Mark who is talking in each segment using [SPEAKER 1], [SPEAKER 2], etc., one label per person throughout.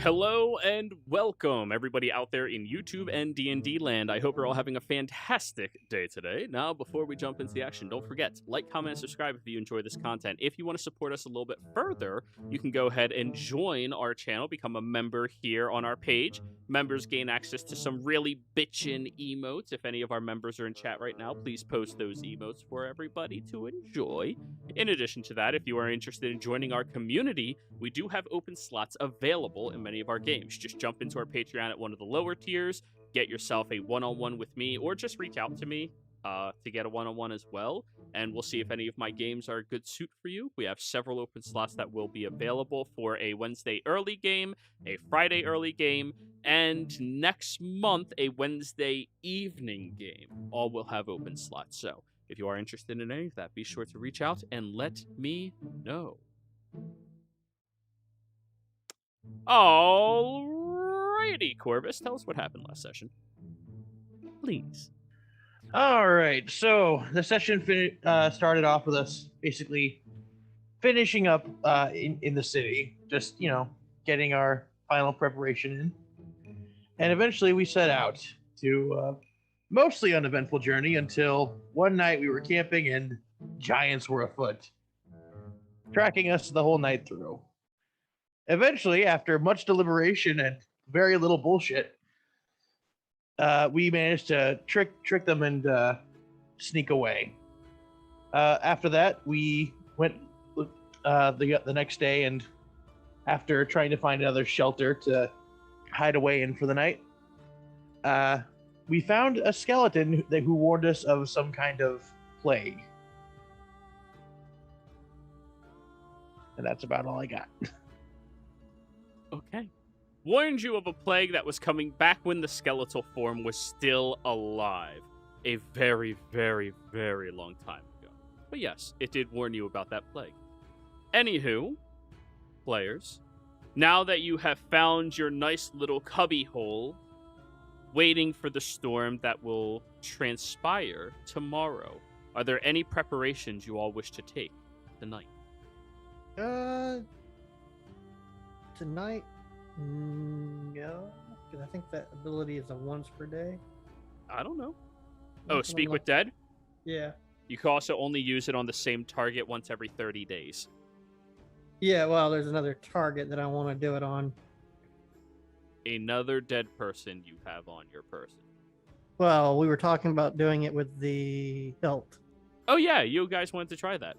[SPEAKER 1] Hello and welcome, everybody out there in YouTube and D&D land. I hope you're all having a fantastic day today. Now, before we jump into the action, don't forget, like, comment, and subscribe if you enjoy this content. If you want to support us a little bit further, you can go ahead and join our channel, become a member here on our page. Members gain access to some really bitchin' emotes. If any of our members are in chat right now, please post those emotes for everybody to enjoy. In addition to that, if you are interested in joining our community, we do have open slots available in many of our games. Just jump into our Patreon at one of the lower tiers, get yourself a one-on-one with me, or just reach out to me to get a one-on-one as well, and we'll see if any of my games are a good suit for you. We have several open slots that will be available for a Wednesday early game, a Friday early game, and next month a Wednesday evening game. All will have open slots. So if you are interested in any of that, be sure to reach out and let me know. Alrighty, Corvus, tell us what happened last session, please.
[SPEAKER 2] All right, so the session started off with us basically finishing up in the city, just, getting our final preparation in. And eventually we set out to mostly uneventful journey until one night we were camping and giants were afoot, tracking us the whole night through. Eventually, after much deliberation and very little bullshit, we managed to trick them and sneak away. After that, we went the next day, and after trying to find another shelter to hide away in for the night, we found a skeleton who warned us of some kind of plague. And that's about all I got.
[SPEAKER 1] Okay. Warned you of a plague that was coming back when the skeletal form was still alive. A very, very, very long time ago. But yes, it did warn you about that plague. Anywho, players, now that you have found your nice little cubby hole, waiting for the storm that will transpire tomorrow, are there any preparations you all wish to take tonight?
[SPEAKER 3] Tonight, no, because I think that ability is a once per day.
[SPEAKER 1] I don't know. Oh, Speak with Dead?
[SPEAKER 3] Yeah.
[SPEAKER 1] You can also only use it on the same target once every 30 days.
[SPEAKER 3] Yeah, well, there's another target that I want to do it on.
[SPEAKER 1] Another dead person you have on your person.
[SPEAKER 3] Well, we were talking about doing it with the hilt.
[SPEAKER 1] Oh, yeah, you guys wanted to try that.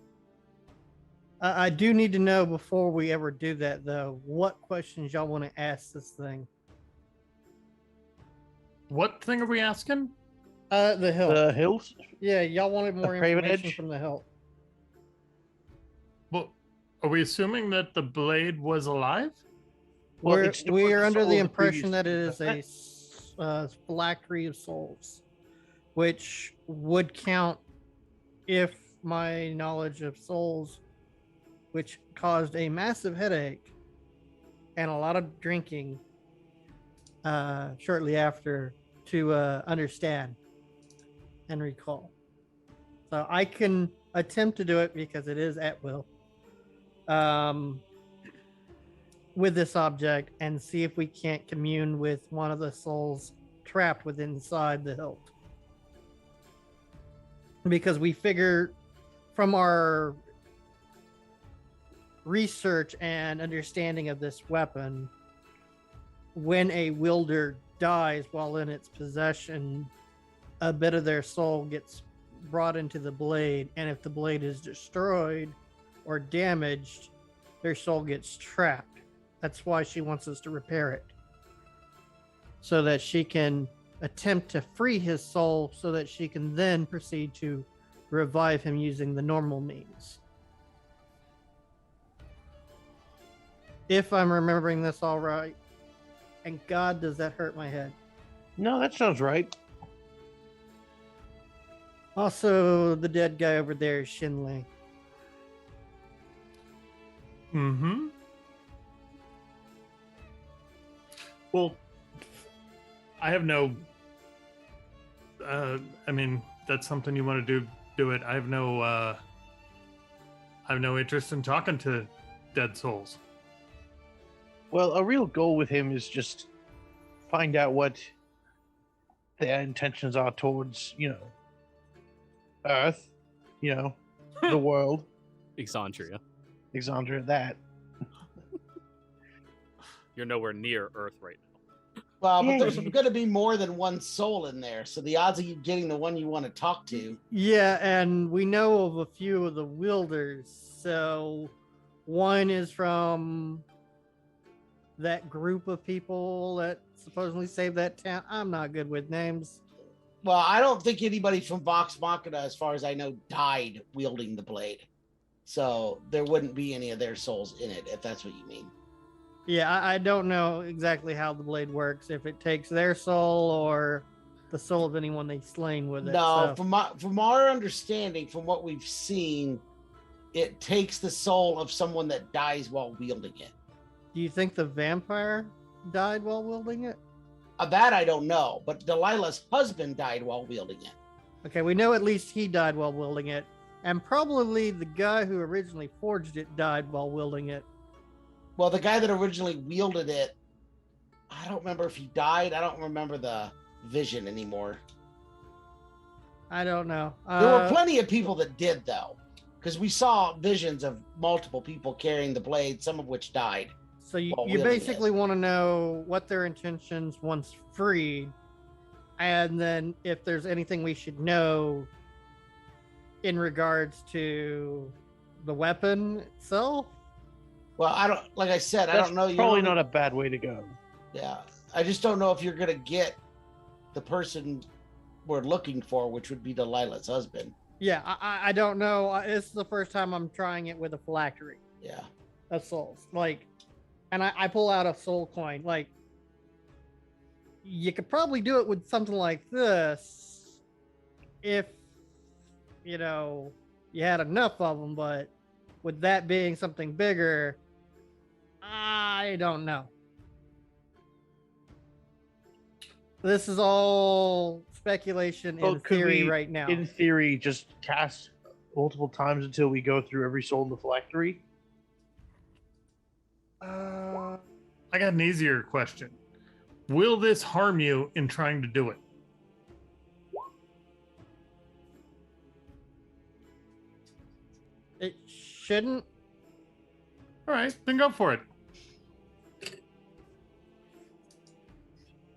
[SPEAKER 3] I do need to know before we ever do that, though, what questions y'all want to ask this thing.
[SPEAKER 4] What thing are we asking?
[SPEAKER 3] The hilt.
[SPEAKER 2] The hills?
[SPEAKER 3] Yeah, y'all wanted more information from the hilt.
[SPEAKER 4] Well, are we assuming that the blade was alive?
[SPEAKER 2] Well,
[SPEAKER 3] We are under the
[SPEAKER 2] soul of the
[SPEAKER 3] impression
[SPEAKER 2] previous-
[SPEAKER 3] that it is a phylactery of souls, which would count if my knowledge of souls, which caused a massive headache and a lot of drinking shortly after, to understand and recall. So I can attempt to do it because it is at will with this object, and see if we can't commune with one of the souls trapped within inside the hilt. Because we figure from our research and understanding of this weapon, when a wielder dies while in its possession, a bit of their soul gets brought into the blade, and if the blade is destroyed or damaged, their soul gets trapped. That's why she wants us to repair it, so that she can attempt to free his soul, so that she can then proceed to revive him using the normal means. If I'm remembering this all right. And God, does that hurt my head?
[SPEAKER 2] No, that sounds right.
[SPEAKER 3] Also, the dead guy over there is Shinley.
[SPEAKER 4] Mm-hmm. Well, I have no... I mean, that's something you want to do it. I have no interest in talking to dead souls.
[SPEAKER 2] Well, a real goal with him is just find out what their intentions are towards, Earth, the world,
[SPEAKER 1] Exandria.
[SPEAKER 2] Exandria, that.
[SPEAKER 1] You're nowhere near Earth right now.
[SPEAKER 5] Well, but
[SPEAKER 2] Yeah.
[SPEAKER 5] there's going to be more than one soul in there, so the odds of you getting the one you want to talk to.
[SPEAKER 3] Yeah, and we know of a few of the wielders. So one is from that group of people that supposedly saved that town. I'm not good with names.
[SPEAKER 5] Well, I don't think anybody from Vox Machina, as far as I know, died wielding the blade. So there wouldn't be any of their souls in it, if that's what you mean.
[SPEAKER 3] Yeah, I don't know exactly how the blade works, if it takes their soul or the soul of anyone they've slain with it.
[SPEAKER 5] No,
[SPEAKER 3] so.
[SPEAKER 5] from our understanding, from what we've seen, it takes the soul of someone that dies while wielding it.
[SPEAKER 3] Do you think the vampire died while wielding it?
[SPEAKER 5] That I don't know, but Delilah's husband died while wielding it.
[SPEAKER 3] Okay, we know at least he died while wielding it, and probably the guy who originally forged it died while wielding it.
[SPEAKER 5] Well, the guy that originally wielded it, I don't remember if he died. I don't remember the vision anymore.
[SPEAKER 3] I don't know.
[SPEAKER 5] There were plenty of people that did, though, because we saw visions of multiple people carrying the blade, some of which died.
[SPEAKER 3] So you
[SPEAKER 5] wielding
[SPEAKER 3] basically
[SPEAKER 5] it.
[SPEAKER 3] want to know what their intentions once freed, and then if there's anything we should know in regards to the weapon itself.
[SPEAKER 5] Well, I don't, like I said, I
[SPEAKER 2] That's
[SPEAKER 5] don't know.
[SPEAKER 2] probably not a bad way to go.
[SPEAKER 5] Yeah, I just don't know if you're gonna get the person we're looking for, which would be Delilah's husband.
[SPEAKER 3] Yeah, I don't know. This is the first time I'm trying it with a phylactery
[SPEAKER 5] Yeah.
[SPEAKER 3] of souls. Like, and I pull out a soul coin. Like, you could probably do it with something like this if, you had enough of them, but with that being something bigger, I don't know. This is all speculation
[SPEAKER 2] Well,
[SPEAKER 3] in
[SPEAKER 2] could
[SPEAKER 3] theory
[SPEAKER 2] we,
[SPEAKER 3] right now.
[SPEAKER 2] In theory, just cast multiple times until we go through every soul in the phylactery?
[SPEAKER 4] I got an easier question. Will this harm you in trying to do it?
[SPEAKER 3] It shouldn't.
[SPEAKER 4] All right, then go for it.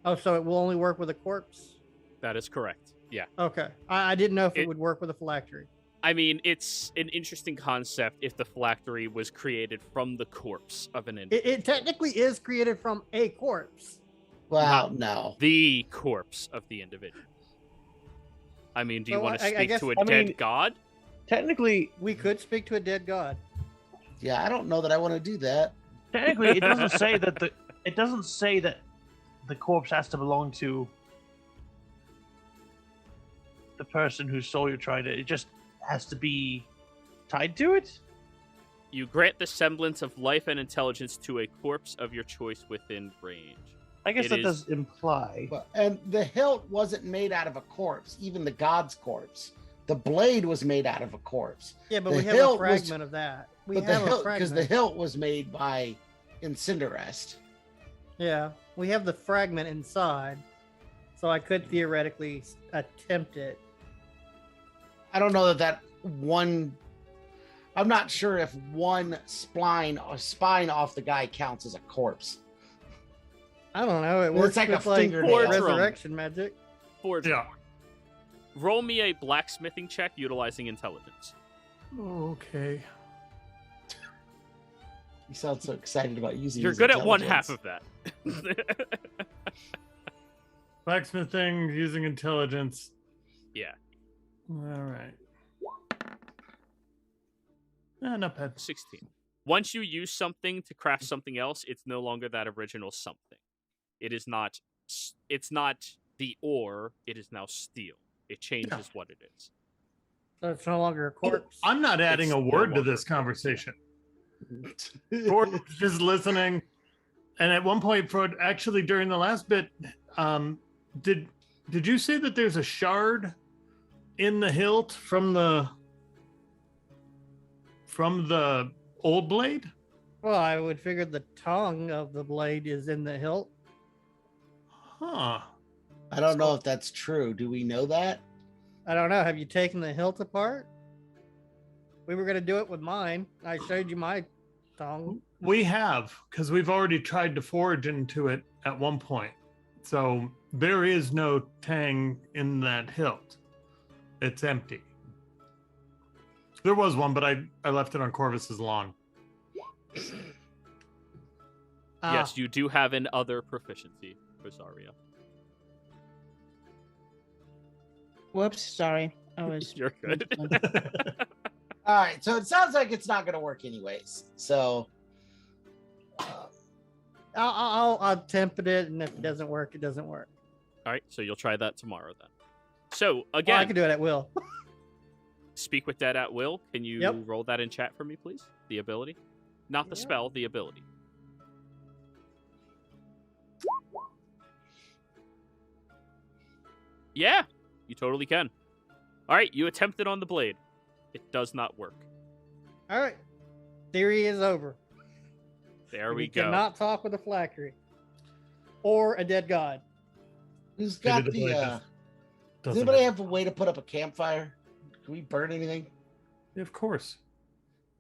[SPEAKER 3] Oh, so it will only work with a corpse?
[SPEAKER 1] That is correct. Yeah.
[SPEAKER 3] Okay. I didn't know if it
[SPEAKER 1] It-
[SPEAKER 3] would work with a phylactery.
[SPEAKER 1] I mean, it's an interesting concept if the phylactery was created from the corpse of an individual.
[SPEAKER 3] It technically is created from a corpse.
[SPEAKER 5] Well, no.
[SPEAKER 1] The corpse of the individual. I mean, do you
[SPEAKER 3] So
[SPEAKER 1] want to
[SPEAKER 3] I
[SPEAKER 1] speak
[SPEAKER 3] guess-
[SPEAKER 1] to a
[SPEAKER 2] I
[SPEAKER 1] dead
[SPEAKER 2] mean-
[SPEAKER 1] god?
[SPEAKER 2] Technically,
[SPEAKER 3] We could speak to a dead god.
[SPEAKER 5] Yeah, I don't know that I want to do that.
[SPEAKER 2] it doesn't say that the corpse has to belong to the person whose soul you're trying to. It just has to be tied to it.
[SPEAKER 1] You grant the semblance of life and intelligence to a corpse of your choice within range.
[SPEAKER 2] I guess
[SPEAKER 1] It
[SPEAKER 2] that
[SPEAKER 1] is-
[SPEAKER 2] does imply.
[SPEAKER 5] But, and the hilt wasn't made out of a corpse, even the god's corpse. The blade was made out of a corpse.
[SPEAKER 3] Yeah, but
[SPEAKER 5] The
[SPEAKER 3] we have a
[SPEAKER 5] hilt
[SPEAKER 3] fragment of that. We
[SPEAKER 5] But the
[SPEAKER 3] have a
[SPEAKER 5] hilt, because
[SPEAKER 3] fragment.
[SPEAKER 5] the hilt was made by Incinerest.
[SPEAKER 3] Yeah, we have the fragment inside. So I could theoretically attempt it.
[SPEAKER 5] I don't know that one. I'm not sure if one spine off the guy counts as a corpse.
[SPEAKER 3] I don't know. It
[SPEAKER 5] Well,
[SPEAKER 3] works
[SPEAKER 5] it's like a
[SPEAKER 3] with like
[SPEAKER 5] fingernail.
[SPEAKER 3] resurrection magic.
[SPEAKER 1] Forge.
[SPEAKER 4] Yeah.
[SPEAKER 1] Roll me a blacksmithing check utilizing intelligence.
[SPEAKER 4] Okay.
[SPEAKER 5] You sound so excited about using.
[SPEAKER 1] You're
[SPEAKER 5] his
[SPEAKER 1] good at one half
[SPEAKER 5] intelligence.
[SPEAKER 1] of that.
[SPEAKER 4] Blacksmithing using intelligence.
[SPEAKER 1] Yeah.
[SPEAKER 4] All right. Not bad.
[SPEAKER 1] 16. Once you use something to craft something else, it's no longer that original something. It is not. It's not the ore. It is now steel. It changes what it is.
[SPEAKER 3] So it's no longer a corpse.
[SPEAKER 4] I'm not adding
[SPEAKER 1] It's
[SPEAKER 4] a
[SPEAKER 1] no
[SPEAKER 4] word to
[SPEAKER 1] longer
[SPEAKER 4] this
[SPEAKER 1] a
[SPEAKER 4] conversation. Ford was just listening, and at one point, Ford, actually during the last bit, did you say that there's a shard in the hilt from the old blade?
[SPEAKER 3] Well, I would figure the tongue of the blade is in the hilt.
[SPEAKER 4] Huh.
[SPEAKER 5] I don't know if that's true. Do we know that?
[SPEAKER 3] I don't know. Have you taken the hilt apart? We were going to do it with mine. I showed you my tongue.
[SPEAKER 4] We have, because we've already tried to forge into it at one point. So there is no tang in that hilt. It's empty. There was one, but I left it on Corvus's lawn.
[SPEAKER 1] Yes, you do have an other proficiency, Rosario.
[SPEAKER 6] Whoops, sorry. I was.
[SPEAKER 1] You're good.
[SPEAKER 5] All right, so it sounds like it's not going to work anyways. So
[SPEAKER 3] I'll attempt it, and if it doesn't work, it doesn't work.
[SPEAKER 1] All right, so you'll try that tomorrow then. So
[SPEAKER 3] Well,
[SPEAKER 1] again,
[SPEAKER 3] I can do it at will.
[SPEAKER 1] speak with that at will. Can you
[SPEAKER 3] Yep.
[SPEAKER 1] roll that in chat for me, please? The ability, not the
[SPEAKER 3] Yeah.
[SPEAKER 1] spell, the ability. Yeah, you totally can. All right, you attempt it on the blade. It does not work.
[SPEAKER 3] All right. Theory is over.
[SPEAKER 1] There we go.
[SPEAKER 3] Cannot talk with a phylactery or a dead god.
[SPEAKER 5] who's got
[SPEAKER 4] Maybe the blade
[SPEAKER 5] the?
[SPEAKER 4] just
[SPEAKER 5] Does
[SPEAKER 4] doesn't
[SPEAKER 5] anybody have a way to put up a campfire? Can we burn anything?
[SPEAKER 4] Of course.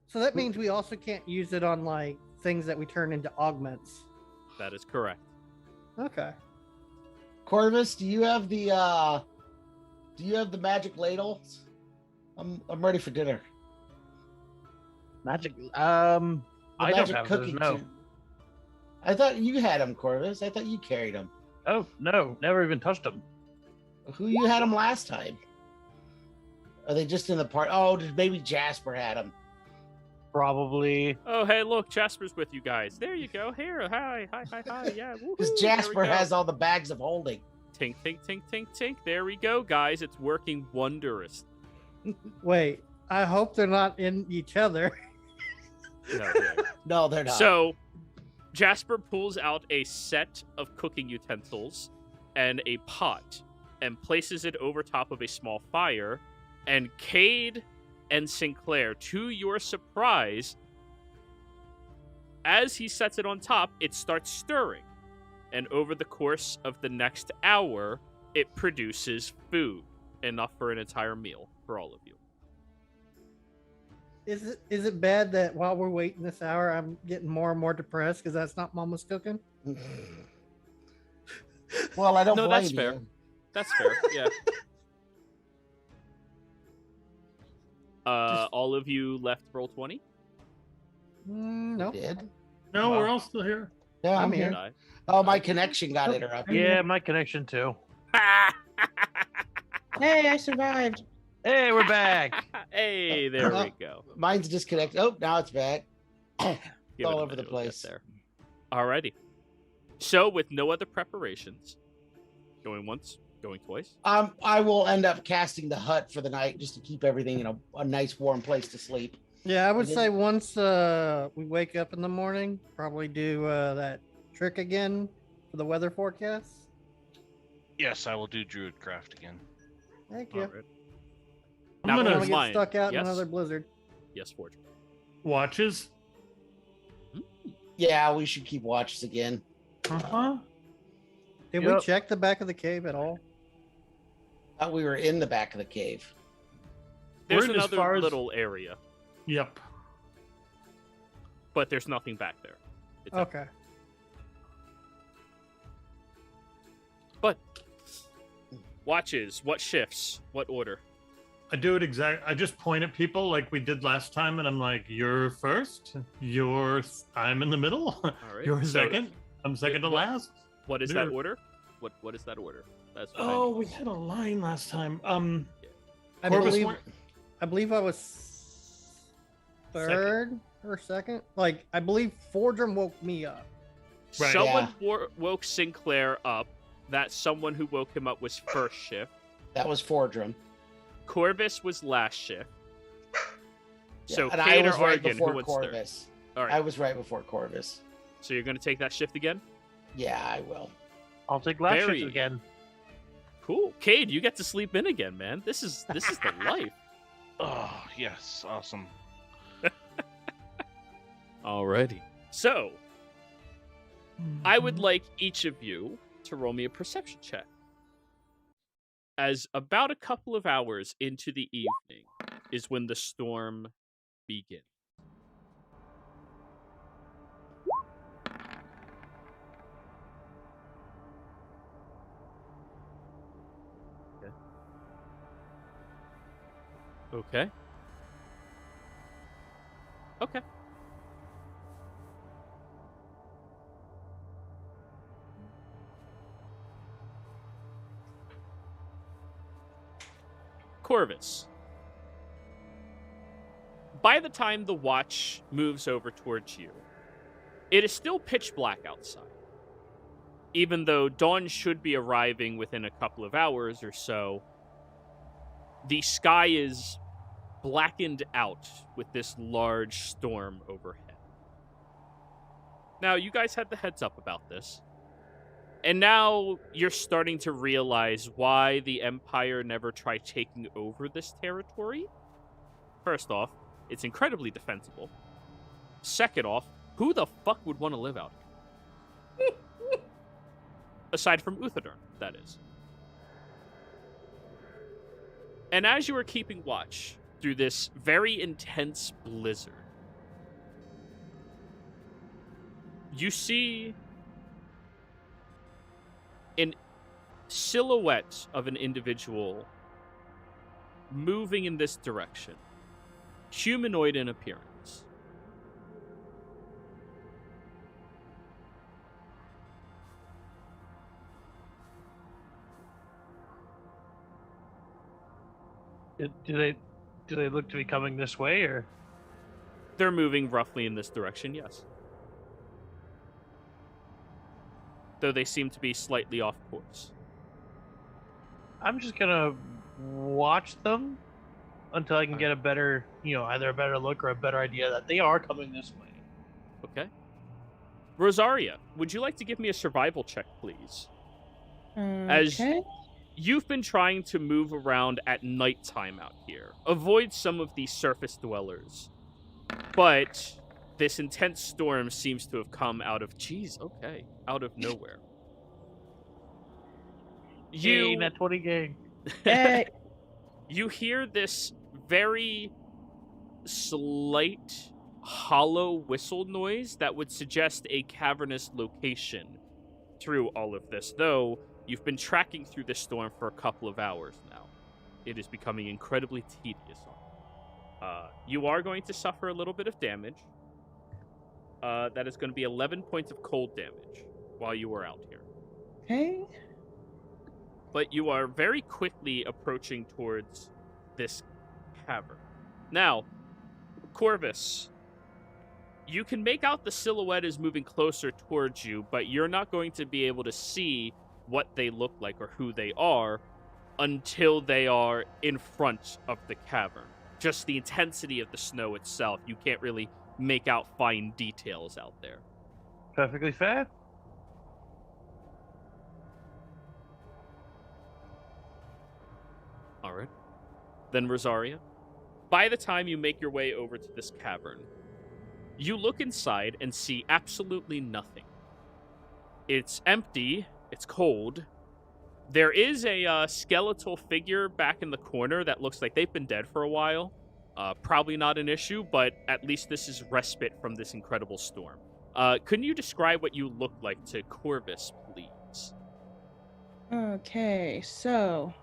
[SPEAKER 3] So that means we also can't use it on like things that we turn into augments.
[SPEAKER 1] That is correct.
[SPEAKER 3] Okay.
[SPEAKER 5] Corvus, do you have the? Do you have the magic ladles? I'm ready for dinner.
[SPEAKER 2] Magic.
[SPEAKER 5] The
[SPEAKER 2] I don't
[SPEAKER 5] magic
[SPEAKER 2] have those,
[SPEAKER 5] cooking
[SPEAKER 2] no.
[SPEAKER 5] tin. I thought you had them, Corvus. I thought you carried them.
[SPEAKER 2] Oh no, never even touched them.
[SPEAKER 5] Who you had them last time? Are they just in the part? Oh, maybe Jasper had them.
[SPEAKER 2] Probably.
[SPEAKER 1] Oh, hey, look, Jasper's with you guys. There you go. Here, hi. Yeah,
[SPEAKER 5] Because
[SPEAKER 1] woohoo, there we
[SPEAKER 5] Jasper
[SPEAKER 1] go.
[SPEAKER 5] has all the bags of holding.
[SPEAKER 1] Tink, tink, tink, tink, tink. There we go, guys. It's working wondrous.
[SPEAKER 3] Wait. I hope they're not in each other.
[SPEAKER 1] No, yeah.
[SPEAKER 5] No, they're not.
[SPEAKER 1] So, Jasper pulls out a set of cooking utensils and a pot and places it over top of a small fire. And Cade and Sinclair, to your surprise, as he sets it on top, it starts stirring. And over the course of the next hour, it produces food, enough for an entire meal for all of you.
[SPEAKER 3] Is it bad that while we're waiting this hour, I'm getting more and more depressed because that's not Mama's cooking?
[SPEAKER 5] Well, I don't
[SPEAKER 1] No,
[SPEAKER 5] blame
[SPEAKER 1] that's
[SPEAKER 5] you.
[SPEAKER 1] fair. That's fair, yeah. All of you left Roll20?
[SPEAKER 3] No.
[SPEAKER 5] Did?
[SPEAKER 4] No,
[SPEAKER 2] Wow.
[SPEAKER 4] we're all still here.
[SPEAKER 5] Yeah, I'm
[SPEAKER 3] I'm
[SPEAKER 5] here.
[SPEAKER 1] Did I?
[SPEAKER 5] Oh, my connection got interrupted.
[SPEAKER 2] Yeah, my connection too.
[SPEAKER 6] Hey, I survived.
[SPEAKER 2] Hey, we're back.
[SPEAKER 1] Hey, there
[SPEAKER 5] Oh.
[SPEAKER 1] we go.
[SPEAKER 5] Mine's disconnected. Oh, now it's back.
[SPEAKER 1] Give it
[SPEAKER 5] all
[SPEAKER 1] a
[SPEAKER 5] over the
[SPEAKER 1] minute, we'll get
[SPEAKER 5] place.
[SPEAKER 1] there. Alrighty. So, with no other preparations, going once, going twice.
[SPEAKER 5] I will end up casting the hut for the night just to keep everything in a nice warm place to sleep.
[SPEAKER 3] Yeah, I would
[SPEAKER 5] And then-
[SPEAKER 3] say once we wake up in the morning, probably do that trick again for the weather forecast.
[SPEAKER 7] Yes, I will do Druidcraft again.
[SPEAKER 3] Thank you.
[SPEAKER 1] Alright.
[SPEAKER 4] I'm
[SPEAKER 1] Now,
[SPEAKER 3] I don't
[SPEAKER 4] gonna
[SPEAKER 3] want to get
[SPEAKER 1] Lion,
[SPEAKER 3] stuck out
[SPEAKER 1] yes?
[SPEAKER 3] in another blizzard.
[SPEAKER 1] Yes, Forge.
[SPEAKER 4] Watches.
[SPEAKER 5] Yeah, we should keep watches again.
[SPEAKER 4] Uh-huh.
[SPEAKER 3] Did we
[SPEAKER 2] Yep.
[SPEAKER 3] check the back of the cave at all?
[SPEAKER 5] Thought we were in the back of the cave.
[SPEAKER 1] There's
[SPEAKER 4] We're in as
[SPEAKER 1] another
[SPEAKER 4] far as-
[SPEAKER 1] little area,
[SPEAKER 4] Yep.
[SPEAKER 1] but there's nothing back there. It's empty.
[SPEAKER 3] Okay.
[SPEAKER 1] But watches, what shifts, what order?
[SPEAKER 4] I do it I just point at people like we did last time, and I'm like, "You're first. I'm in the middle.
[SPEAKER 1] All right.
[SPEAKER 4] You're
[SPEAKER 1] So,
[SPEAKER 4] second. I'm second to
[SPEAKER 1] what-
[SPEAKER 4] last."
[SPEAKER 1] What is that
[SPEAKER 4] Dude.
[SPEAKER 1] order? What is that order? That's what I
[SPEAKER 4] Oh,
[SPEAKER 1] need.
[SPEAKER 4] we had a line last time.
[SPEAKER 3] I
[SPEAKER 4] Corvus
[SPEAKER 3] believe,
[SPEAKER 4] went-
[SPEAKER 3] I believe I was third or second. Like, I believe Fordrum woke me up.
[SPEAKER 4] Right.
[SPEAKER 1] Someone woke Sinclair up. That someone who woke him up was first shift.
[SPEAKER 5] That was Fordrum.
[SPEAKER 1] Corvus was last shift. So
[SPEAKER 5] and I
[SPEAKER 1] Cade
[SPEAKER 5] was
[SPEAKER 1] or
[SPEAKER 5] right
[SPEAKER 1] Argan, who
[SPEAKER 5] before
[SPEAKER 1] wants third?
[SPEAKER 5] Corvus.
[SPEAKER 1] All
[SPEAKER 5] I
[SPEAKER 1] right.
[SPEAKER 5] was right before Corvus.
[SPEAKER 1] So you're going to take that shift again?
[SPEAKER 5] Yeah, I will.
[SPEAKER 2] I'll take last
[SPEAKER 1] Very-
[SPEAKER 2] shift again.
[SPEAKER 1] Cool. Cade, you get to sleep in again, man. This is the life.
[SPEAKER 7] Oh, yes, awesome.
[SPEAKER 1] Alrighty. So, I would like each of you to roll me a perception check. As about a couple of hours into the evening is when the storm begins. Okay. Okay. Corvus. By the time the watch moves over towards you, it is still pitch black outside. Even though dawn should be arriving within a couple of hours or so, the sky is blackened out with this large storm overhead. Now, you guys had the heads up about this. And now you're starting to realize why the Empire never tried taking over this territory. First off, it's incredibly defensible. Second off, who the fuck would want to live out here? Aside from Uthodurn, that is. And as you are keeping watch through this very intense blizzard, you see an silhouette of an individual moving in this direction. Humanoid in appearance.
[SPEAKER 2] Do they look to be coming this way, or?
[SPEAKER 1] They're moving roughly in this direction, yes. Though they seem to be slightly off course.
[SPEAKER 2] I'm just gonna watch them until I can get a better, either a better look or a better idea that they are coming this way.
[SPEAKER 1] Okay. Rosaria, would you like to give me a survival check, please? As you've been trying to move around at nighttime out here. Avoid some of the surface dwellers. But this intense storm seems to have come out of nowhere.
[SPEAKER 2] Hey, that 20 gang.
[SPEAKER 6] Hey.
[SPEAKER 1] You hear this very slight hollow whistle noise that would suggest a cavernous location through all of this, though you've been tracking through this storm for a couple of hours now. It is becoming incredibly tedious. You are going to suffer a little bit of damage. That is going to be 11 points of cold damage while you are out here.
[SPEAKER 6] Okay.
[SPEAKER 1] But you are very quickly approaching towards this cavern. Now, Corvus, you can make out the silhouette is moving closer towards you, but you're not going to be able to see what they look like or who they are until they are in front of the cavern. Just the intensity of the snow itself, you can't really make out fine details out there.
[SPEAKER 2] Perfectly fair.
[SPEAKER 1] All right. Then Rosaria, by the time you make your way over to this cavern, you look inside and see absolutely nothing. It's empty. It's cold. There is a skeletal figure back in the corner that looks like they've been dead for a while. Probably not an issue, but at least this is respite from this incredible storm. Couldn't you describe what you look like to Corvus, please?
[SPEAKER 6] Okay, so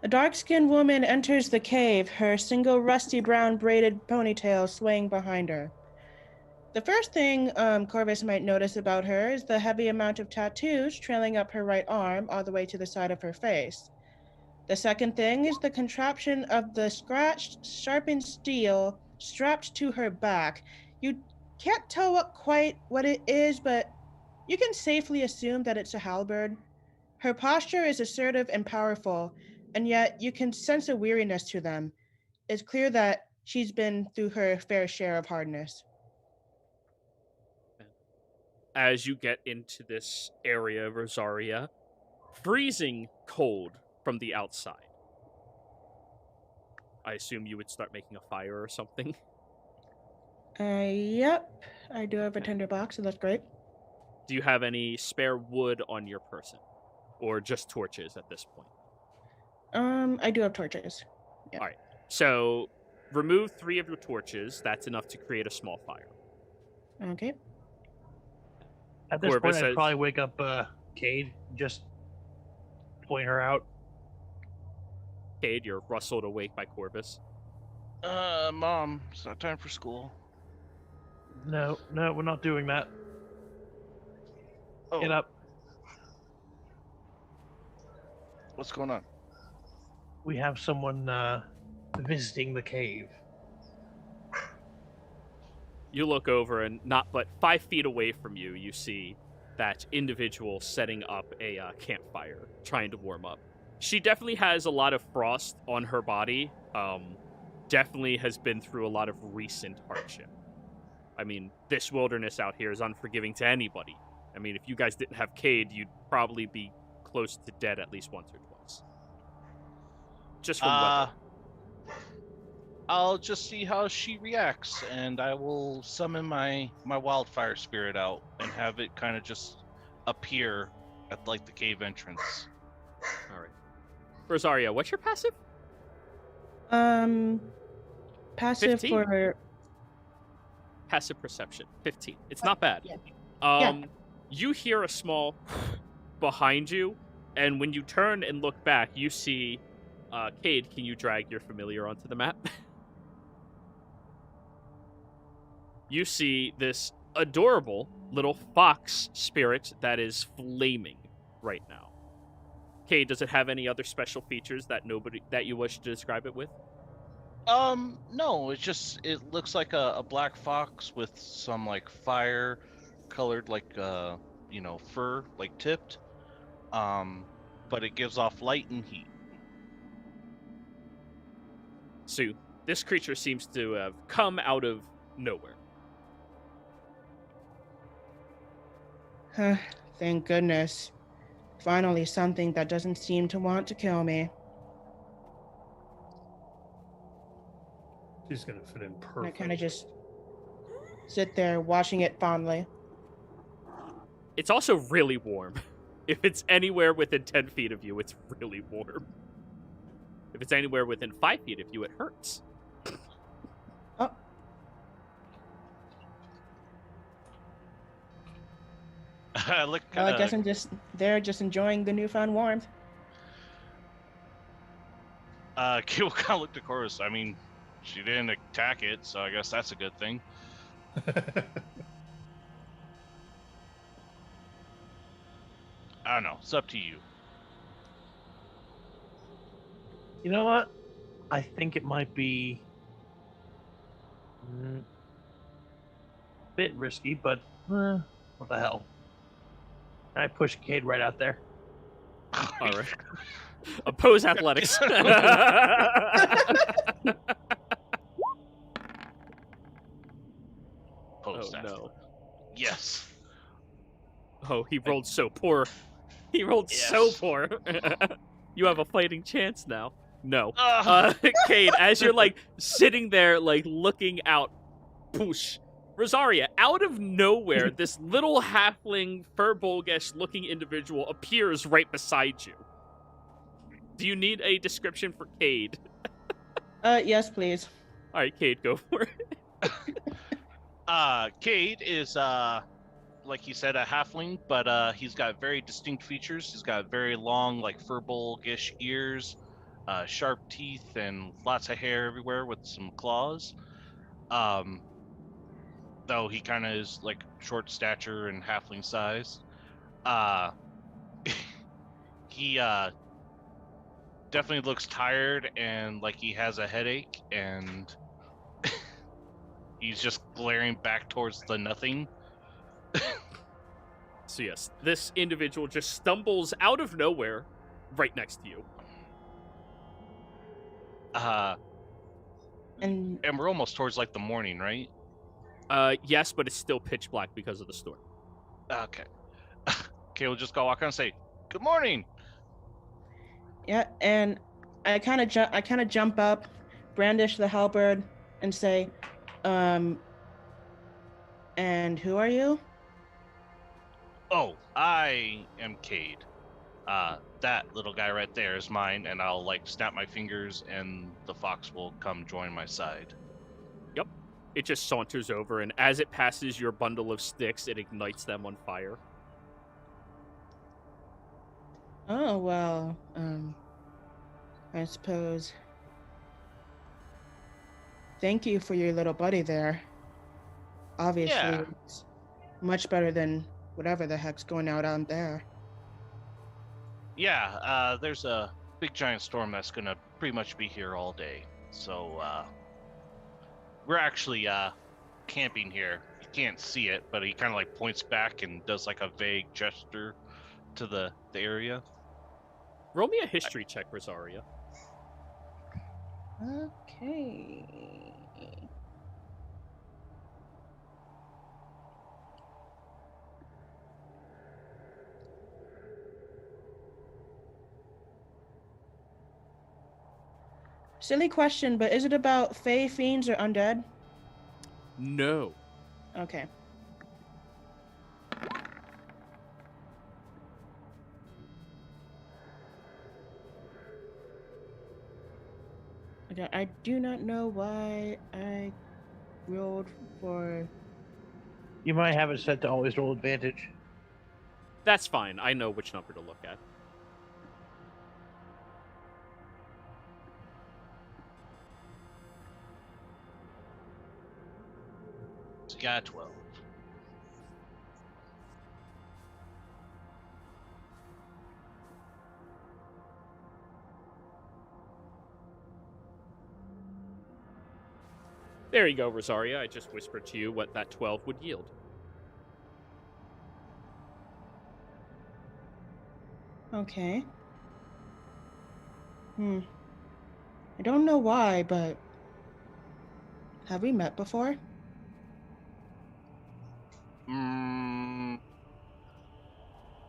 [SPEAKER 6] a dark-skinned woman enters the cave, her single rusty brown braided ponytail swaying behind her. The first thing Corvus might notice about her is the heavy amount of tattoos trailing up her right arm all the way to the side of her face. The second thing is the contraption of the scratched, sharpened steel strapped to her back. You can't tell quite what it is, but you can safely assume that it's a halberd. Her posture is assertive and powerful, and yet you can sense a weariness to them. It's clear that she's been through her fair share of hardness.
[SPEAKER 1] As you get into this area, Rosaria, freezing cold from the outside. I assume you would start making a fire or something.
[SPEAKER 6] Yep. I do have a tinderbox, so that's great.
[SPEAKER 1] Do you have any spare wood on your person? Or just torches at this point?
[SPEAKER 6] I do have torches. Yeah.
[SPEAKER 1] All right. So remove 3 of your torches. That's enough to create a small fire.
[SPEAKER 6] Okay.
[SPEAKER 2] At this
[SPEAKER 1] Corvus
[SPEAKER 2] point, I'd
[SPEAKER 1] says-
[SPEAKER 2] probably wake up Cade, just point her out.
[SPEAKER 1] Cade, you're rustled awake by Corvus.
[SPEAKER 7] Mom, it's not time for school.
[SPEAKER 2] No, we're not doing that.
[SPEAKER 7] Oh,
[SPEAKER 2] Get up.
[SPEAKER 7] what's going on?
[SPEAKER 2] We have someone visiting the cave.
[SPEAKER 1] You look over, and not but 5 feet away from you, you see that individual setting up a campfire, trying to warm up. She definitely has a lot of frost on her body. Definitely has been through a lot of recent hardship. I mean, this wilderness out here is unforgiving to anybody. I mean, if you guys didn't have Cade, you'd probably be close to dead at least once or twice. Just from weather.
[SPEAKER 7] I'll just see how she reacts, and I will summon my wildfire spirit out and have it kind of just appear at like the cave entrance.
[SPEAKER 1] All right. Rosaria, what's your passive?
[SPEAKER 6] Passive
[SPEAKER 1] 15.
[SPEAKER 6] for
[SPEAKER 1] Passive perception. 15. It's not bad.
[SPEAKER 6] Yeah.
[SPEAKER 1] You hear a small behind you, and when you turn and look back, you see Cade, can you drag your familiar onto the map? You see this adorable little fox spirit that is flaming right now. Cade, does it have any other special features that you wish to describe it with?
[SPEAKER 7] No, it looks like a black fox with some like fire colored like fur like tipped. But it gives off light and heat.
[SPEAKER 1] So this creature seems to have come out of nowhere.
[SPEAKER 6] Thank goodness. Finally, something that doesn't seem to want to kill me.
[SPEAKER 4] She's gonna fit in
[SPEAKER 6] And I
[SPEAKER 4] perfect.
[SPEAKER 6] kind of just sit there watching it fondly.
[SPEAKER 1] It's also really warm. If it's anywhere within 10 feet of you, it's really warm. If it's anywhere within 5 feet of you, it hurts.
[SPEAKER 6] Oh.
[SPEAKER 7] Look,
[SPEAKER 6] Well, I guess I'm just there, just enjoying the newfound warmth.
[SPEAKER 7] Kate will kind of look to Chorus. I mean, she didn't attack it, so I guess that's a good thing. I don't know. It's up to you.
[SPEAKER 2] You know what? I think it might be a bit risky, but what the hell? I push Cade right out there.
[SPEAKER 1] All right. Oppose athletics.
[SPEAKER 7] Post that.
[SPEAKER 1] no.
[SPEAKER 7] Yes.
[SPEAKER 1] Oh, he rolled so poor. He rolled so
[SPEAKER 7] Yes.
[SPEAKER 1] poor. You have a fighting chance now. No.
[SPEAKER 7] Ugh.
[SPEAKER 1] Cade, as you're like sitting there, like looking out, poosh. Rosaria, out of nowhere, this little halfling, furbolgish looking individual appears right beside you. Do you need a description for Cade?
[SPEAKER 6] Yes, please.
[SPEAKER 1] All right, Cade, go for it.
[SPEAKER 7] Cade is like he said, a halfling, but he's got very distinct features. He's got very long, like furbolgish ears, sharp teeth, and lots of hair everywhere with some claws. Though he kind of is like short stature and halfling size. He definitely looks tired and like he has a headache, and he's just glaring back towards the nothing.
[SPEAKER 1] So yes, this individual just stumbles out of nowhere right next to you.
[SPEAKER 6] And
[SPEAKER 7] And we're almost towards like the morning, right?
[SPEAKER 1] Yes, but it's still pitch black because of the storm.
[SPEAKER 7] Okay. Okay, we'll just go walk on and say, "Good morning."
[SPEAKER 6] yeah, and I kind of jump up, brandish the halberd, and say, And who are you?
[SPEAKER 7] Oh, I am Cade. That little guy right there is mine, and I'll like snap my fingers, and the fox will come join my side.
[SPEAKER 1] Yep. It just saunters over, and as it passes your bundle of sticks, it ignites them on fire.
[SPEAKER 6] Oh, well, I suppose. Thank you for your little buddy there. Obviously,
[SPEAKER 7] Yeah.
[SPEAKER 6] it's much better than whatever the heck's going on there.
[SPEAKER 7] Yeah, there's a big giant storm that's gonna pretty much be here all day. So, we're actually, camping here. You can't see it, but he kind of like points back and does like a vague gesture to the area.
[SPEAKER 1] Roll me a history check, Rosaria.
[SPEAKER 6] Okay. Silly question, but is it about fae, fiends, or undead?
[SPEAKER 1] No.
[SPEAKER 6] Okay. Okay, I do not know why I rolled for...
[SPEAKER 2] You might have it set to always roll advantage.
[SPEAKER 1] That's fine. I know which number to look at.
[SPEAKER 7] So you got 12.
[SPEAKER 1] There you go, Rosaria. I just whispered to you what that 12 would yield.
[SPEAKER 6] Okay. I don't know why, but... Have we met before?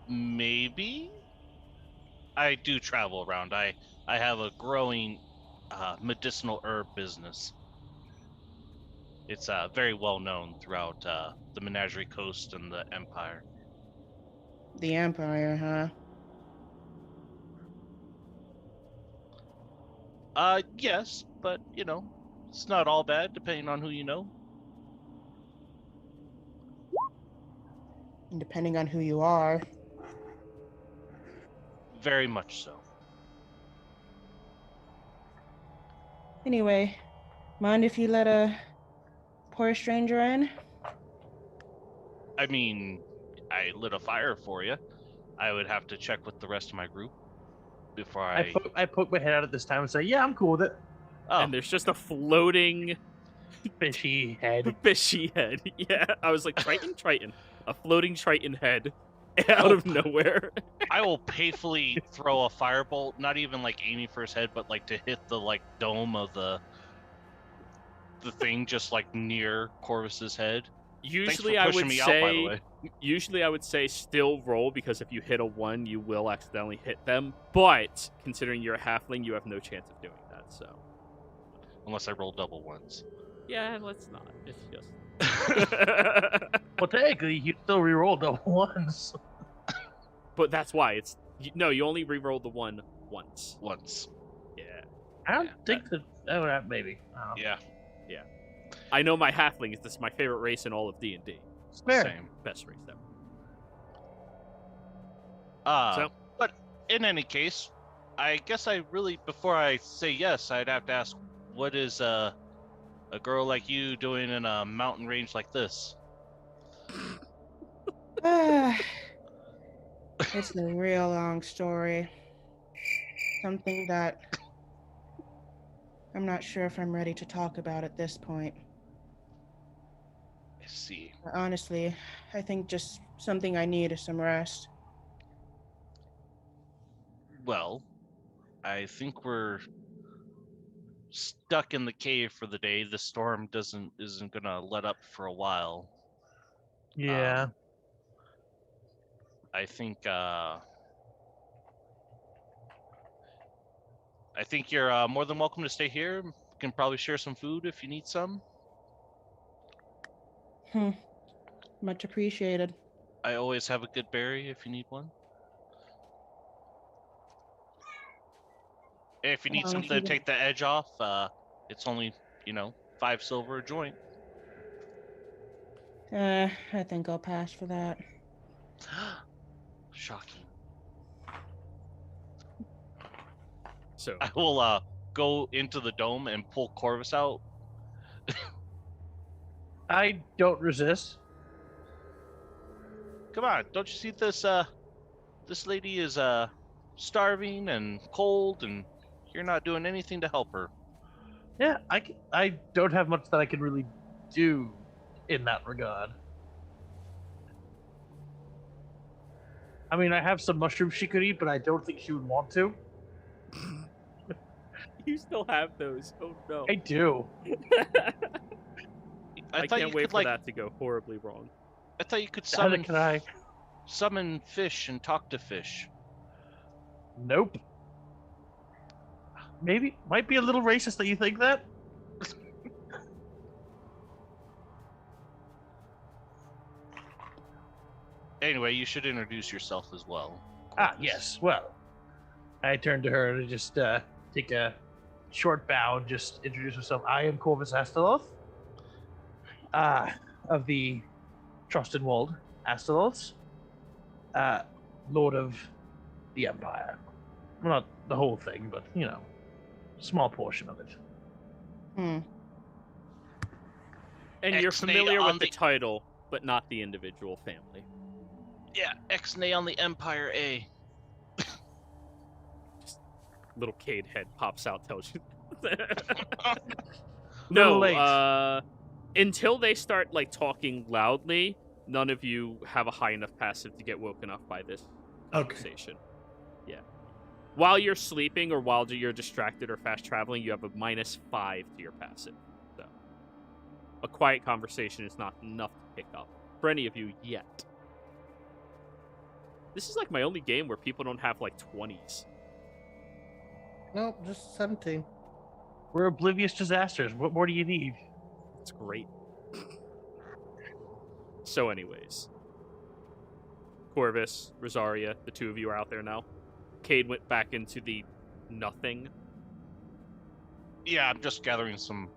[SPEAKER 7] Maybe? I do travel around. I have a growing medicinal herb business. It's very well known throughout the Menagerie Coast and the Empire.
[SPEAKER 6] The Empire, huh?
[SPEAKER 7] Yes, but you know, it's not all bad depending on who you know.
[SPEAKER 6] And depending on who you are.
[SPEAKER 7] Very much so.
[SPEAKER 6] Anyway, mind if you let a poor stranger in?
[SPEAKER 7] I mean, I lit a fire for you. I would have to check with the rest of my group before
[SPEAKER 2] I poke my head out at this time and say, yeah, I'm cool with it.
[SPEAKER 7] Oh,
[SPEAKER 1] And there's just a floating
[SPEAKER 2] Fishy head.
[SPEAKER 1] fishy head. Yeah, I was like, Triton. A floating Triton head out of nowhere.
[SPEAKER 7] I will painfully throw a firebolt, not even like aiming for his head, but like to hit the like dome of the thing just like near Corvus's head.
[SPEAKER 1] Usually I would say still roll, because if you hit a 1, you will accidentally hit them. But considering you're a halfling, you have no chance of doing that. So
[SPEAKER 7] Unless I roll double ones.
[SPEAKER 1] yeah, let's not. It's just
[SPEAKER 2] Well, technically, you still reroll double ones.
[SPEAKER 1] But that's why it's no. You only re-roll the 1 once.
[SPEAKER 7] Once.
[SPEAKER 1] Yeah.
[SPEAKER 2] I don't think that. Oh, maybe. I don't know.
[SPEAKER 7] Yeah.
[SPEAKER 1] I know my halfling is my favorite race in all of D&D.
[SPEAKER 2] Fair.
[SPEAKER 7] Same.
[SPEAKER 1] Best race ever.
[SPEAKER 7] So, but in any case, I guess before I say yes, I'd have to ask, what is a girl like you doing in a mountain range like this?
[SPEAKER 6] It's a real long story. Something that I'm not sure if I'm ready to talk about at this point.
[SPEAKER 7] I see.
[SPEAKER 6] Honestly, I think just something I need is some rest.
[SPEAKER 7] Well, I think we're stuck in the cave for the day. The storm isn't gonna let up for a while.
[SPEAKER 2] Yeah.
[SPEAKER 7] I think you're more than welcome to stay here. We can probably share some food if you need some.
[SPEAKER 6] Much appreciated.
[SPEAKER 7] I always have a good berry if you need one. If you need
[SPEAKER 6] As long as
[SPEAKER 7] something to
[SPEAKER 6] you don't-
[SPEAKER 7] take the edge off, it's only, 5 silver a joint.
[SPEAKER 6] I think I'll pass for that.
[SPEAKER 7] Shocking.
[SPEAKER 1] So
[SPEAKER 7] I will go into the dome and pull Corvus out.
[SPEAKER 2] I don't resist.
[SPEAKER 7] Come on, don't you see this? This lady is starving and cold, and you're not doing anything to help her.
[SPEAKER 2] Yeah, I don't have much that I can really do in that regard. I mean, I have some mushrooms she could eat, but I don't think she would want to.
[SPEAKER 1] you still have those. Oh no.
[SPEAKER 2] I do.
[SPEAKER 1] I
[SPEAKER 7] thought
[SPEAKER 1] can't
[SPEAKER 7] you
[SPEAKER 1] wait
[SPEAKER 7] could,
[SPEAKER 1] for that to go horribly wrong.
[SPEAKER 7] I thought you could
[SPEAKER 2] Neither can I.
[SPEAKER 7] summon fish and talk to fish.
[SPEAKER 2] Nope. Maybe might be a little racist that you think that.
[SPEAKER 7] Anyway, you should introduce yourself as well.
[SPEAKER 2] Ah,
[SPEAKER 7] Corvus.
[SPEAKER 2] yes. Well, I turn to her and just take a short bow and just introduce myself. I am Corvus Asteroth, of the Trostenwald Asteroths, Lord of the Empire. Well, not the whole thing, but, small portion of it.
[SPEAKER 6] Hmm.
[SPEAKER 1] And you're
[SPEAKER 7] Ixnay
[SPEAKER 1] familiar
[SPEAKER 7] on
[SPEAKER 1] with the title, but not the individual family.
[SPEAKER 7] Yeah, Ixnay on the Empire A.
[SPEAKER 1] Little Cade head pops out, tells you.
[SPEAKER 2] Little
[SPEAKER 1] no,
[SPEAKER 2] late.
[SPEAKER 1] until they start talking loudly, none of you have a high enough passive to get woken up by this conversation. Yeah. While you're sleeping or while you're distracted or fast traveling, you have a -5 to your passive. So, a quiet conversation is not enough to pick up for any of you yet. This is my only game where people don't have 20s.
[SPEAKER 3] Nope, just 17.
[SPEAKER 2] We're oblivious disasters. What more do you need?
[SPEAKER 1] It's great. So anyways. Corvus, Rosaria, the two of you are out there now. Cade went back into the nothing.
[SPEAKER 7] Yeah, I'm just gathering some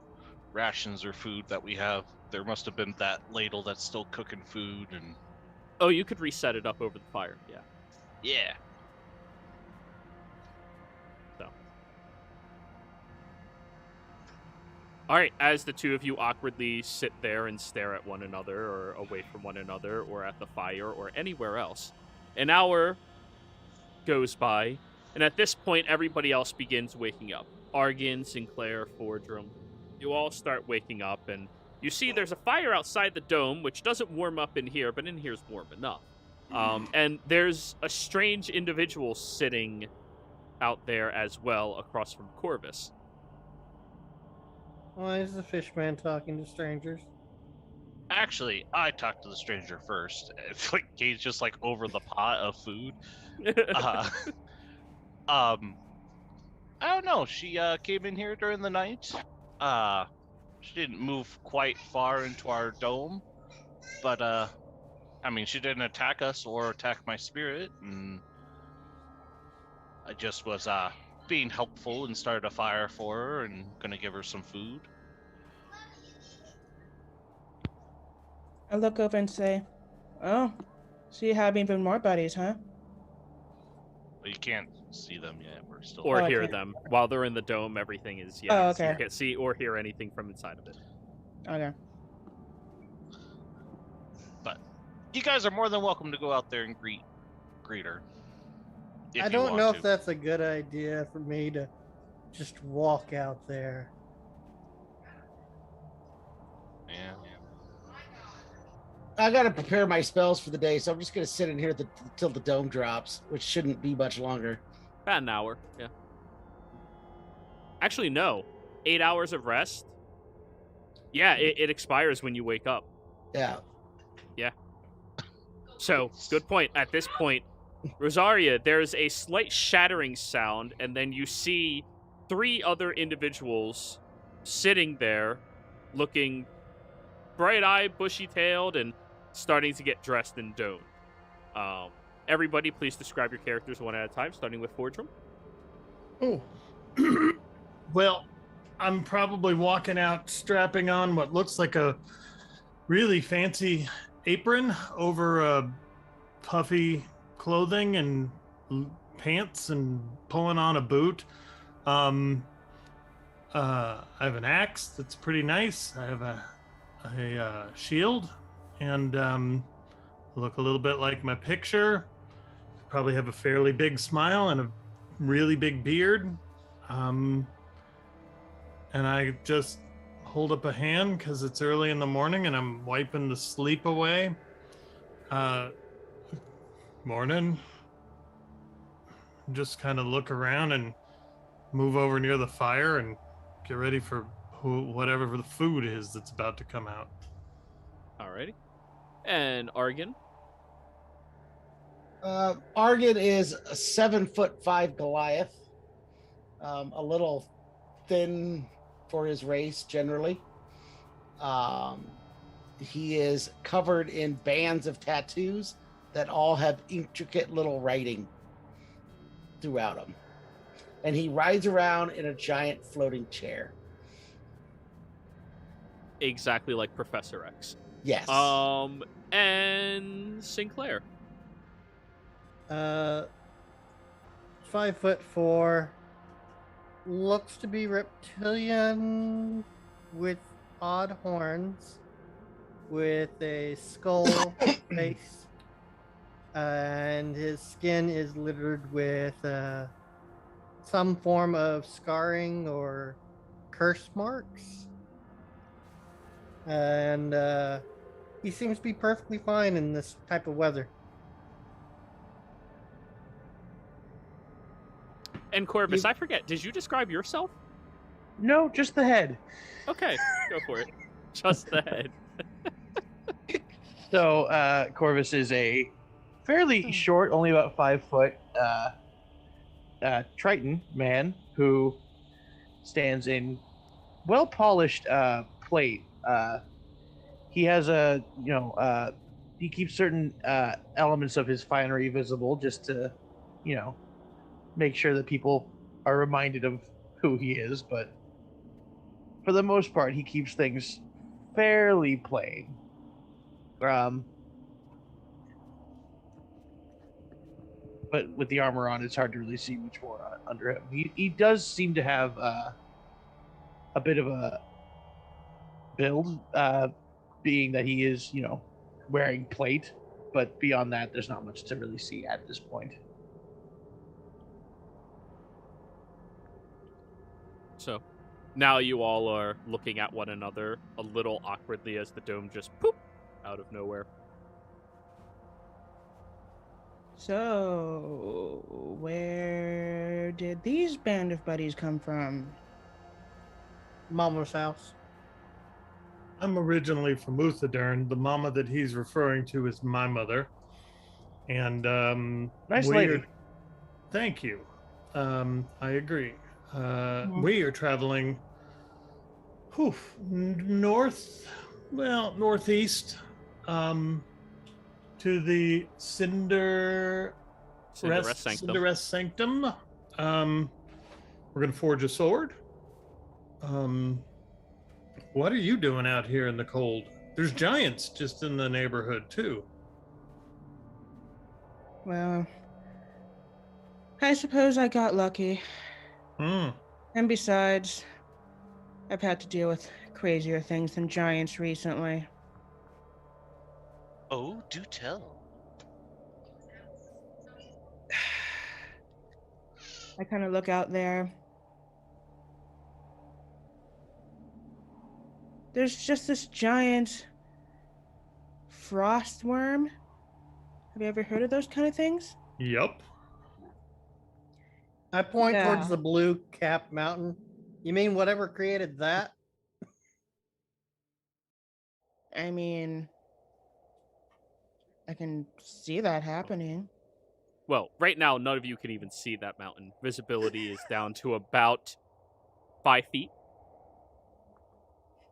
[SPEAKER 7] rations or food that we have. There must have been that ladle that's still cooking food and...
[SPEAKER 1] Oh, you could reset it up over the fire, yeah.
[SPEAKER 7] Yeah.
[SPEAKER 1] So. Alright, as the two of you awkwardly sit there and stare at one another, or away from one another, or at the fire, or anywhere else, an hour goes by, and at this point, everybody else begins waking up. Argan, Sinclair, Fordrum. You all start waking up, and you see there's a fire outside the dome, which doesn't warm up in here, but in here's warm enough. And there's a strange individual sitting out there as well, across from Corvus.
[SPEAKER 3] Why is the fish man talking to strangers?
[SPEAKER 7] Actually, I talked to the stranger first. It's he's just over the pot of food. I don't know. She came in here during the night. She didn't move quite far into our dome, but she didn't attack us or attack my spirit, and I just was being helpful and started a fire for her and gonna give her some food.
[SPEAKER 6] I look over and say, "Oh, so you have even more buddies, huh?"
[SPEAKER 7] But you can't see them yet. We're still...
[SPEAKER 1] Or
[SPEAKER 6] Oh,
[SPEAKER 1] hear
[SPEAKER 6] okay.
[SPEAKER 1] them. While they're in the dome, everything is,
[SPEAKER 6] Oh,
[SPEAKER 1] so you
[SPEAKER 6] okay.
[SPEAKER 1] can't see or hear anything from inside of it.
[SPEAKER 6] Okay.
[SPEAKER 7] But you guys are more than welcome to go out there and greet her.
[SPEAKER 3] I
[SPEAKER 7] you
[SPEAKER 3] don't
[SPEAKER 7] want
[SPEAKER 3] know
[SPEAKER 7] to.
[SPEAKER 3] if that's a good idea for me to just walk out there.
[SPEAKER 7] Yeah.
[SPEAKER 5] I gotta prepare my spells for the day, so I'm just gonna sit in here till the dome drops, which shouldn't be much longer.
[SPEAKER 1] About an hour, yeah. Actually, no. 8 hours of rest. Yeah, it expires when you wake up.
[SPEAKER 5] Yeah.
[SPEAKER 1] So, good point. At this point, Rosaria, there's a slight shattering sound, and then you see 3 other individuals sitting there, looking bright-eyed, bushy-tailed, and starting to get dressed and donned. Everybody, please describe your characters one at a time, starting with Fordrum.
[SPEAKER 4] Oh. Well, I'm probably walking out strapping on what looks like a really fancy apron over puffy clothing and pants and pulling on a boot. I have an axe that's pretty nice. I have a shield and look a little bit like my picture. Probably have a fairly big smile and a really big beard. And I just hold up a hand because it's early in the morning and I'm wiping the sleep away. Morning. Just kind of look around and move over near the fire and get ready for whatever the food is that's about to come out.
[SPEAKER 1] Alrighty. And Argan?
[SPEAKER 5] Argan is a 7'5" Goliath. A little thin for his race generally. He is covered in bands of tattoos that all have intricate little writing throughout them. And he rides around in a giant floating chair.
[SPEAKER 1] Exactly like Professor X.
[SPEAKER 5] Yes.
[SPEAKER 1] And Sinclair.
[SPEAKER 3] 5'4", looks to be reptilian with odd horns, with a skull face, and his skin is littered with some form of scarring or curse marks. And he seems to be perfectly fine in this type of weather.
[SPEAKER 1] And Corvus, I forget, did you describe yourself?
[SPEAKER 2] No, just the head.
[SPEAKER 1] Okay, go for it. Just the head.
[SPEAKER 2] So Corvus is a fairly short, only about 5 foot Triton man who stands in well polished plate. He has he keeps certain elements of his finery visible just to, make sure that people are reminded of who he is. But for the most part, he keeps things fairly plain. But with the armor on, it's hard to really see much more under him. He does seem to have a bit of a build, being that he is, wearing plate. But beyond that, there's not much to really see at this point.
[SPEAKER 1] So, now you all are looking at one another a little awkwardly as the dome just poop out of nowhere.
[SPEAKER 6] So, where did these band of buddies come from?
[SPEAKER 3] Mama's house.
[SPEAKER 4] I'm originally from Uthadern. The mama that he's referring to is my mother. And
[SPEAKER 2] Nice lady.
[SPEAKER 4] Thank you. I agree. We are traveling northeast to the Cinderest Sanctum. We're going to forge a sword. What are you doing out here in the cold? There's giants just in the neighborhood, too.
[SPEAKER 6] Well, I suppose I got lucky. And besides, I've had to deal with crazier things than giants recently.
[SPEAKER 7] Oh, do tell.
[SPEAKER 6] I kind of look out there. There's just this giant frost worm. Have you ever heard of those kind of things?
[SPEAKER 4] Yep.
[SPEAKER 3] I point
[SPEAKER 6] Yeah.
[SPEAKER 3] towards the blue cap mountain. You mean whatever created that?
[SPEAKER 6] I mean, I can see that happening.
[SPEAKER 1] Well, right now, none of you can even see that mountain. Visibility is down to about 5 feet.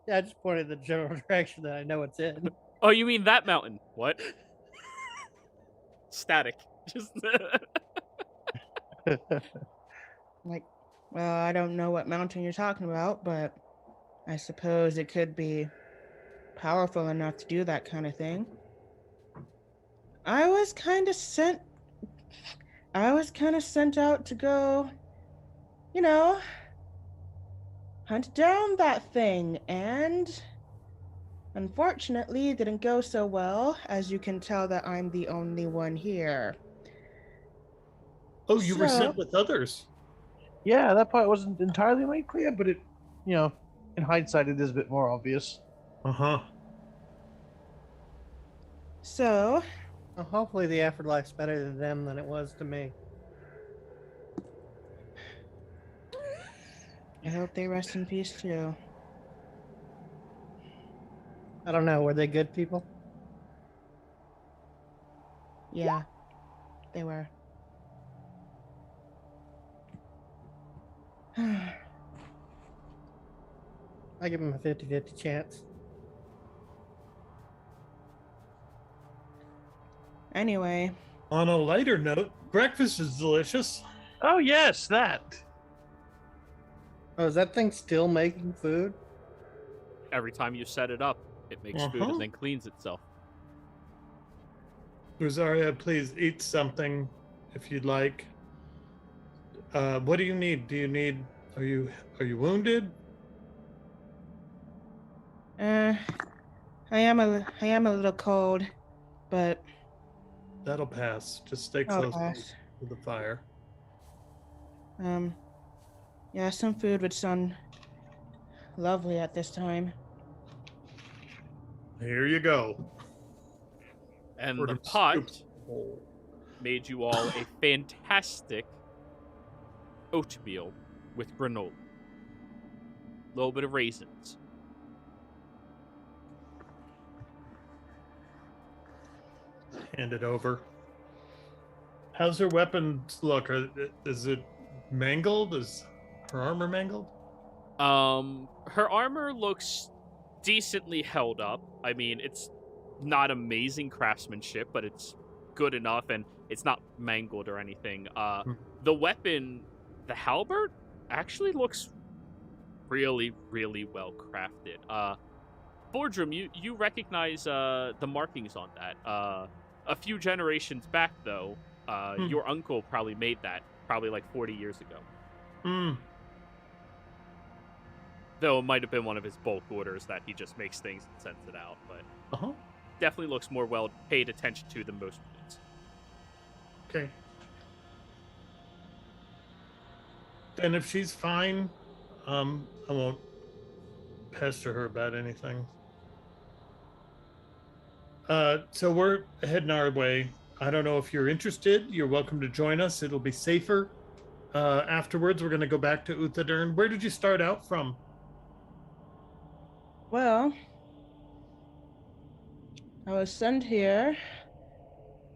[SPEAKER 3] Yeah, I just pointed the general direction that I know it's in.
[SPEAKER 1] Oh, you mean that mountain? What? Static. Just.
[SPEAKER 6] Like, well, I don't know what mountain you're talking about, but I suppose it could be powerful enough to do that kind of thing. I was kind of sent out to go, you know, hunt down that thing, and unfortunately it didn't go so well, as you can tell that I'm the only one here.
[SPEAKER 4] Oh, you were
[SPEAKER 6] So-
[SPEAKER 4] sent with others.
[SPEAKER 2] Yeah, that part wasn't entirely made clear, but it, in hindsight, it is a bit more obvious.
[SPEAKER 4] Uh-huh.
[SPEAKER 6] So,
[SPEAKER 3] Well, hopefully the afterlife's better to them than it was to me.
[SPEAKER 6] I hope they rest in peace too.
[SPEAKER 3] I don't know. Were they good people?
[SPEAKER 6] Yeah, they were.
[SPEAKER 3] I give them a 50-50 chance.
[SPEAKER 6] Anyway,
[SPEAKER 4] On a lighter note, breakfast is delicious.
[SPEAKER 2] Oh yes, that.
[SPEAKER 3] Oh, is that thing still making food?
[SPEAKER 1] Every time you set it up, it makes food
[SPEAKER 4] Uh-huh.
[SPEAKER 1] and then cleans itself.
[SPEAKER 4] Rosaria, please eat something if you'd like. What do you need? Are you wounded?
[SPEAKER 6] I am a little cold, but
[SPEAKER 4] That'll pass. Just stay
[SPEAKER 6] I'll
[SPEAKER 4] close
[SPEAKER 6] pass.
[SPEAKER 4] to the fire.
[SPEAKER 6] Yeah, some food would sound lovely at this time.
[SPEAKER 4] Here you go.
[SPEAKER 1] And
[SPEAKER 4] Sort
[SPEAKER 1] the
[SPEAKER 4] of
[SPEAKER 1] pot
[SPEAKER 4] scoops whole.
[SPEAKER 1] made you all a fantastic oatmeal with granola. A little bit of raisins.
[SPEAKER 4] Hand it over. How's her weapons look? Is it mangled? Is her armor mangled?
[SPEAKER 1] Her armor looks decently held up. I mean, it's not amazing craftsmanship, but it's good enough, and it's not mangled or anything. The weapon, the halberd, actually looks really, really well crafted. Boardroom, you recognize the markings on that. A few generations back, though, your uncle probably made that, probably like 40 years ago.
[SPEAKER 4] Hmm.
[SPEAKER 1] Though it might have been one of his bulk orders that he just makes things and sends it out, but
[SPEAKER 4] Uh-huh.
[SPEAKER 1] definitely looks more well paid attention to than most units.
[SPEAKER 4] Okay. And if she's fine, I won't pester her about anything. So we're heading our way. I don't know if you're interested. You're welcome to join us. It'll be safer. Afterwards, we're going to go back to Uthadern. Where did you start out from?
[SPEAKER 6] Well, I was sent here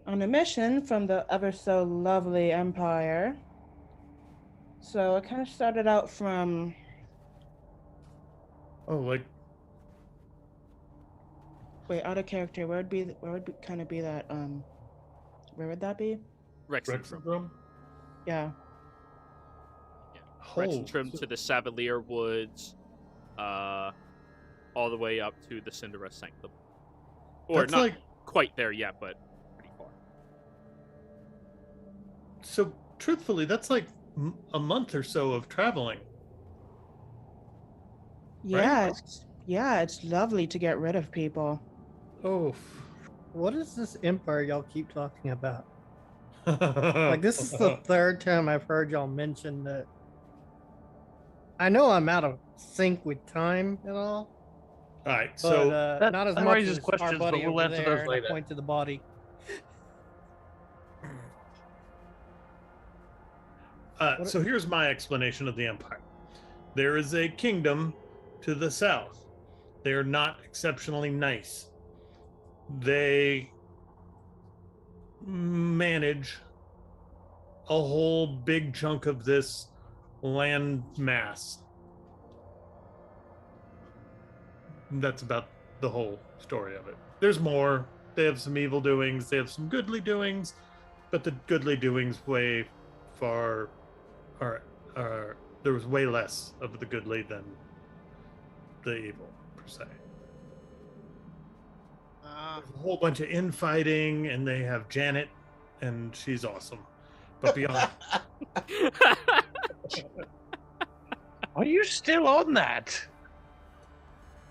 [SPEAKER 6] on a mission from the ever so lovely Empire. So I kind of started out from,
[SPEAKER 4] Oh, like
[SPEAKER 6] wait, out of character. Where would kind of be that? Where would that be?
[SPEAKER 1] Rexentrum.
[SPEAKER 4] Rexendrum?
[SPEAKER 6] Yeah.
[SPEAKER 1] Rexentrum to the Savalier Woods, all the way up to the Cinderella Sanctum. Or
[SPEAKER 4] That's
[SPEAKER 1] not
[SPEAKER 4] like,
[SPEAKER 1] quite there yet, but pretty far.
[SPEAKER 4] so truthfully, that's like a month or so of traveling.
[SPEAKER 6] Yeah,
[SPEAKER 4] Right.
[SPEAKER 6] it's lovely to get rid of people.
[SPEAKER 4] Oh.
[SPEAKER 3] What is this empire y'all keep talking about? Like, this is the third time I've heard y'all mention that. I know I'm out of sync with time and all,
[SPEAKER 4] All right,
[SPEAKER 3] but
[SPEAKER 4] so
[SPEAKER 3] not as
[SPEAKER 2] that
[SPEAKER 3] much
[SPEAKER 2] raises
[SPEAKER 3] as
[SPEAKER 2] questions,
[SPEAKER 3] our buddy
[SPEAKER 2] but we'll
[SPEAKER 3] over
[SPEAKER 2] answer
[SPEAKER 3] there,
[SPEAKER 2] those
[SPEAKER 3] and I
[SPEAKER 2] later.
[SPEAKER 3] point to the body.
[SPEAKER 4] so here's my explanation of the empire. There is a kingdom to the south. They are not exceptionally nice. They manage a whole big chunk of this land mass. That's about the whole story of it. There's more. They have some evil doings. They have some goodly doings, but the goodly doings way far are there was way less of the goodly than the evil per se. There's a whole bunch of infighting, and they have Janet, and she's awesome. But beyond,
[SPEAKER 2] Are you still on that?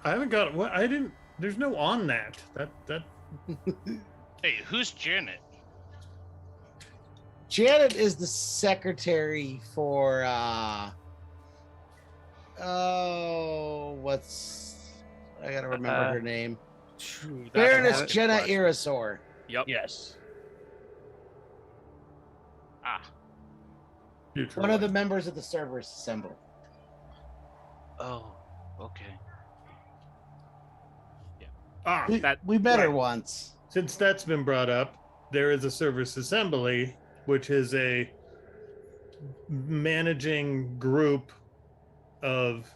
[SPEAKER 4] I haven't got what I didn't. There's no on that. That.
[SPEAKER 7] Hey, who's Janet?
[SPEAKER 5] Janet is the secretary for what's I gotta remember her name. Baroness Jenna Irisor.
[SPEAKER 1] Yep.
[SPEAKER 2] Yes.
[SPEAKER 5] One of the members of the Cerberus Assembly.
[SPEAKER 7] Oh, okay.
[SPEAKER 5] We met her
[SPEAKER 4] right.
[SPEAKER 5] once.
[SPEAKER 4] Since that's been brought up, there is a Service Assembly, which is a managing group of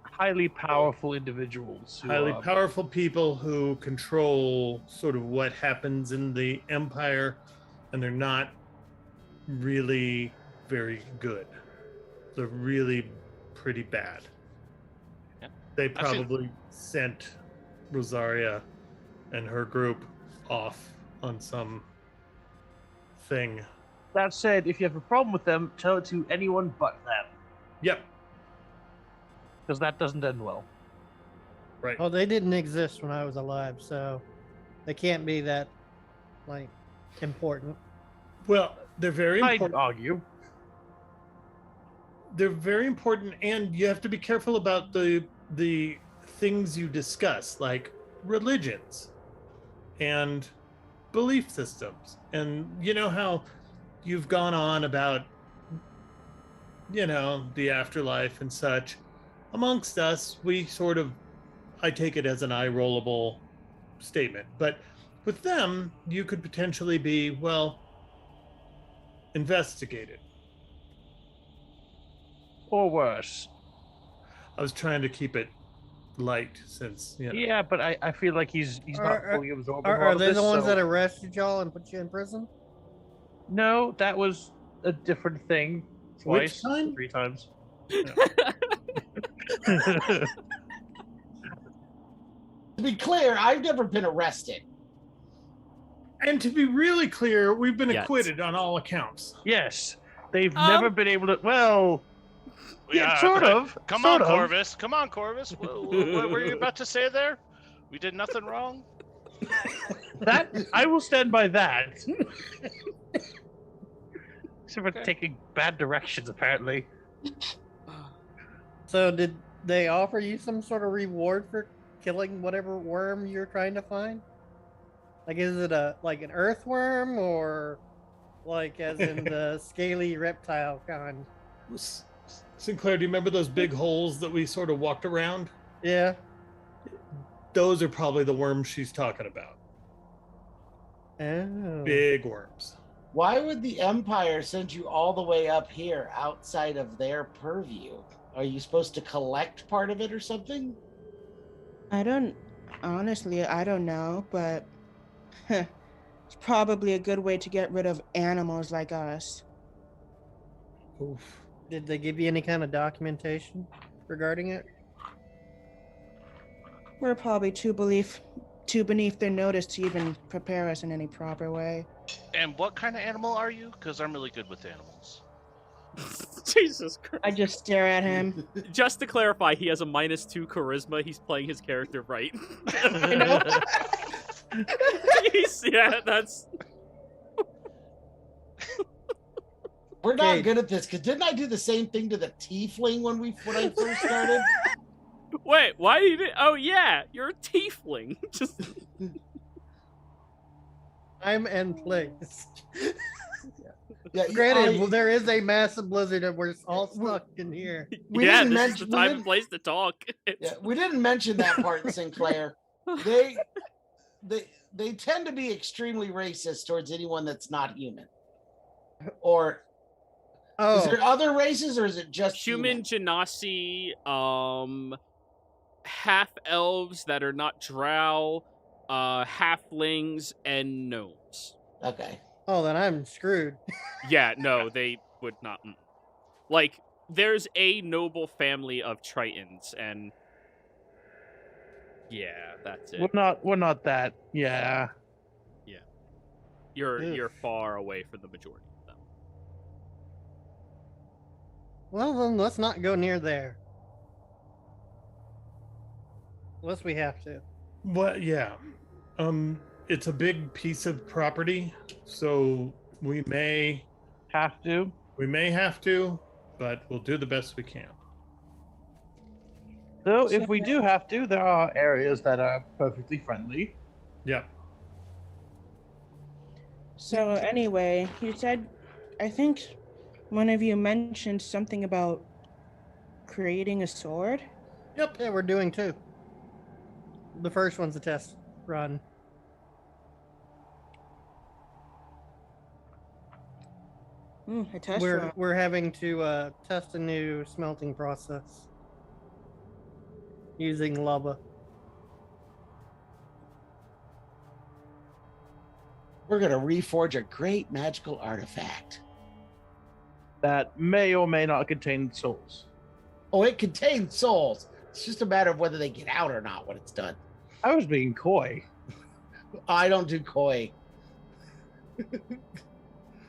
[SPEAKER 2] Highly powerful individuals. Who,
[SPEAKER 4] highly powerful people who control sort of what happens in the Empire, and they're not really very good. They're really pretty bad.
[SPEAKER 7] Yeah.
[SPEAKER 4] They probably sent Rosaria and her group off on some thing.
[SPEAKER 2] That said, if you have a problem with them, tell it to anyone but them,
[SPEAKER 4] Yep.
[SPEAKER 2] because that doesn't end well.
[SPEAKER 4] Right.
[SPEAKER 3] Oh, they didn't exist when I was alive, so they can't be that like important.
[SPEAKER 4] Well, they're very
[SPEAKER 2] I'd
[SPEAKER 4] important.
[SPEAKER 2] argue.
[SPEAKER 4] They're very important, and you have to be careful about the things you discuss, like religions and belief systems. And you know how you've gone on about, you know, the afterlife and such. Amongst us, we sort of, I take it as an eye-rollable statement. But with them, you could potentially be, well, investigated.
[SPEAKER 2] Or worse.
[SPEAKER 4] I was trying to keep it light since, you know.
[SPEAKER 2] Yeah, but I feel like he's not fully absorbed.
[SPEAKER 3] Are they the ones that arrested y'all and put you in prison?
[SPEAKER 2] No, that was a different thing.
[SPEAKER 4] Which
[SPEAKER 2] Twice,
[SPEAKER 4] time?
[SPEAKER 2] 3 times.
[SPEAKER 5] To be clear, I've never been arrested.
[SPEAKER 4] And to be really clear, we've been
[SPEAKER 1] Yes.
[SPEAKER 4] acquitted on all accounts.
[SPEAKER 2] Yes, they've never been able to. Well, yeah, sort of.
[SPEAKER 7] Come
[SPEAKER 2] sort
[SPEAKER 7] on,
[SPEAKER 2] of.
[SPEAKER 7] Corvus. Come on, Corvus. What were you about to say there? We did nothing wrong.
[SPEAKER 2] That I will stand by that. Except for taking bad directions, apparently.
[SPEAKER 3] So did they offer you some sort of reward for killing whatever worm you're trying to find? Like, is it an earthworm, or like as in the scaly reptile kind?
[SPEAKER 4] Sinclair, do you remember those big holes that we sort of walked around?
[SPEAKER 3] Yeah.
[SPEAKER 4] Those are probably the worms she's talking about.
[SPEAKER 3] Oh.
[SPEAKER 4] Big worms.
[SPEAKER 5] Why would the Empire send you all the way up here outside of their purview? Are you supposed to collect part of it or something?
[SPEAKER 6] I don't know, but it's probably a good way to get rid of animals like us.
[SPEAKER 4] Oof.
[SPEAKER 3] Did they give you any kind of documentation regarding it?
[SPEAKER 6] We're probably too beneath their notice to even prepare us in any proper way.
[SPEAKER 7] And what kind of animal are you? Because I'm really good with animals.
[SPEAKER 1] Jesus Christ.
[SPEAKER 6] I just stare at him.
[SPEAKER 1] Just to clarify, he has a -2 charisma. He's playing his character right.
[SPEAKER 6] I know.
[SPEAKER 1] Yeah, that's...
[SPEAKER 5] We're not
[SPEAKER 3] Okay.
[SPEAKER 5] good at this, because didn't I do the same thing to the tiefling when I first started?
[SPEAKER 1] Wait, why you did... Oh, yeah, you're a tiefling. Just...
[SPEAKER 3] Time and place.
[SPEAKER 5] Yeah,
[SPEAKER 3] Granted,
[SPEAKER 5] I-
[SPEAKER 3] well, there is a massive blizzard and we're all stuck in here.
[SPEAKER 5] We
[SPEAKER 1] yeah,
[SPEAKER 5] didn't
[SPEAKER 1] this is
[SPEAKER 5] mention-
[SPEAKER 1] the
[SPEAKER 5] we
[SPEAKER 1] time
[SPEAKER 5] didn't-
[SPEAKER 1] and place to talk.
[SPEAKER 5] Yeah, we didn't mention that part, Sinclair. They tend to be extremely racist towards anyone that's not human. Or is
[SPEAKER 3] Oh,
[SPEAKER 5] there other races, or is it just
[SPEAKER 1] Human, Genasi, half elves that are not drow, halflings, and gnomes.
[SPEAKER 5] Okay.
[SPEAKER 3] Oh, then I'm screwed.
[SPEAKER 1] Yeah, no, they would not. Like, there's a noble family of Tritons, and yeah, that's it.
[SPEAKER 2] We're not that. Yeah.
[SPEAKER 1] You're far away from the majority of them.
[SPEAKER 3] Well, then let's not go near there. Unless we have to.
[SPEAKER 4] Well, yeah. It's a big piece of property, so we may
[SPEAKER 2] Have to.
[SPEAKER 4] have to, but we'll do the best we can.
[SPEAKER 2] Though, if we do have to, there are areas that are perfectly friendly.
[SPEAKER 4] Yep.
[SPEAKER 6] So anyway, you said, I think one of you mentioned something about creating a sword.
[SPEAKER 3] Yep, yeah, we're doing two. The first one's a test run.
[SPEAKER 6] A test run.
[SPEAKER 3] We're having to test a new smelting process using lava.
[SPEAKER 5] We're gonna reforge a great magical artifact.
[SPEAKER 2] That may or may not contain souls.
[SPEAKER 5] Oh, it contains souls. It's just a matter of whether they get out or not when it's done.
[SPEAKER 2] I was being coy.
[SPEAKER 5] I don't do koi.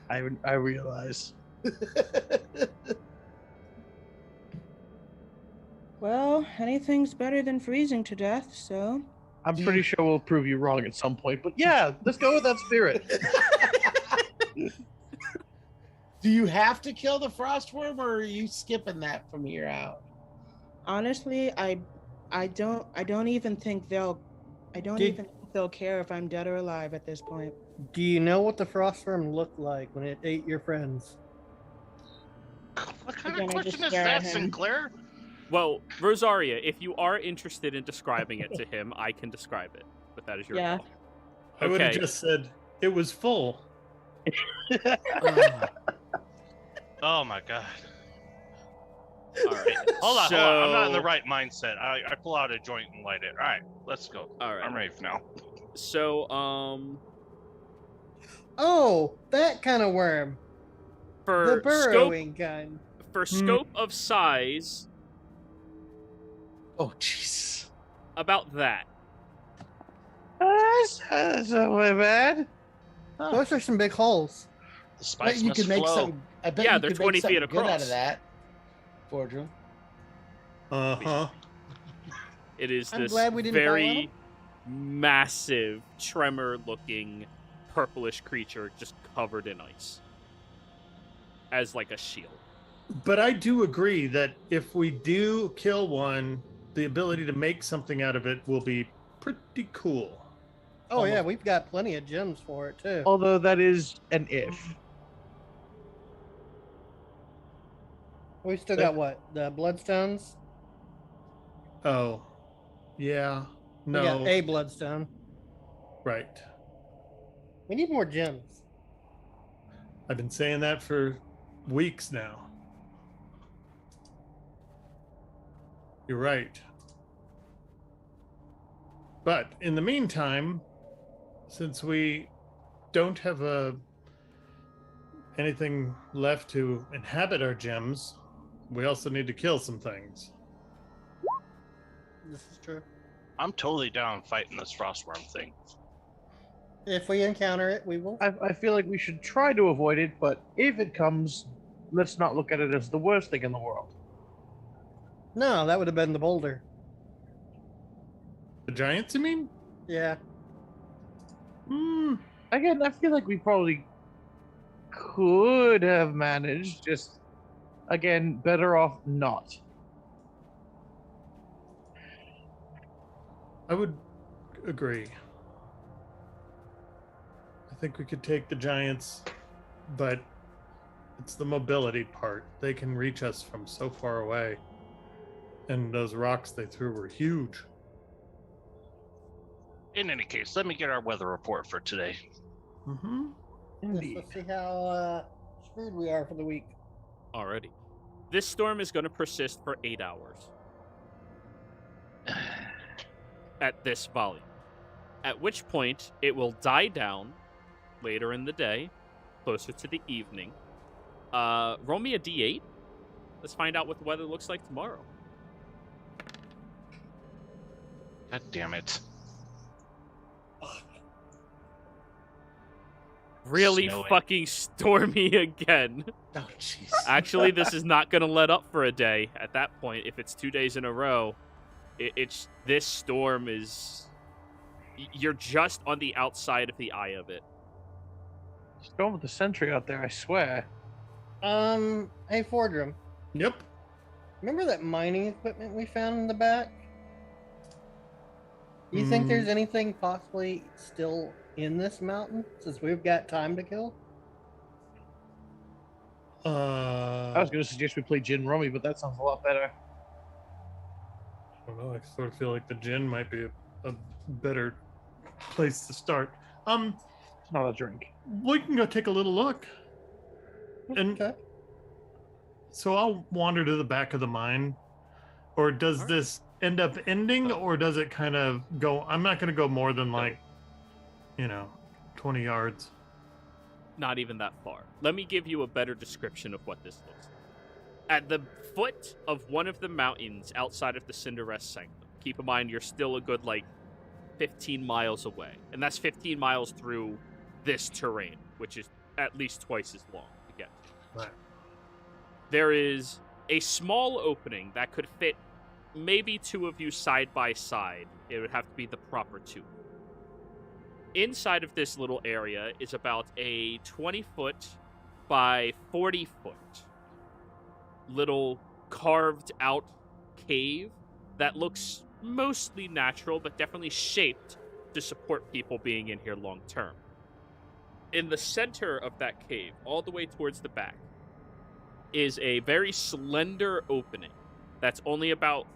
[SPEAKER 2] I realize.
[SPEAKER 6] Well, anything's better than freezing to death, so.
[SPEAKER 2] I'm pretty sure we'll prove you wrong at some point, but yeah, let's go with that spirit.
[SPEAKER 5] Do you have to kill the frostworm, or are you skipping that from here out?
[SPEAKER 6] Honestly, I don't even think they'll care if I'm dead or alive at this point.
[SPEAKER 3] Do you know what the frostworm looked like when it ate your friends?
[SPEAKER 7] What kind
[SPEAKER 6] Again,
[SPEAKER 7] of
[SPEAKER 6] I just
[SPEAKER 7] question is
[SPEAKER 6] stare at
[SPEAKER 7] that,
[SPEAKER 6] him.
[SPEAKER 7] Sinclair?
[SPEAKER 1] Well, Rosaria, if you are interested in describing it to him, I can describe it, but that is your
[SPEAKER 6] Yeah.
[SPEAKER 1] call.
[SPEAKER 4] I would have
[SPEAKER 1] Okay.
[SPEAKER 4] just said it was full.
[SPEAKER 7] Oh my god.
[SPEAKER 1] All right.
[SPEAKER 7] Hold on. I'm not in the
[SPEAKER 1] So-
[SPEAKER 7] right mindset. I pull out a joint and light it. All right, let's go.
[SPEAKER 1] All right.
[SPEAKER 7] I'm ready for now.
[SPEAKER 1] So,
[SPEAKER 3] Oh, that kind of worm. The
[SPEAKER 1] for scope
[SPEAKER 3] burrowing kind.
[SPEAKER 1] for scope of size,
[SPEAKER 5] Oh, jeez.
[SPEAKER 1] about that.
[SPEAKER 2] That's not very bad.
[SPEAKER 3] Those are some big holes.
[SPEAKER 7] The
[SPEAKER 5] I bet
[SPEAKER 7] spice
[SPEAKER 5] you
[SPEAKER 7] must
[SPEAKER 5] could make
[SPEAKER 7] flow.
[SPEAKER 5] some. I bet
[SPEAKER 1] Yeah,
[SPEAKER 5] you
[SPEAKER 1] they're
[SPEAKER 5] could
[SPEAKER 1] 20
[SPEAKER 5] make something
[SPEAKER 1] feet
[SPEAKER 5] good out
[SPEAKER 1] across.
[SPEAKER 5] of that. Fordrum.
[SPEAKER 4] Uh-huh.
[SPEAKER 1] It is
[SPEAKER 3] I'm
[SPEAKER 1] this
[SPEAKER 3] glad we didn't fall on
[SPEAKER 1] very massive, tremor-looking, purplish creature just covered in ice, as like a shield.
[SPEAKER 4] But I do agree that if we do kill one, the ability to make something out of it will be pretty cool.
[SPEAKER 3] Oh yeah, we've got plenty of gems for it too.
[SPEAKER 2] Although that is an if.
[SPEAKER 3] We still got what? The bloodstones?
[SPEAKER 4] Oh, yeah.
[SPEAKER 3] We
[SPEAKER 4] No.
[SPEAKER 3] got a bloodstone.
[SPEAKER 4] Right.
[SPEAKER 3] We need more gems.
[SPEAKER 4] I've been saying that for weeks now. You're right. But in the meantime, since we don't have anything left to inhabit our gems, we also need to kill some things.
[SPEAKER 3] This is true.
[SPEAKER 7] I'm totally down fighting this frostworm thing.
[SPEAKER 3] If we encounter it, we will.
[SPEAKER 2] I feel like we should try to avoid it, but if it comes, let's not look at it as the worst thing in the world.
[SPEAKER 3] No, that would have been the boulder.
[SPEAKER 4] The giants, you mean?
[SPEAKER 3] Yeah.
[SPEAKER 2] Again, I feel like we probably could have managed, just, again, better off not.
[SPEAKER 4] I would agree. I think we could take the giants, but it's the mobility part. They can reach us from so far away. And those rocks they threw were huge.
[SPEAKER 7] In any case, let me get our weather report for today.
[SPEAKER 4] Mm-hmm.
[SPEAKER 3] Let's see how screwed we are for the week.
[SPEAKER 1] Alrighty. This storm is going to persist for 8 hours. at this volume. At which point, it will die down later in the day, closer to the evening. Roll me a d8. Let's find out what the weather looks like tomorrow.
[SPEAKER 7] God damn it.
[SPEAKER 1] Really
[SPEAKER 7] Snowy.
[SPEAKER 1] fucking stormy again.
[SPEAKER 5] Oh, jeez.
[SPEAKER 1] Actually, this is not going to let up for a day at that point. If it's 2 days in a row, it's this storm is... You're just on the outside of the eye of it.
[SPEAKER 2] Just going with the sentry out there, I swear.
[SPEAKER 3] Hey, Fordrum,
[SPEAKER 4] Yep.
[SPEAKER 3] remember that mining equipment we found in the back? Do you think there's anything possibly still in this mountain, since we've got time to kill?
[SPEAKER 2] I was going to suggest we play Gin Rummy, but that sounds a lot better.
[SPEAKER 4] I don't know. I sort of feel like the gin might be a better place to start.
[SPEAKER 2] It's not a drink.
[SPEAKER 4] We can go take a little look. And
[SPEAKER 3] Okay.
[SPEAKER 4] so I'll wander to the back of the mine. Or does this end up ending, or does it kind of go? I'm not going to go more than 20 yards.
[SPEAKER 1] Not even that far. Let me give you a better description of what this looks like. At the foot of one of the mountains outside of the Cinderest Sanctum, keep in mind you're still a good, 15 miles away. And that's 15 miles through this terrain, which is at least twice as long to get to.
[SPEAKER 4] Right.
[SPEAKER 1] There is a small opening that could fit maybe two of you side by side. It would have to be the proper two. Inside of this little area is about a 20-foot by 40-foot little carved-out cave that looks mostly natural, but definitely shaped to support people being in here long-term. In the center of that cave, all the way towards the back, is a very slender opening that's only about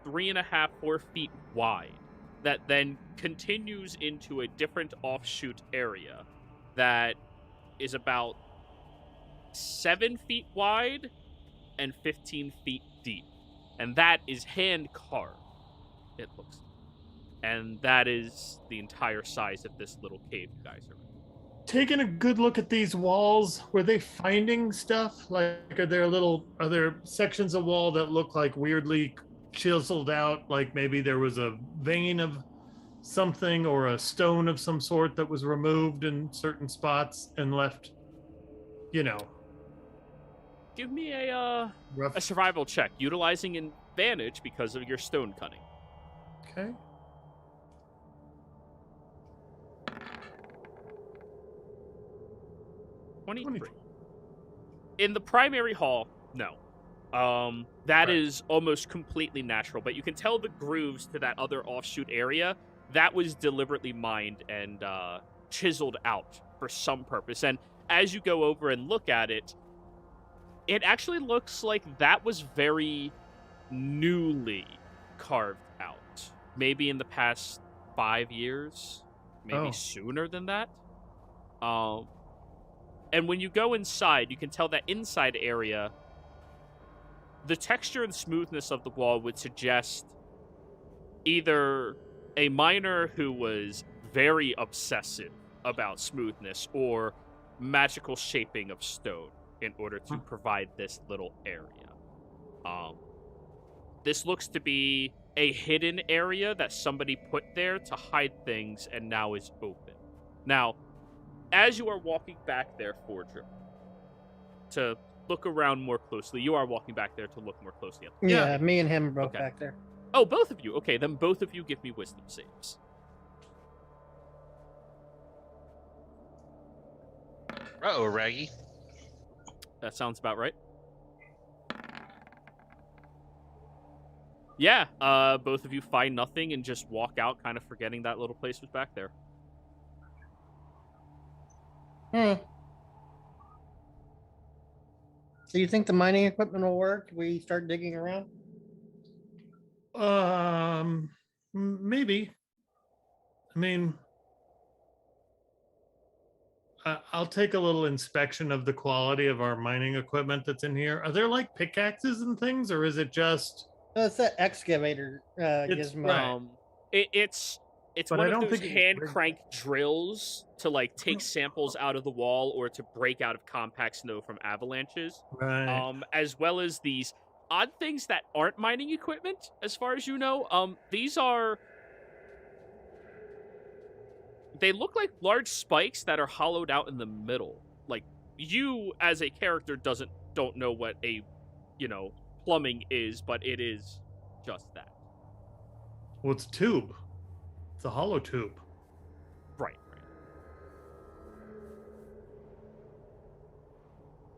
[SPEAKER 1] 3.5, 4 feet wide, that then continues into a different offshoot area that is about 7 feet wide and 15 feet deep. And that is hand carved, it looks like. And that is the entire size of this little cave you guys are in.
[SPEAKER 4] Taking a good look at these walls, were they finding stuff? Like, are there sections of wall that look like weirdly chiseled out, like maybe there was a vein of something or a stone of some sort that was removed in certain spots and left,
[SPEAKER 1] Give me a
[SPEAKER 4] rough.
[SPEAKER 1] survival check, utilizing advantage because of your stone cutting.
[SPEAKER 4] Okay.
[SPEAKER 1] In the primary hall, no. That is almost completely natural, but you can tell the grooves to that other offshoot area, that was deliberately mined and chiseled out for some purpose. And as you go over and look at it, it actually looks like that was very newly carved out. Maybe in the past 5 years, maybe sooner than that. And when you go inside, you can tell that inside area, the texture and smoothness of the wall would suggest either a miner who was very obsessive about smoothness or magical shaping of stone in order to provide this little area. This looks to be a hidden area that somebody put there to hide things and now is open. Now, as you are walking back there, Fordrum, to look around more closely, you are walking back there to look more closely at them.
[SPEAKER 3] Yeah, me and him are both
[SPEAKER 1] Okay.
[SPEAKER 3] back there.
[SPEAKER 1] Oh, both of you. Okay, then both of you give me wisdom saves.
[SPEAKER 7] Uh-oh, Raggy.
[SPEAKER 1] That sounds about right. Yeah, both of you find nothing and just walk out, kind of forgetting that little place was back there.
[SPEAKER 3] So you think the mining equipment will work? We start digging around?
[SPEAKER 4] Maybe. I mean, I'll take a little inspection of the quality of our mining equipment that's in here. Are there like pickaxes and things, or is it just?
[SPEAKER 3] No, it's that excavator
[SPEAKER 4] It's
[SPEAKER 3] gizmo.
[SPEAKER 4] right.
[SPEAKER 1] It's
[SPEAKER 4] But
[SPEAKER 1] one
[SPEAKER 4] I
[SPEAKER 1] of
[SPEAKER 4] don't
[SPEAKER 1] those
[SPEAKER 4] think it was
[SPEAKER 1] hand
[SPEAKER 4] rigged.
[SPEAKER 1] crank drills to like take samples out of the wall or to break out of compact snow from avalanches.
[SPEAKER 4] Right.
[SPEAKER 1] As well as these odd things that aren't mining equipment, as far as you know. These are. They look like large spikes that are hollowed out in the middle. Like, you as a character don't know what a, plumbing is, but it is just that.
[SPEAKER 4] Well, it's a tube. It's a hollow tube.
[SPEAKER 1] Right.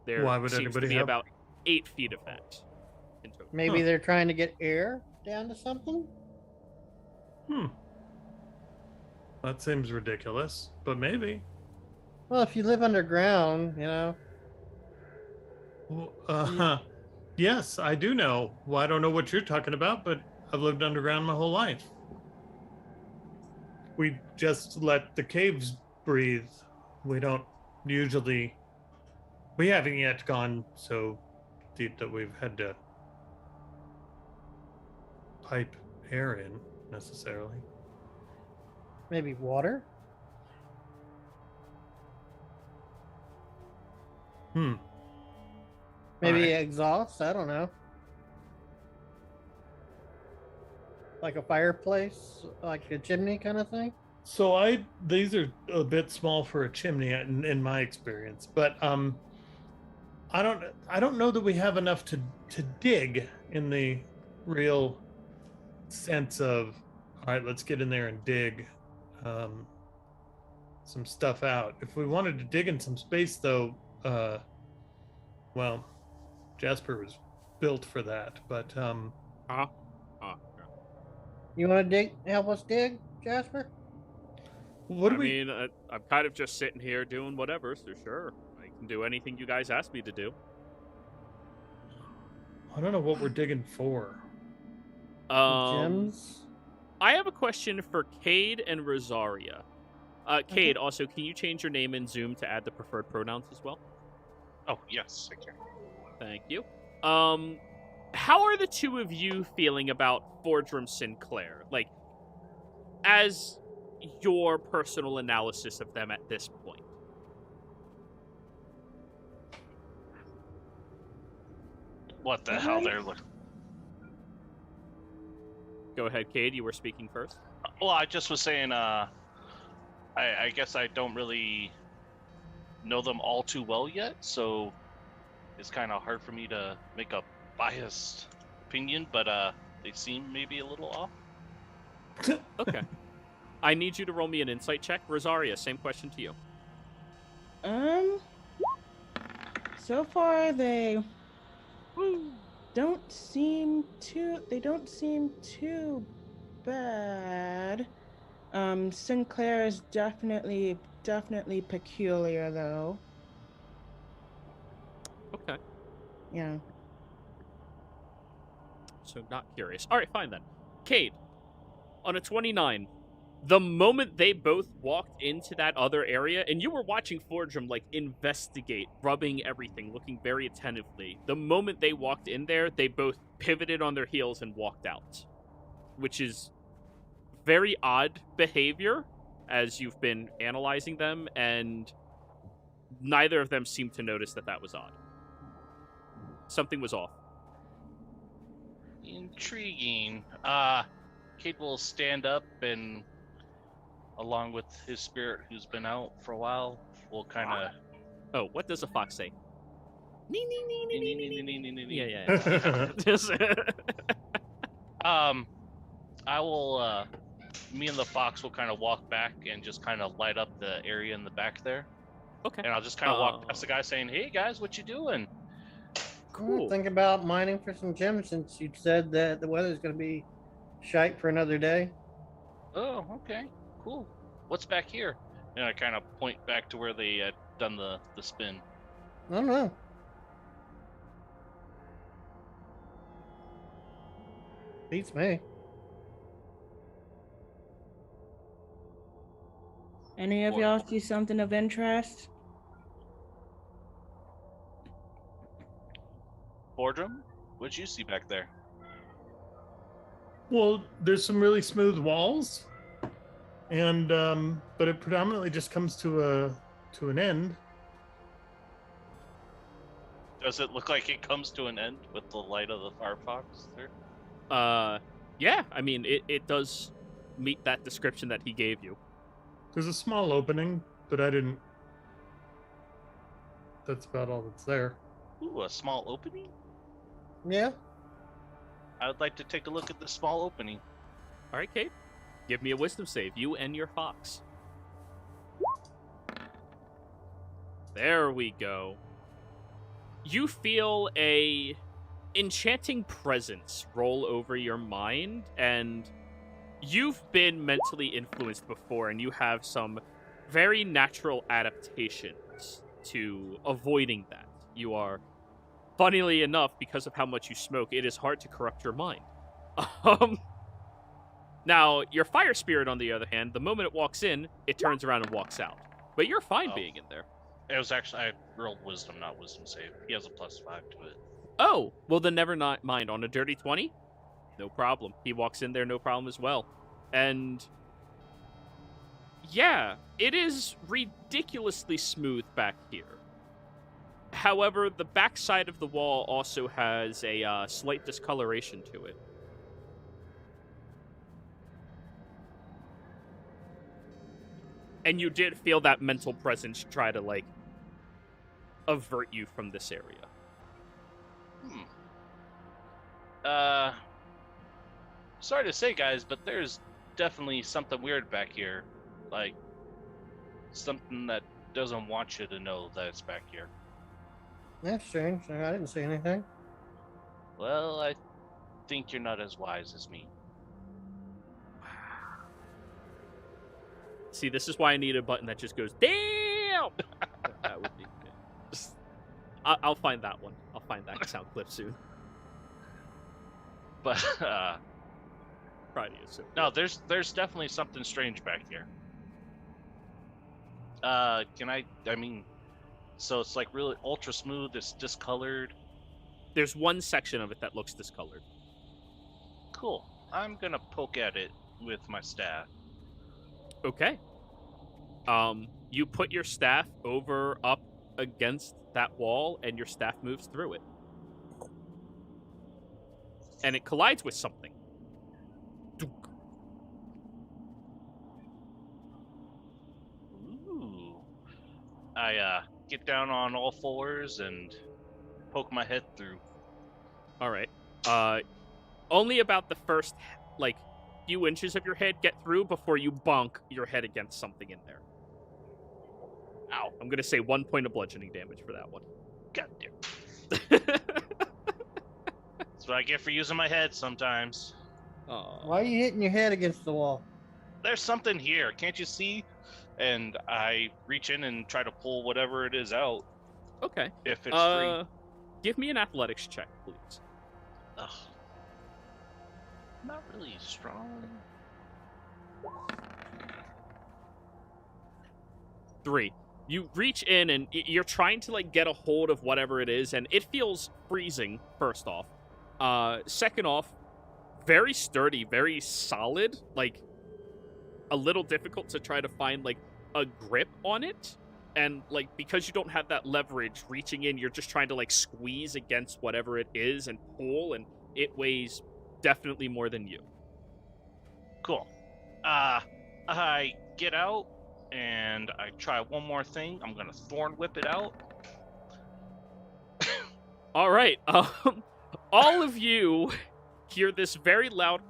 [SPEAKER 1] There
[SPEAKER 4] Why would
[SPEAKER 1] seems
[SPEAKER 4] anybody
[SPEAKER 1] to be
[SPEAKER 4] have-
[SPEAKER 1] about 8 feet of that in total.
[SPEAKER 3] Maybe
[SPEAKER 4] Huh.
[SPEAKER 3] they're trying to get air down to something.
[SPEAKER 4] That seems ridiculous, but maybe.
[SPEAKER 3] Well, if you live underground,
[SPEAKER 4] Well, yes, I do know. Well, I don't know what you're talking about, but I've lived underground my whole life. We just let the caves breathe. We don't usually. We haven't yet gone so deep that we've had to pipe air in necessarily.
[SPEAKER 3] maybe water. Maybe
[SPEAKER 4] Alright.
[SPEAKER 3] exhaust. I don't know. Like a fireplace, like a chimney kind of thing.
[SPEAKER 4] So these are a bit small for a chimney in my experience, but I don't know that we have enough to dig in the real sense of, all right, let's get in there and dig some stuff out. If we wanted to dig in some space though, well, Jasper was built for that, but
[SPEAKER 3] You want to dig? Help us dig, Jasper?
[SPEAKER 4] what do
[SPEAKER 1] I
[SPEAKER 4] we
[SPEAKER 1] mean, I'm kind of just sitting here doing whatever, so sure. I can do anything you guys ask me to do.
[SPEAKER 4] I don't know what we're digging for.
[SPEAKER 3] Gems.
[SPEAKER 1] I have a question for Cade and Rosaria. Cade, also, can you change your name in Zoom to add the preferred pronouns as well?
[SPEAKER 7] Oh, yes, I can.
[SPEAKER 1] Thank you. How are the two of you feeling about Fordrum Sinclair? Like, as your personal analysis of them at this point.
[SPEAKER 7] What the hell they're looking.
[SPEAKER 1] Go ahead, Cade. You were speaking first.
[SPEAKER 7] Well, I just was saying, I guess I don't really know them all too well yet, so it's kind of hard for me to make a biased opinion, but they seem maybe a little off.
[SPEAKER 1] Okay. I need you to roll me an insight check. Rosaria, same question to you.
[SPEAKER 6] So far they don't seem too bad. Sinclair is definitely peculiar though.
[SPEAKER 1] Okay.
[SPEAKER 6] Yeah.
[SPEAKER 1] So not curious. All right, fine then. Cade, on a 29, the moment they both walked into that other area, and you were watching Fordrum, like, investigate, rubbing everything, looking very attentively. The moment they walked in there, they both pivoted on their heels and walked out. Which is very odd behavior, as you've been analyzing them, and neither of them seemed to notice that that was odd. Something was off.
[SPEAKER 7] Intriguing. Cade will stand up and, along with his spirit who's been out for a while, will kind of...
[SPEAKER 1] Oh, what does a fox say? Yeah.
[SPEAKER 7] I will, me and the fox will kind of walk back and just kind of light up the area in the back there.
[SPEAKER 1] Okay.
[SPEAKER 7] And I'll just kind of walk past the guy saying, "Hey guys, what you doing?"
[SPEAKER 1] Cool.
[SPEAKER 3] Think about mining for some gems since you said that the weather's going to be shite for another day.
[SPEAKER 7] Oh, okay, cool. What's back here? And I kind of point back to where they had done the spin.
[SPEAKER 3] I don't know. Beats me.
[SPEAKER 6] Any of y'all see something of interest?
[SPEAKER 7] Boardroom? What'd you see back there?
[SPEAKER 4] Well, there's some really smooth walls, and but it predominantly just comes to an end.
[SPEAKER 7] Does it look like it comes to an end with the light of the Firefox there?
[SPEAKER 1] Yeah. I mean, it does meet that description that he gave you.
[SPEAKER 4] There's a small opening, but I didn't. That's about all that's there.
[SPEAKER 7] Ooh, a small opening?
[SPEAKER 3] Yeah.
[SPEAKER 7] I would like to take a look at the small opening.
[SPEAKER 1] All right, Kate. Give me a wisdom save. You and your fox. There we go. You feel a enchanting presence roll over your mind, and you've been mentally influenced before, and you have some very natural adaptations to avoiding that. You are, funnily enough, because of how much you smoke, it is hard to corrupt your mind. Now, your fire spirit, on the other hand, the moment it walks in, it turns around and walks out. But you're fine being in there.
[SPEAKER 7] It was actually, I rolled wisdom, not wisdom save. He has a +5 to it.
[SPEAKER 1] Oh, well then never mind. On a dirty 20, no problem. He walks in there, no problem as well. And yeah, it is ridiculously smooth back here. However, the backside of the wall also has a slight discoloration to it. And you did feel that mental presence try to, like, avert you from this area.
[SPEAKER 7] Sorry to say, guys, but there's definitely something weird back here. Like, something that doesn't want you to know that it's back here.
[SPEAKER 3] That's strange. I didn't see anything.
[SPEAKER 7] Well, I think you're not as wise as me.
[SPEAKER 1] See, this is why I need a button that just goes, damn! That would be good. I'll find that one. I'll find that sound clip soon.
[SPEAKER 7] But,
[SPEAKER 1] Friday is so
[SPEAKER 7] no, there's definitely something strange back here. So it's like really ultra smooth, it's discolored.
[SPEAKER 1] There's one section of it that looks discolored.
[SPEAKER 7] Cool. I'm gonna poke at it with my staff.
[SPEAKER 1] Okay. You put your staff up against that wall, and your staff moves through it. And it collides with something.
[SPEAKER 7] Ooh. I get down on all fours and poke my head through.
[SPEAKER 1] All right. Only about the first, like, few inches of your head get through before you bonk your head against something in there. Ow. I'm going to say 1 point of bludgeoning damage for that one.
[SPEAKER 7] God damn. That's what I get for using my head sometimes.
[SPEAKER 3] Why are you hitting your head against the wall?
[SPEAKER 7] There's something here, can't you see? And I reach in and try to pull whatever it is out.
[SPEAKER 1] Okay.
[SPEAKER 7] If it's free.
[SPEAKER 1] Give me an athletics check, please.
[SPEAKER 7] Ugh. Not really strong.
[SPEAKER 1] 3. You reach in and you're trying to, like, get a hold of whatever it is, and it feels freezing, first off. Second off, very sturdy, very solid, like, a little difficult to try to find, like, a grip on it. And, like, because you don't have that leverage, reaching in, you're just trying to, like, squeeze against whatever it is and pull, and it weighs definitely more than you.
[SPEAKER 7] Cool. I get out, and I try one more thing. I'm gonna thorn whip it out.
[SPEAKER 1] All right. All of you hear this very loud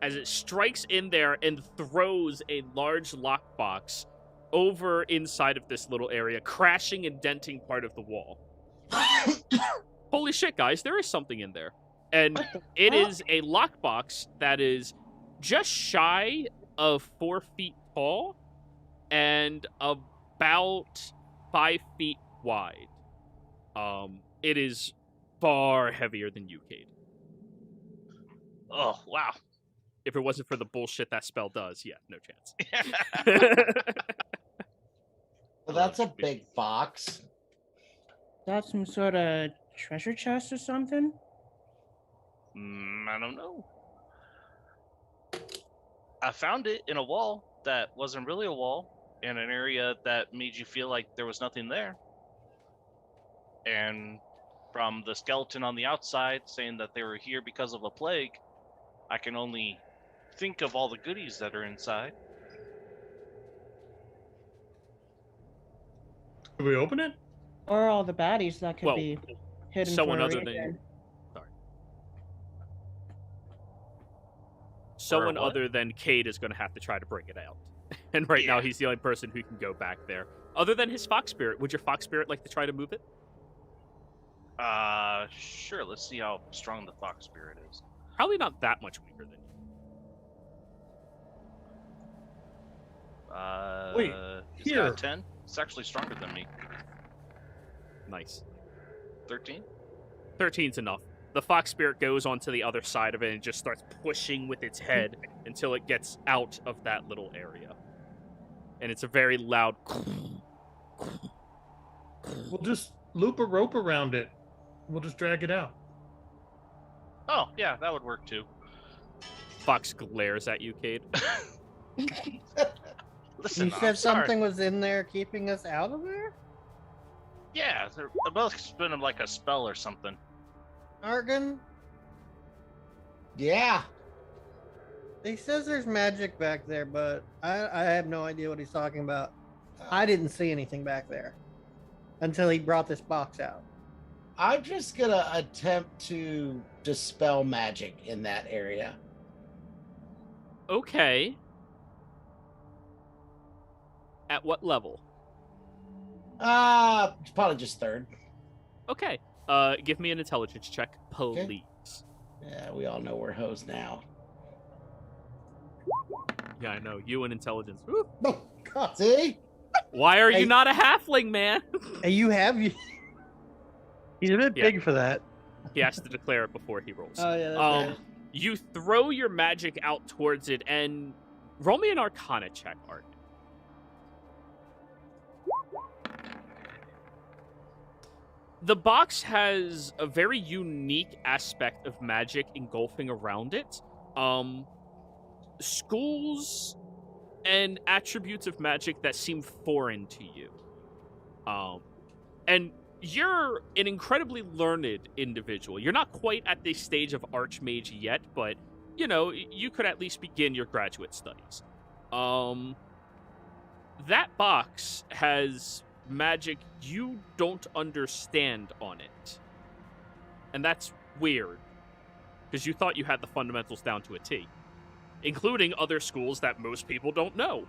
[SPEAKER 1] as it strikes in there and throws a large lockbox over inside of this little area, crashing and denting part of the wall. Holy shit, guys, there is something in there. And it is a lockbox that is just shy of 4 feet tall and about 5 feet wide. It is far heavier than you, Cade.
[SPEAKER 7] Oh, wow.
[SPEAKER 1] If it wasn't for the bullshit that spell does, yeah, no chance.
[SPEAKER 5] Well, that's a big box.
[SPEAKER 6] That's some sort of treasure chest or something?
[SPEAKER 7] I don't know. I found it in a wall that wasn't really a wall, in an area that made you feel like there was nothing there. And from the skeleton on the outside saying that they were here because of a plague, I can only think of all the goodies that are inside.
[SPEAKER 4] Can we open it?
[SPEAKER 6] Or all the baddies that could
[SPEAKER 1] Well,
[SPEAKER 6] be hidden
[SPEAKER 1] someone
[SPEAKER 6] for a
[SPEAKER 1] other than
[SPEAKER 6] reason.
[SPEAKER 1] Someone
[SPEAKER 7] what?
[SPEAKER 1] other than Cade is going to have to try to bring it out. And right now, he's the only person who can go back there. Other than his fox spirit, would your fox spirit like to try to move it?
[SPEAKER 7] Sure. Let's see how strong the fox spirit is.
[SPEAKER 1] Probably not that much weaker than you.
[SPEAKER 4] Wait,
[SPEAKER 7] It's
[SPEAKER 4] here.
[SPEAKER 7] got 10. It's actually stronger than me.
[SPEAKER 1] Nice.
[SPEAKER 7] 13.
[SPEAKER 1] 13's enough. The fox spirit goes onto the other side of it and just starts pushing with its head until it gets out of that little area. And it's a very loud...
[SPEAKER 4] We'll just loop a rope around it. We'll just drag it out.
[SPEAKER 7] Oh, yeah, that would work too.
[SPEAKER 1] Fox glares at you, Cade.
[SPEAKER 7] Listen,
[SPEAKER 3] You
[SPEAKER 7] I'm
[SPEAKER 3] said
[SPEAKER 7] sorry.
[SPEAKER 3] something was in there keeping us out of there?
[SPEAKER 7] Yeah, there must have been like a spell or something.
[SPEAKER 3] Argon?
[SPEAKER 5] Yeah.
[SPEAKER 3] He says there's magic back there, but I have no idea what he's talking about. I didn't see anything back there until he brought this box out.
[SPEAKER 5] I'm just gonna attempt to dispel magic in that area.
[SPEAKER 1] Okay. At what level?
[SPEAKER 5] Probably just third.
[SPEAKER 1] Okay. Give me an intelligence check, please.
[SPEAKER 5] Yeah, we all know we're hoes now.
[SPEAKER 1] Yeah, I know. You and intelligence. Woo.
[SPEAKER 3] Oh, God.
[SPEAKER 5] See?
[SPEAKER 1] Why are
[SPEAKER 3] Hey.
[SPEAKER 1] you not a halfling, man?
[SPEAKER 3] Hey, you have you.
[SPEAKER 2] He's a bit
[SPEAKER 1] Yeah.
[SPEAKER 2] big for that.
[SPEAKER 1] He has to declare it before he rolls.
[SPEAKER 3] Oh, yeah. That's right.
[SPEAKER 1] You throw your magic out towards it, and roll me an Arcana check, Art. The box has a very unique aspect of magic engulfing around it. Schools and attributes of magic that seem foreign to you. And you're an incredibly learned individual. You're not quite at the stage of Archmage yet, but, you know, you could at least begin your graduate studies. That box has magic you don't understand on it. And that's weird, because you thought you had the fundamentals down to a T, including other schools that most people don't know.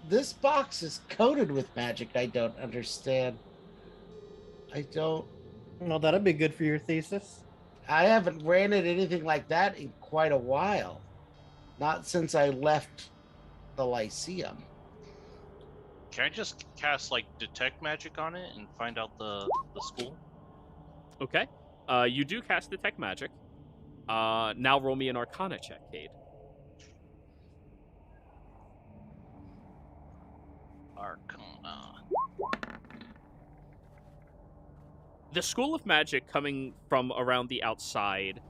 [SPEAKER 5] This box is coated with magic I don't understand.
[SPEAKER 3] Well, that'd be good for your thesis.
[SPEAKER 5] I haven't ran into anything like that in quite a while. Not since I left the Lyceum.
[SPEAKER 7] Can I just cast like detect magic on it and find out the school?
[SPEAKER 1] Okay. You do cast Detect Magic. Now roll me an Arcana check, Cade.
[SPEAKER 7] Arcana.
[SPEAKER 1] The School of Magic coming from around the outside,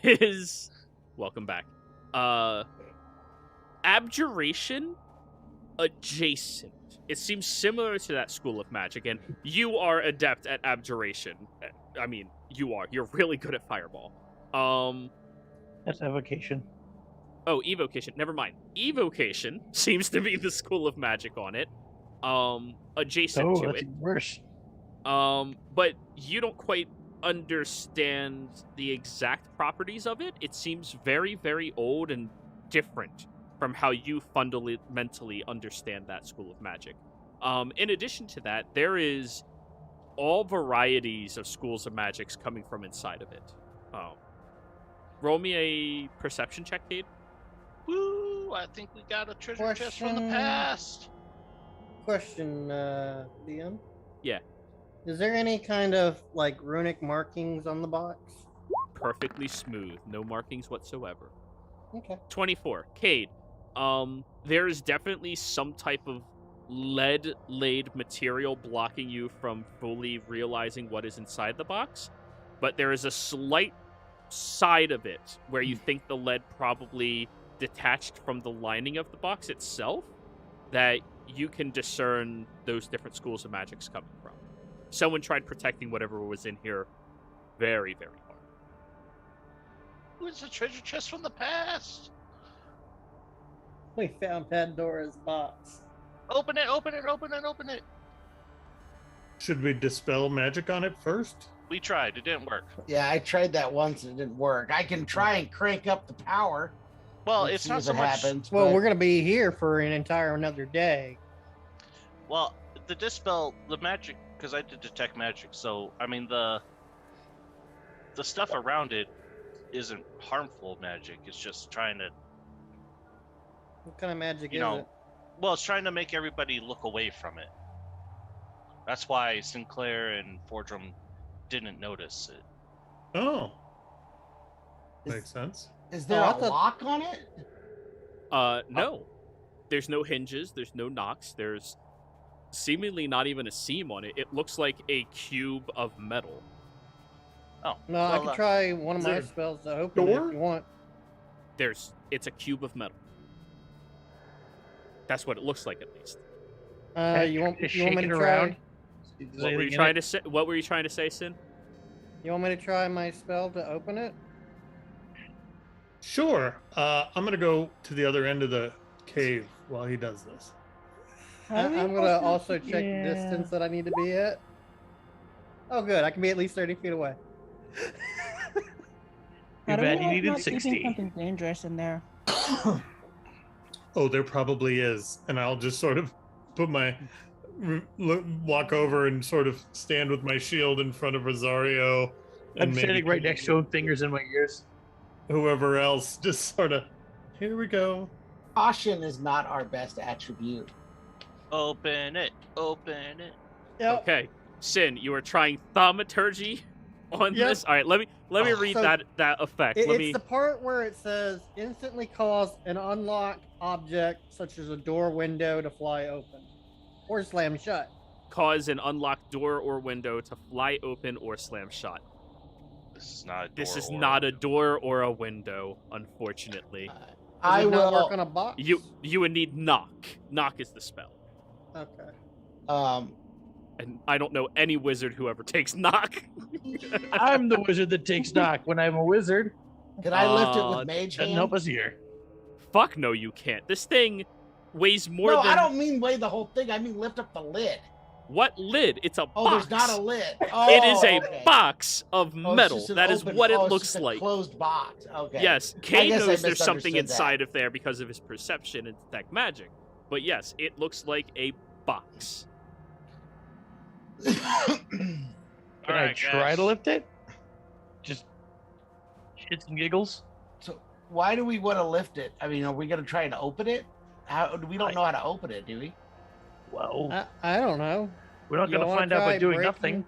[SPEAKER 1] is... Welcome back. Abjuration adjacent. It seems similar to that School of Magic, and you are adept at Abjuration. I mean, you're really good at Fireball.
[SPEAKER 2] That's evocation.
[SPEAKER 1] Oh, Evocation. Never mind. Evocation seems to be the School of Magic on it. Adjacent to
[SPEAKER 2] That's
[SPEAKER 1] it.
[SPEAKER 2] even worse.
[SPEAKER 1] But you don't quite understand the exact properties of it. It seems very, very old and different from how you fundamentally understand that School of Magic. In addition to that, there is all varieties of schools of magics coming from inside of it. Roll me a perception check, Cade.
[SPEAKER 7] Woo! I think we got a treasure chest from the
[SPEAKER 3] Question.
[SPEAKER 7] past.
[SPEAKER 3] Question, Liam?
[SPEAKER 1] Yeah.
[SPEAKER 3] Is there any kind of, like, runic markings on the box?
[SPEAKER 1] Perfectly smooth. No markings whatsoever.
[SPEAKER 3] Okay.
[SPEAKER 1] 24. Cade, there is definitely some type of lead-laid material blocking you from fully realizing what is inside the box, but there is a slight side of it where you think the lead probably detached from the lining of the box itself that you can discern those different schools of magics coming from. Someone tried protecting whatever was in here very, very hard.
[SPEAKER 7] Who's a treasure chest from the past?
[SPEAKER 3] We found Pandora's box.
[SPEAKER 7] Open it, open it, open it, open it.
[SPEAKER 4] Should we dispel magic on it first?
[SPEAKER 7] We tried. It didn't work.
[SPEAKER 5] Yeah, I tried that once and it didn't work. I can try and crank up the power.
[SPEAKER 7] Well,
[SPEAKER 5] and
[SPEAKER 7] it's
[SPEAKER 5] see
[SPEAKER 7] not
[SPEAKER 5] if
[SPEAKER 7] so
[SPEAKER 5] it
[SPEAKER 7] much.
[SPEAKER 5] happens,
[SPEAKER 3] Well,
[SPEAKER 5] but-
[SPEAKER 3] we're gonna be here for an entire another day.
[SPEAKER 7] Well, the dispel, the magic, because I did detect magic. So I mean, the stuff around it isn't harmful magic. It's just trying to,
[SPEAKER 3] What kind of magic
[SPEAKER 7] you
[SPEAKER 3] is
[SPEAKER 7] know,
[SPEAKER 3] it?
[SPEAKER 7] well, it's trying to make everybody look away from it. That's why Sinclair and Fordrum didn't notice it.
[SPEAKER 4] Oh,
[SPEAKER 5] Is-
[SPEAKER 4] makes sense.
[SPEAKER 5] Is there
[SPEAKER 3] Oh, I
[SPEAKER 5] a
[SPEAKER 3] thought-
[SPEAKER 5] lock on it?
[SPEAKER 1] No. There's no hinges, there's no knocks, there's seemingly not even a seam on it. It looks like a cube of metal.
[SPEAKER 7] Oh,
[SPEAKER 3] No, I
[SPEAKER 7] well,
[SPEAKER 3] can try one of
[SPEAKER 4] is
[SPEAKER 3] my
[SPEAKER 4] there a
[SPEAKER 3] spells to open it
[SPEAKER 4] door?
[SPEAKER 3] if you want.
[SPEAKER 1] It's a cube of metal. That's what it looks like, at least.
[SPEAKER 3] You want
[SPEAKER 2] Just
[SPEAKER 3] me
[SPEAKER 2] shake
[SPEAKER 3] to
[SPEAKER 2] it
[SPEAKER 3] try?
[SPEAKER 2] around.
[SPEAKER 1] What were you trying to say? What were you trying to say, Sin?
[SPEAKER 3] You want me to try my spell to open it?
[SPEAKER 4] Sure. I'm gonna go to the other end of the cave while he does this.
[SPEAKER 3] I'm gonna also check the distance that I need to be at. Oh, good. I can be at least 30 feet away.
[SPEAKER 2] Too
[SPEAKER 6] How do
[SPEAKER 2] bad
[SPEAKER 6] we
[SPEAKER 2] you
[SPEAKER 6] know
[SPEAKER 2] needed
[SPEAKER 6] it's not keeping
[SPEAKER 2] 60.
[SPEAKER 6] something dangerous in there?
[SPEAKER 4] Oh, there probably is, and I'll just sort of put my walk over and sort of stand with my shield in front of Rosario. And
[SPEAKER 2] I'm standing right next to him, fingers in my ears.
[SPEAKER 4] whoever else. Just sort of, here we go.
[SPEAKER 5] Caution is not our best attribute.
[SPEAKER 7] open it, open it.
[SPEAKER 3] Yep.
[SPEAKER 1] Okay, Sin, you are trying thaumaturgy on
[SPEAKER 3] Yep.
[SPEAKER 1] this. All right, let me
[SPEAKER 5] Oh,
[SPEAKER 1] read
[SPEAKER 3] so
[SPEAKER 1] that effect.
[SPEAKER 3] It's
[SPEAKER 1] Let me.
[SPEAKER 3] the part where it says instantly cause an unlocked object, such as a door window, to fly open or slam shut.
[SPEAKER 1] Cause an unlocked door or window to fly open or slam shut.
[SPEAKER 7] This is not a door.
[SPEAKER 1] This is
[SPEAKER 7] or
[SPEAKER 1] not a
[SPEAKER 7] window.
[SPEAKER 1] door or a window, unfortunately.
[SPEAKER 3] Does
[SPEAKER 5] I
[SPEAKER 3] it not
[SPEAKER 5] will.
[SPEAKER 3] work on a box.
[SPEAKER 1] You would need knock. Knock is the spell.
[SPEAKER 3] Okay.
[SPEAKER 1] And I don't know any wizard who ever takes knock.
[SPEAKER 2] I'm the wizard that takes knock when I'm a wizard.
[SPEAKER 5] Can I lift it
[SPEAKER 1] Uh,
[SPEAKER 5] with mage
[SPEAKER 2] Doesn't
[SPEAKER 5] hand?
[SPEAKER 2] help us here.
[SPEAKER 1] Fuck no, you can't. This thing weighs more
[SPEAKER 5] No,
[SPEAKER 1] than
[SPEAKER 5] I don't mean weigh the whole thing. I mean lift up the lid.
[SPEAKER 1] what lid? It's a
[SPEAKER 5] Oh,
[SPEAKER 1] box.
[SPEAKER 5] there's not a lid. Oh,
[SPEAKER 1] It is a
[SPEAKER 5] okay.
[SPEAKER 1] box of
[SPEAKER 5] Oh, it's
[SPEAKER 1] metal.
[SPEAKER 5] just an
[SPEAKER 1] That is
[SPEAKER 5] open-
[SPEAKER 1] what it
[SPEAKER 5] oh, it's
[SPEAKER 1] looks
[SPEAKER 5] just a
[SPEAKER 1] like.
[SPEAKER 5] Closed box. Okay.
[SPEAKER 1] Yes, Kay
[SPEAKER 5] guess I
[SPEAKER 1] knows there's something
[SPEAKER 5] misunderstood
[SPEAKER 1] inside
[SPEAKER 5] that.
[SPEAKER 1] of there because of his perception and detect magic. But yes, it looks like a box.
[SPEAKER 2] Can I
[SPEAKER 7] Alright,
[SPEAKER 2] try
[SPEAKER 7] guys.
[SPEAKER 2] to lift it? Just shits and giggles.
[SPEAKER 5] So why do we want to lift it? I mean, are we going to try to open it? How we don't know how to open it, do we?
[SPEAKER 2] Well,
[SPEAKER 3] I don't know.
[SPEAKER 2] we're not
[SPEAKER 3] You
[SPEAKER 2] going to
[SPEAKER 3] wanna
[SPEAKER 2] find out
[SPEAKER 3] try
[SPEAKER 2] by doing
[SPEAKER 3] breaking-
[SPEAKER 2] nothing.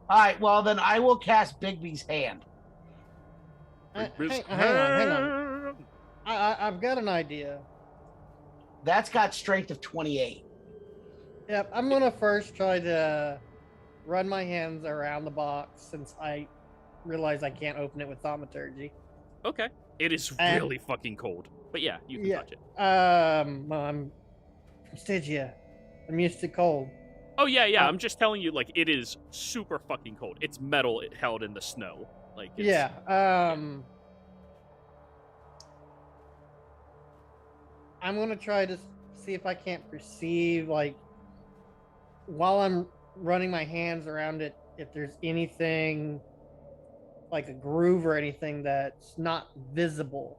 [SPEAKER 5] All right. Well, then I will cast Bigby's hand.
[SPEAKER 3] Hang on. I've got an idea.
[SPEAKER 5] That's got strength of 28.
[SPEAKER 3] Yep, I'm gonna first try to run my hands around the box since I realize I can't open it with thaumaturgy.
[SPEAKER 1] Okay. It is
[SPEAKER 3] And-
[SPEAKER 1] really fucking cold. But yeah, you can
[SPEAKER 3] Yeah.
[SPEAKER 1] touch it.
[SPEAKER 3] Well, I'm from Stygia. I'm used to cold.
[SPEAKER 1] Oh yeah, yeah. I'm just telling you, like, it is super fucking cold. It's metal it held in the snow. Like it's,
[SPEAKER 3] Yeah. I'm gonna try to see if I can't perceive, like, while I'm running my hands around it, if there's anything like a groove or anything that's not visible.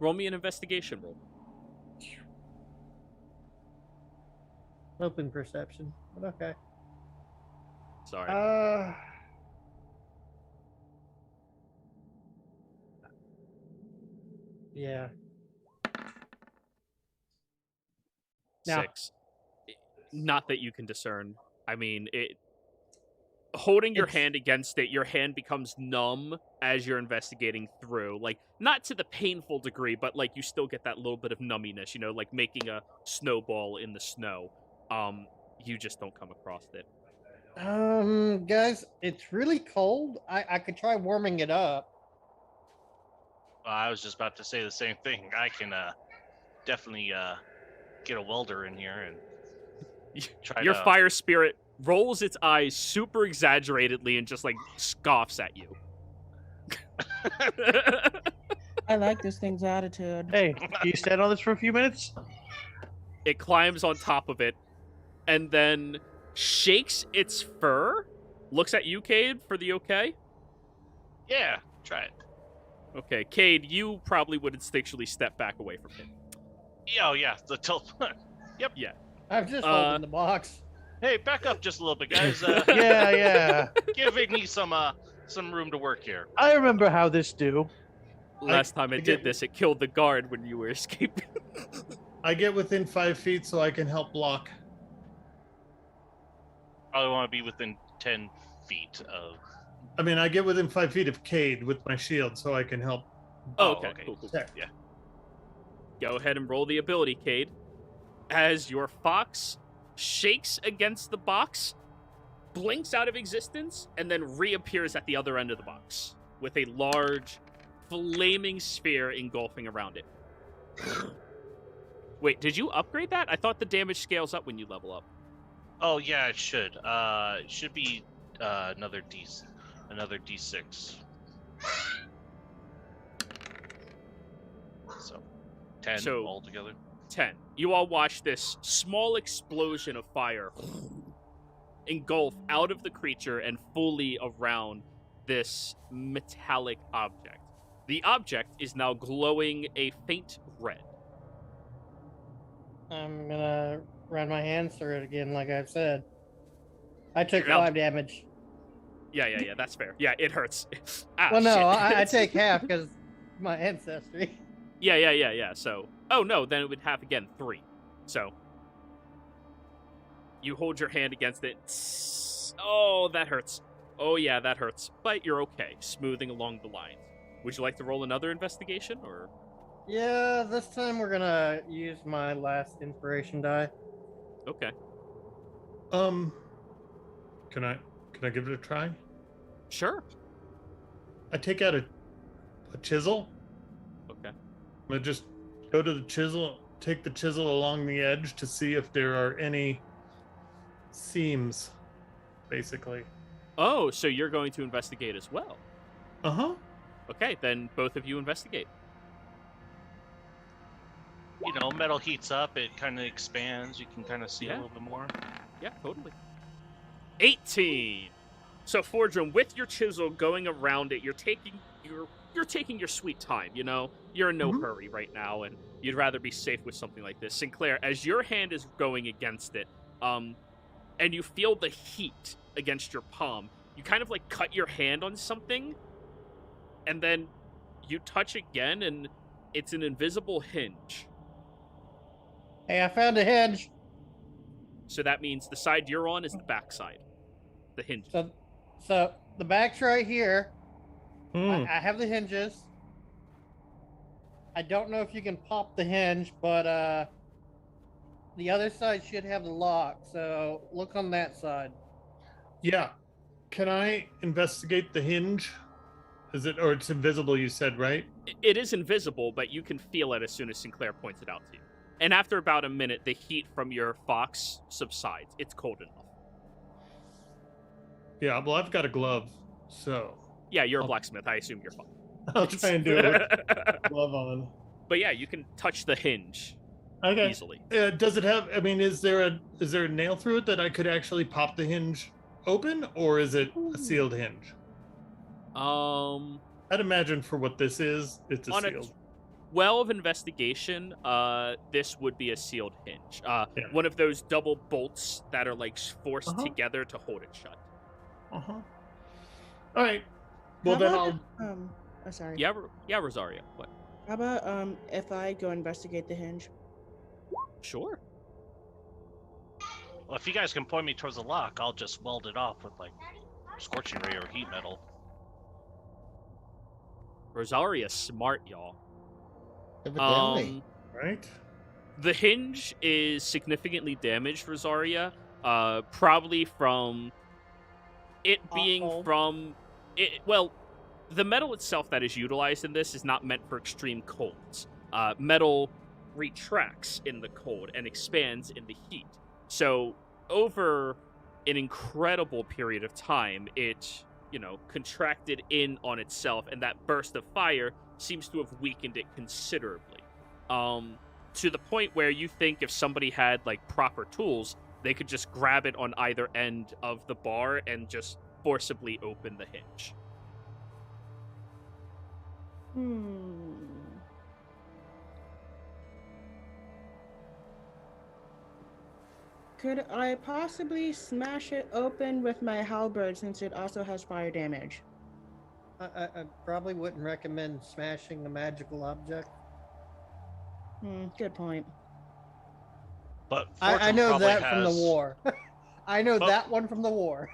[SPEAKER 1] Roll me an investigation roll.
[SPEAKER 3] Open perception. But okay.
[SPEAKER 1] Sorry.
[SPEAKER 3] Yeah. Now-
[SPEAKER 1] 6. Not that you can discern. I mean, holding your hand against it, your hand becomes numb as you're investigating through. Like, not to the painful degree, but like you still get that little bit of numminess, you know, like making a snowball in the snow. You just don't come across it.
[SPEAKER 3] Guys, it's really cold. I could try warming it up.
[SPEAKER 7] I was just about to say the same thing. I can definitely get a welder in here and try
[SPEAKER 1] Your
[SPEAKER 7] to...
[SPEAKER 1] fire spirit rolls its eyes super exaggeratedly and just like scoffs at you.
[SPEAKER 6] I like this thing's attitude.
[SPEAKER 2] Hey, can you stand on this for a few minutes?
[SPEAKER 1] It climbs on top of it and then shakes its fur, looks at you, Cade, for the okay.
[SPEAKER 7] Yeah, try it.
[SPEAKER 1] Okay, Cade, you probably would instinctually step back away from him.
[SPEAKER 7] Oh, yeah, the tilt. Yep.
[SPEAKER 1] Yeah.
[SPEAKER 3] I'm just holding the box.
[SPEAKER 7] Hey, back up just a little bit, guys.
[SPEAKER 2] Yeah.
[SPEAKER 7] Giving me some room to work here.
[SPEAKER 2] I remember how this do.
[SPEAKER 1] Last time it did this, it killed the guard when you were escaping.
[SPEAKER 4] I get within 5 feet so I can help block.
[SPEAKER 7] Probably want to be within 10 feet of...
[SPEAKER 4] I mean, I get within 5 feet of Cade with my shield so I can help.
[SPEAKER 1] Oh, okay. Cool.
[SPEAKER 4] Yeah.
[SPEAKER 1] Go ahead and roll the ability, Cade. As your fox shakes against the box, blinks out of existence, and then reappears at the other end of the box with a large, flaming sphere engulfing around it. Wait, did you upgrade that? I thought the damage scales up when you level up.
[SPEAKER 7] Oh, yeah, it should. It should be another D6. So, 10 altogether.
[SPEAKER 1] 10. You all watch this small explosion of fire engulf out of the creature and fully around this metallic object. The object is now glowing a faint red.
[SPEAKER 3] I'm gonna run my hands through it again, like I've said. I took
[SPEAKER 1] You're out.
[SPEAKER 3] 5 damage.
[SPEAKER 1] Yeah, that's fair. Yeah, it hurts.
[SPEAKER 3] Well, no,
[SPEAKER 1] shit.
[SPEAKER 3] I take half because my ancestry.
[SPEAKER 1] Yeah. So, oh no, then it would have again 3. So, you hold your hand against it. Oh, that hurts. Oh yeah, that hurts. But you're okay, smoothing along the lines. Would you like to roll another investigation, or?
[SPEAKER 3] Yeah, this time we're gonna use my last inspiration die.
[SPEAKER 1] Okay.
[SPEAKER 4] Can I give it a try?
[SPEAKER 1] Sure.
[SPEAKER 4] I take out a chisel.
[SPEAKER 1] Okay.
[SPEAKER 4] I'm gonna just go to the chisel, take the chisel along the edge to see if there are any seams, basically.
[SPEAKER 1] Oh, so you're going to investigate as well.
[SPEAKER 4] Uh-huh.
[SPEAKER 1] Okay, then both of you investigate.
[SPEAKER 7] You know, metal heats up, it kind of expands. You can kind of see a little bit more.
[SPEAKER 1] Yeah, totally. 18. So Fordrum, with your chisel going around it, you're taking your sweet time, you know? You're in no hurry right now, and you'd rather be safe with something like this. Sinclair, as your hand is going against it, and you feel the heat against your palm, you kind of like cut your hand on something, and then you touch again, and it's an invisible hinge.
[SPEAKER 3] Hey, I found a hinge.
[SPEAKER 1] So that means the side you're on is the back side. The hinge.
[SPEAKER 3] So the back's right here.
[SPEAKER 4] Hmm.
[SPEAKER 3] I have the hinges. I don't know if you can pop the hinge, but the other side should have the lock. So look on that side.
[SPEAKER 4] Yeah. Can I investigate the hinge? Is it, or it's invisible, you said, right?
[SPEAKER 1] It is invisible, but you can feel it as soon as Sinclair points it out to you. And after about a minute, the heat from your fox subsides. It's cold enough.
[SPEAKER 4] Yeah, well, I've got a glove, so...
[SPEAKER 1] Yeah, you're a blacksmith. I assume you're fine.
[SPEAKER 4] I'll try and do it with glove on.
[SPEAKER 1] But yeah, you can touch the hinge easily.
[SPEAKER 4] Does it have, I mean, is there a nail through it that I could actually pop the hinge open, or is it a sealed hinge? I'd imagine for what this is, it's a sealed.
[SPEAKER 1] 12 investigation, this would be a sealed hinge. One of those double bolts that are like forced together to hold it shut.
[SPEAKER 4] All right. Well, then I'll.
[SPEAKER 6] Sorry.
[SPEAKER 1] Yeah, Rosario. What?
[SPEAKER 6] How about if I go investigate the hinge?
[SPEAKER 1] Sure.
[SPEAKER 7] Well, if you guys can point me towards the lock, I'll just weld it off with like scorching ray or heat metal.
[SPEAKER 1] Rosaria's smart, y'all.
[SPEAKER 5] Evidently.
[SPEAKER 4] Right?
[SPEAKER 1] The hinge is significantly damaged, Rosaria. Probably from it being
[SPEAKER 3] Uh-oh.
[SPEAKER 1] from it. Well, the metal itself that is utilized in this is not meant for extreme colds. Metal retracts in the cold and expands in the heat. So over an incredible period of time, it, contracted in on itself, and that burst of fire seems to have weakened it considerably. To the point where you think if somebody had, like, proper tools, they could just grab it on either end of the bar and just forcibly open the hinge.
[SPEAKER 6] Could I possibly smash it open with my halberd since it also has fire damage?
[SPEAKER 3] I probably wouldn't recommend smashing a magical object.
[SPEAKER 6] Good point.
[SPEAKER 7] But
[SPEAKER 3] I
[SPEAKER 7] Fortune
[SPEAKER 3] know
[SPEAKER 7] probably
[SPEAKER 3] that from the
[SPEAKER 7] has-
[SPEAKER 3] war. I know
[SPEAKER 7] But-
[SPEAKER 3] that one from the war.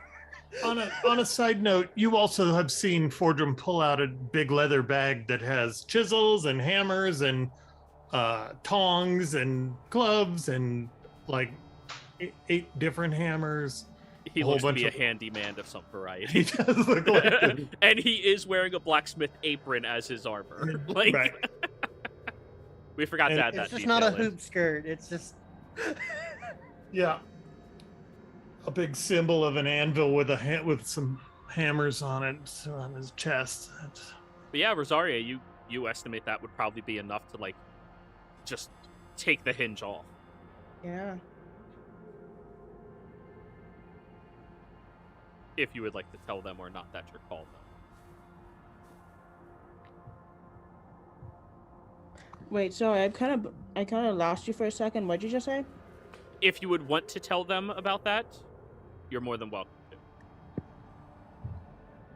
[SPEAKER 4] On a side note, you also have seen Fordrum pull out a big leather bag that has chisels and hammers and tongs and gloves and like 8 different hammers.
[SPEAKER 1] He
[SPEAKER 4] A whole
[SPEAKER 1] looks to
[SPEAKER 4] bunch
[SPEAKER 1] be a
[SPEAKER 4] of-
[SPEAKER 1] handyman of some
[SPEAKER 4] He
[SPEAKER 1] variety.
[SPEAKER 4] does look like it.
[SPEAKER 1] And he is wearing a blacksmith apron as his armor. Like,
[SPEAKER 4] Right.
[SPEAKER 1] we forgot
[SPEAKER 4] And
[SPEAKER 1] to add
[SPEAKER 3] It's
[SPEAKER 1] that
[SPEAKER 3] just not a
[SPEAKER 1] detail in.
[SPEAKER 3] hoop skirt. It's just
[SPEAKER 4] Yeah. A big symbol of an anvil with with some hammers on it on his chest.
[SPEAKER 1] But yeah, Rosaria, you estimate that would probably be enough to, like, just take the hinge off.
[SPEAKER 6] Yeah.
[SPEAKER 1] If you would like to tell them or not, that's your call, though.
[SPEAKER 6] Wait, sorry, I kind of lost you for a second. What'd you just say?
[SPEAKER 1] If you would want to tell them about that, you're more than welcome to.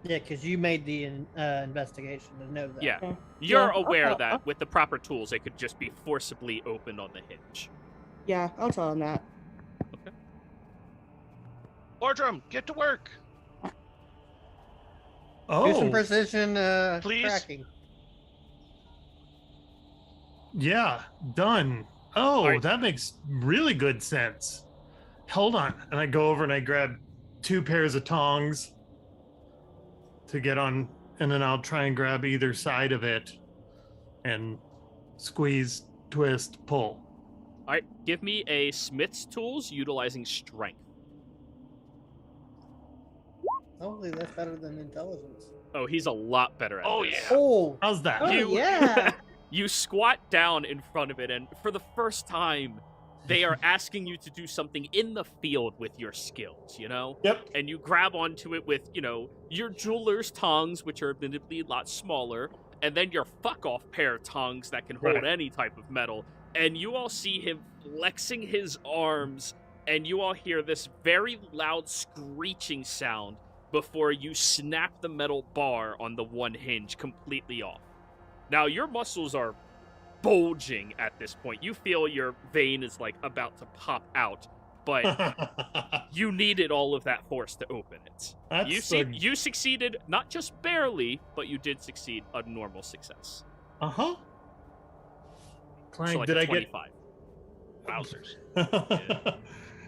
[SPEAKER 3] yeah, because you made the investigation to know that.
[SPEAKER 1] Yeah.
[SPEAKER 6] Okay.
[SPEAKER 1] You're
[SPEAKER 6] Yeah,
[SPEAKER 1] aware
[SPEAKER 6] okay,
[SPEAKER 1] that with the proper tools, it could just be forcibly opened on the hinge.
[SPEAKER 6] Yeah, I'll tell him that.
[SPEAKER 7] Fortune, get to work.
[SPEAKER 3] Do some
[SPEAKER 4] Oh,
[SPEAKER 3] precision
[SPEAKER 7] Please?
[SPEAKER 3] tracking.
[SPEAKER 4] yeah, done. Oh,
[SPEAKER 1] Alright.
[SPEAKER 4] that makes really good sense. Hold on. And I go over and I grab 2 pairs of tongs to get on, and then I'll try and grab either side of it and squeeze, twist, pull.
[SPEAKER 1] All right, give me a smith's tools utilizing strength.
[SPEAKER 3] Hopefully that's better than intelligence.
[SPEAKER 1] Oh, he's a lot better at
[SPEAKER 7] Oh,
[SPEAKER 1] this.
[SPEAKER 7] yeah.
[SPEAKER 3] Oh,
[SPEAKER 4] How's that?
[SPEAKER 6] Oh,
[SPEAKER 1] You-
[SPEAKER 6] yeah.
[SPEAKER 1] You squat down in front of it, and for the first time, they are asking you to do something in the field with your skills,
[SPEAKER 4] Yep.
[SPEAKER 1] And you grab onto it with, your jeweler's tongs, which are admittedly a lot smaller, and then your fuck-off pair of tongs that can hold
[SPEAKER 4] Right.
[SPEAKER 1] any type of metal. And you all see him flexing his arms, and you all hear this very loud screeching sound before you snap the metal bar on the one hinge completely off. Now, your muscles are bulging at this point. You feel your vein is, like, about to pop out, but you needed all of that force to open it. You succeeded, not just barely, but you did succeed a normal success.
[SPEAKER 4] Uh-huh. Clank,
[SPEAKER 1] So, like
[SPEAKER 4] did
[SPEAKER 1] a
[SPEAKER 4] I get
[SPEAKER 1] 25.
[SPEAKER 7] Wowzers.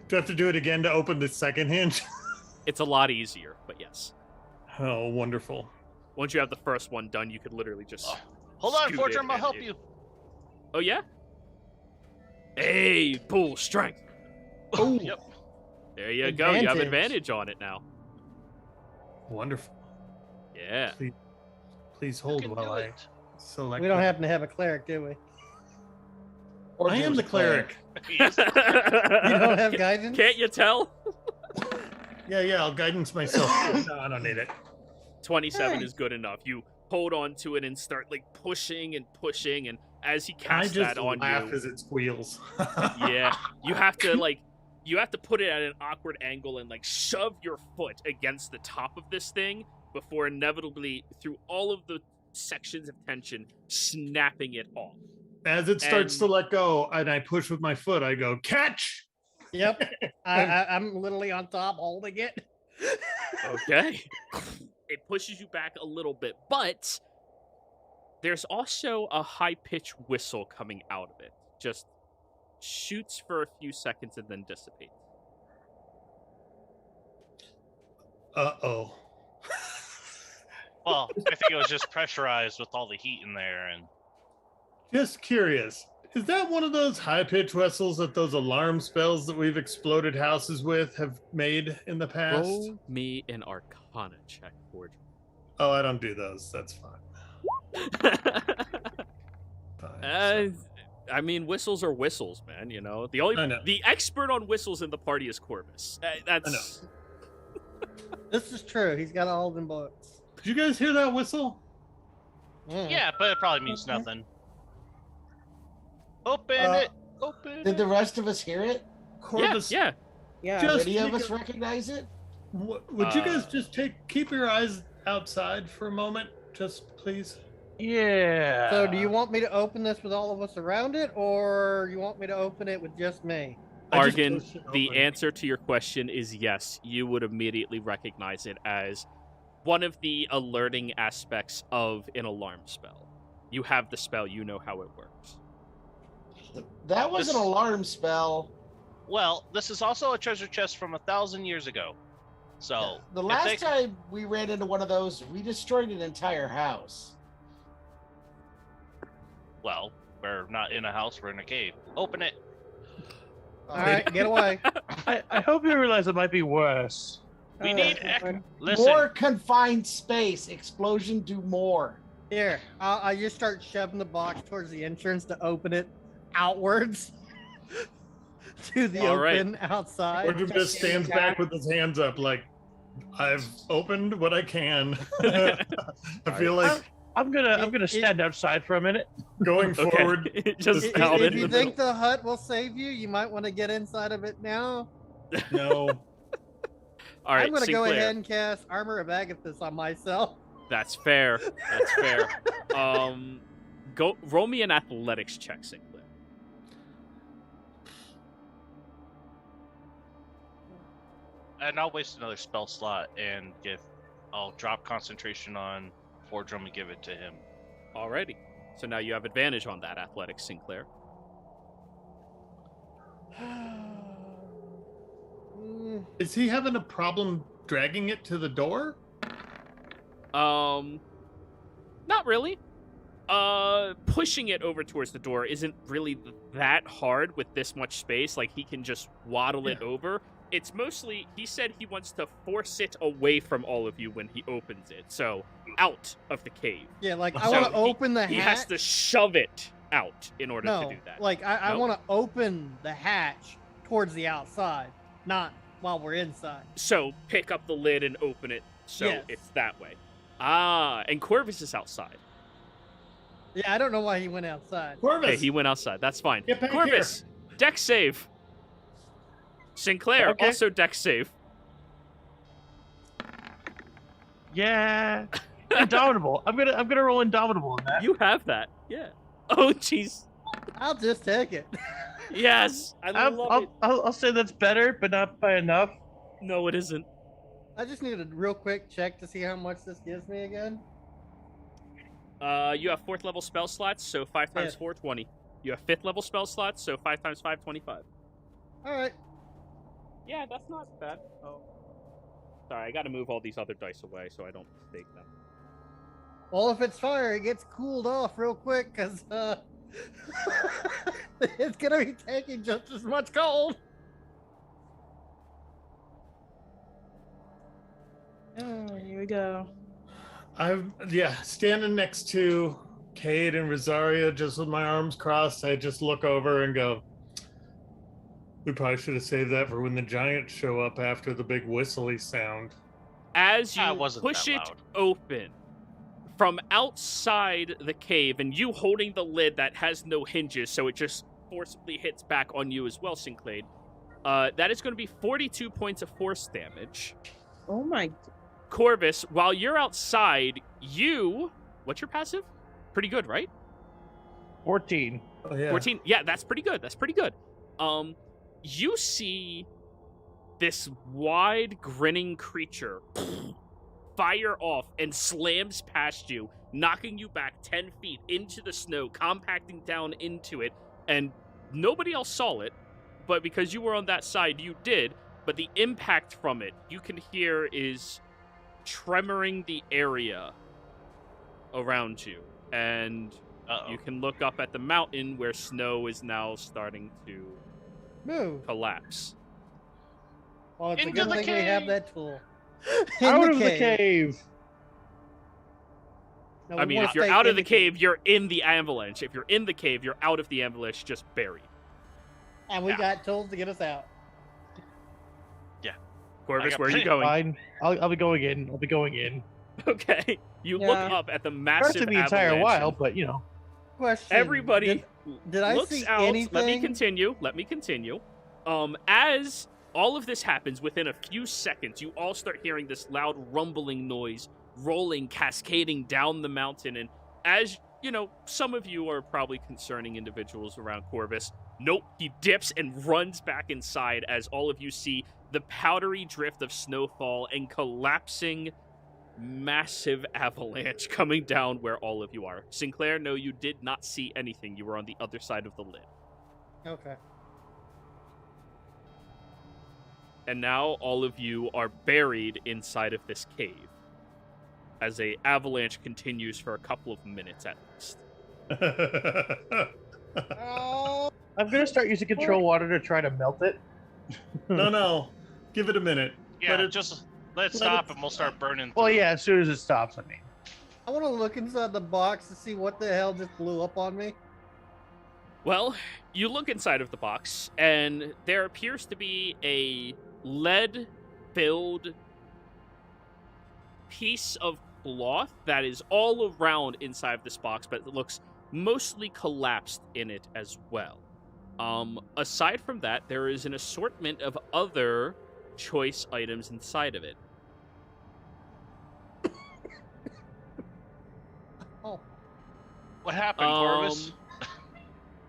[SPEAKER 4] Do I have to do it again to open the second hinge?
[SPEAKER 1] It's a lot easier, but yes.
[SPEAKER 4] Oh, wonderful.
[SPEAKER 1] Once you have the first one done, you could literally just...
[SPEAKER 7] Oh, hold on,
[SPEAKER 1] scoot
[SPEAKER 7] Fortune,
[SPEAKER 1] in
[SPEAKER 7] I'll
[SPEAKER 1] and
[SPEAKER 7] help you.
[SPEAKER 1] Oh, yeah? Hey, pull strength.
[SPEAKER 3] Oh.
[SPEAKER 7] Yep.
[SPEAKER 1] There you go. You have
[SPEAKER 3] Advantage.
[SPEAKER 1] advantage on it now.
[SPEAKER 4] Wonderful.
[SPEAKER 1] Yeah.
[SPEAKER 4] Please
[SPEAKER 7] You
[SPEAKER 4] hold
[SPEAKER 7] can
[SPEAKER 4] while
[SPEAKER 7] do
[SPEAKER 4] I
[SPEAKER 7] it.
[SPEAKER 4] select.
[SPEAKER 3] we don't
[SPEAKER 4] it.
[SPEAKER 3] happen to have a cleric, do we?
[SPEAKER 4] I am the cleric.
[SPEAKER 7] Yes.
[SPEAKER 3] You don't have guidance?
[SPEAKER 1] Can't you tell?
[SPEAKER 4] Yeah, I'll guidance myself. No, I don't need it.
[SPEAKER 1] 27
[SPEAKER 6] Hey.
[SPEAKER 1] is good enough. You hold on to it and start, like, pushing, and as he
[SPEAKER 4] I
[SPEAKER 1] casts
[SPEAKER 4] just
[SPEAKER 1] that on
[SPEAKER 4] laugh
[SPEAKER 1] you...
[SPEAKER 4] as it squeals.
[SPEAKER 1] Yeah, you have to put it at an awkward angle and, like, shove your foot against the top of this thing before inevitably, through all of the sections of tension, snapping it off.
[SPEAKER 4] As it starts to
[SPEAKER 1] And-
[SPEAKER 4] let go, and I push with my foot, I go, catch!
[SPEAKER 3] Yep. I'm literally on top holding it.
[SPEAKER 1] Okay. It pushes you back a little bit, but there's also a high-pitched whistle coming out of it. Just shoots for a few seconds and then dissipates.
[SPEAKER 4] Uh-oh.
[SPEAKER 7] Well, I think it was just pressurized with all the heat in there, and
[SPEAKER 4] Just curious. Is that one of those high-pitched whistles that those alarm spells that we've exploded houses with have made in the past?
[SPEAKER 1] Roll me an Arcana check, Forge.
[SPEAKER 4] Oh, I don't do those. That's fine.
[SPEAKER 1] I mean, whistles are whistles, man. You know,
[SPEAKER 4] I know.
[SPEAKER 1] the expert on whistles in the party is Corvus. That's
[SPEAKER 3] This is true. He's got all them books.
[SPEAKER 4] Did you guys hear that whistle?
[SPEAKER 7] yeah, but it probably means nothing. Open it. Open
[SPEAKER 5] Did
[SPEAKER 7] it.
[SPEAKER 5] the rest of us hear it?
[SPEAKER 4] Corvus,
[SPEAKER 1] yeah.
[SPEAKER 6] Yeah.
[SPEAKER 4] Just
[SPEAKER 5] Any of
[SPEAKER 4] take
[SPEAKER 5] us recognize it?
[SPEAKER 4] would you guys just keep your eyes outside for a moment, just please?
[SPEAKER 7] Yeah.
[SPEAKER 3] So, do you want me to open this with all of us around it, or you want me to open it with just me?
[SPEAKER 4] I just
[SPEAKER 1] Argon,
[SPEAKER 4] pushed it
[SPEAKER 1] the
[SPEAKER 4] open.
[SPEAKER 1] answer to your question is yes. You would immediately recognize it as one of the alerting aspects of an alarm spell. You have the spell, you know how it works.
[SPEAKER 5] That was
[SPEAKER 7] This-
[SPEAKER 5] an alarm spell.
[SPEAKER 7] Well, this is also a treasure chest from 1,000 years ago. So
[SPEAKER 5] The
[SPEAKER 7] if
[SPEAKER 5] last
[SPEAKER 7] they-
[SPEAKER 5] time we ran into one of those, we destroyed an entire house.
[SPEAKER 7] well, we're not in a house; we're in a cave. Open it.
[SPEAKER 3] All right, get away.
[SPEAKER 2] I hope you realize it might be worse.
[SPEAKER 7] We
[SPEAKER 6] Oh,
[SPEAKER 7] need
[SPEAKER 6] God.
[SPEAKER 7] Listen.
[SPEAKER 5] More confined space. Explosion do more.
[SPEAKER 3] Here, I just start shoving the box towards the entrance to open it outwards to the
[SPEAKER 1] All right.
[SPEAKER 3] open outside.
[SPEAKER 4] Or just stands back with his hands up like, I've opened what I can. I feel like
[SPEAKER 2] I'm gonna stand outside for a minute.
[SPEAKER 4] going
[SPEAKER 1] Okay.
[SPEAKER 4] forward,
[SPEAKER 1] Just
[SPEAKER 4] If-
[SPEAKER 1] out
[SPEAKER 3] If
[SPEAKER 1] in
[SPEAKER 3] you
[SPEAKER 1] the
[SPEAKER 3] think the hut will save you might want to get inside of it now.
[SPEAKER 4] no.
[SPEAKER 1] All right,
[SPEAKER 3] I'm going to go
[SPEAKER 1] Sinclair.
[SPEAKER 3] ahead and cast Armor of Agathis on myself.
[SPEAKER 1] That's fair. That's fair. Go roll me an athletics check, Sinclair.
[SPEAKER 7] And I'll waste another spell slot and I'll drop concentration on Fordrum and give it to him.
[SPEAKER 1] Alrighty. So now you have advantage on that athletics, Sinclair.
[SPEAKER 4] Is he having a problem dragging it to the door?
[SPEAKER 1] Not really. Pushing it over towards the door isn't really that hard with this much space. Like, he can just waddle it over. It's mostly, he said he wants to force it away from all of you when he opens it. So, out of the cave.
[SPEAKER 3] Yeah, like I
[SPEAKER 1] So
[SPEAKER 3] want to
[SPEAKER 1] he-
[SPEAKER 3] open the
[SPEAKER 1] He
[SPEAKER 3] hatch.
[SPEAKER 1] has to shove it out in order
[SPEAKER 3] no,
[SPEAKER 1] to do that.
[SPEAKER 3] like I
[SPEAKER 1] Nope.
[SPEAKER 3] want to open the hatch towards the outside, not while we're inside.
[SPEAKER 1] So, pick up the lid and open it so
[SPEAKER 3] Yes.
[SPEAKER 1] it's that way. Ah, and Corvus is outside.
[SPEAKER 3] Yeah, I don't know why he went outside.
[SPEAKER 4] Corvus,
[SPEAKER 1] Okay, he went outside. That's fine.
[SPEAKER 4] Get back
[SPEAKER 1] Corvus, deck save. Sinclair,
[SPEAKER 2] Okay.
[SPEAKER 1] also deck save.
[SPEAKER 2] Yeah. Indomitable. I'm gonna roll Indomitable on that.
[SPEAKER 1] You have that. Yeah. Oh, jeez.
[SPEAKER 3] I'll just take it.
[SPEAKER 1] Yes. I love it.
[SPEAKER 2] I'll say that's better, but not by enough.
[SPEAKER 1] No, it isn't.
[SPEAKER 3] I just need a real quick check to see how much this gives me again.
[SPEAKER 1] You have 4th level spell slots, so 5 times
[SPEAKER 3] Yeah.
[SPEAKER 1] 4, 20. You have 5th level spell slots, so 5 times 5, 25.
[SPEAKER 3] All right.
[SPEAKER 1] Yeah, that's not bad. Oh. Sorry, I gotta move all these other dice away so I don't mistake them.
[SPEAKER 3] Well, if it's fire, it gets cooled off real quick because it's gonna be taking just as much cold.
[SPEAKER 6] Oh, here we go.
[SPEAKER 4] I'm standing next to Cade and Rosaria, just with my arms crossed. I just look over and go, we probably should have saved that for when the giants show up after the big whistly sound.
[SPEAKER 1] As
[SPEAKER 7] Ah, it
[SPEAKER 1] you
[SPEAKER 7] wasn't
[SPEAKER 1] push
[SPEAKER 7] that
[SPEAKER 1] it
[SPEAKER 7] loud.
[SPEAKER 1] open from outside the cave, and you holding the lid that has no hinges, so it just forcibly hits back on you as well, Sinclair. That is going to be 42 points of force damage.
[SPEAKER 6] Oh my.
[SPEAKER 1] Corvus, while you're outside, what's your passive? Pretty good, right?
[SPEAKER 2] 14.
[SPEAKER 4] Oh, yeah.
[SPEAKER 1] 14. Yeah, that's pretty good. That's pretty good. You see this wide, grinning creature fire off and slams past you, knocking you back 10 feet into the snow, compacting down into it, and nobody else saw it, but because you were on that side, you did, but the impact from it, you can hear, is tremoring the area around you, and you can look up at the mountain where snow is now starting to
[SPEAKER 3] Move.
[SPEAKER 1] collapse.
[SPEAKER 3] Well, it's a
[SPEAKER 7] Into
[SPEAKER 3] good
[SPEAKER 7] the
[SPEAKER 3] thing we have
[SPEAKER 7] cave.
[SPEAKER 3] that tool.
[SPEAKER 2] Out of the cave.
[SPEAKER 3] No,
[SPEAKER 1] I
[SPEAKER 3] we
[SPEAKER 1] mean,
[SPEAKER 3] wanna
[SPEAKER 1] if you're
[SPEAKER 3] stay
[SPEAKER 1] out
[SPEAKER 3] in
[SPEAKER 1] of the cave, you're in the avalanche. If you're in the cave, you're out of the avalanche, just buried.
[SPEAKER 3] and we got tools to get us out.
[SPEAKER 1] Corvus,
[SPEAKER 7] got
[SPEAKER 1] where are you
[SPEAKER 7] plenty.
[SPEAKER 1] going?
[SPEAKER 2] Fine. I'll be going in. I'll be going in.
[SPEAKER 1] Okay. You look
[SPEAKER 3] Yeah.
[SPEAKER 1] up at the
[SPEAKER 2] First
[SPEAKER 1] massive
[SPEAKER 2] of the entire
[SPEAKER 1] avalanche.
[SPEAKER 2] while, but you know.
[SPEAKER 3] Question.
[SPEAKER 1] Everybody
[SPEAKER 3] Did I
[SPEAKER 1] looks
[SPEAKER 3] see
[SPEAKER 1] out.
[SPEAKER 3] anything?
[SPEAKER 1] Let me continue. As all of this happens, within a few seconds, you all start hearing this loud rumbling noise, rolling, cascading down the mountain. And as you know, some of you are probably concerning individuals around Corvus. Nope, he dips and runs back inside as all of you see the powdery drift of snowfall and collapsing massive avalanche coming down where all of you are. Sinclair, no, you did not see anything. You were on the other side of the lid.
[SPEAKER 3] Okay.
[SPEAKER 1] And now all of you are buried inside of this cave as a avalanche continues for a couple of minutes at least.
[SPEAKER 3] Oh,
[SPEAKER 2] I'm gonna start using control water to try to melt it.
[SPEAKER 4] No. Give it a minute.
[SPEAKER 7] Yeah,
[SPEAKER 4] Let it-
[SPEAKER 7] just let's
[SPEAKER 4] let
[SPEAKER 7] stop
[SPEAKER 4] it
[SPEAKER 7] and we'll start burning.
[SPEAKER 2] Well,
[SPEAKER 7] through.
[SPEAKER 2] yeah, as soon as it stops, I mean.
[SPEAKER 3] I want to look inside the box to see what the hell just blew up on me.
[SPEAKER 1] Well, you look inside of the box, and there appears to be a lead-filled piece of cloth that is all around inside of this box, but it looks mostly collapsed in it as well. Aside from that, there is an assortment of other choice items inside of it.
[SPEAKER 3] Oh,
[SPEAKER 7] What happened, Corvus?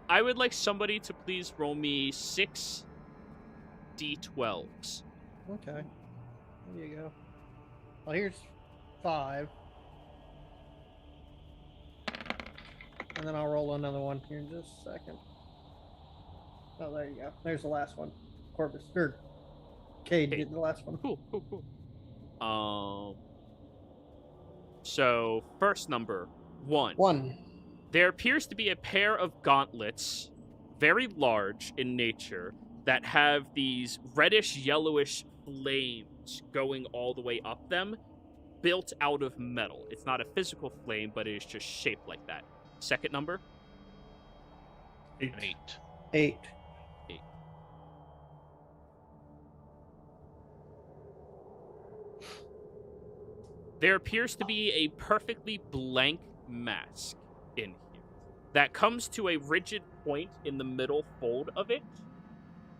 [SPEAKER 1] I would like somebody to please roll me 6 d12s.
[SPEAKER 3] okay. There you go. Well, here's 5. And then I'll roll another one here in just a second. Oh, there you go. There's the last one. Corvus. Or Cade
[SPEAKER 1] Okay.
[SPEAKER 3] did the last one.
[SPEAKER 1] Cool. So, first number, 1.
[SPEAKER 3] 1.
[SPEAKER 1] There appears to be a pair of gauntlets, very large in nature, that have these reddish-yellowish flames going all the way up them, built out of metal. It's not a physical flame, but it is just shaped like that. Second number,
[SPEAKER 7] 8.
[SPEAKER 3] 8.
[SPEAKER 1] there appears to be a perfectly blank mask in here that comes to a rigid point in the middle fold of it,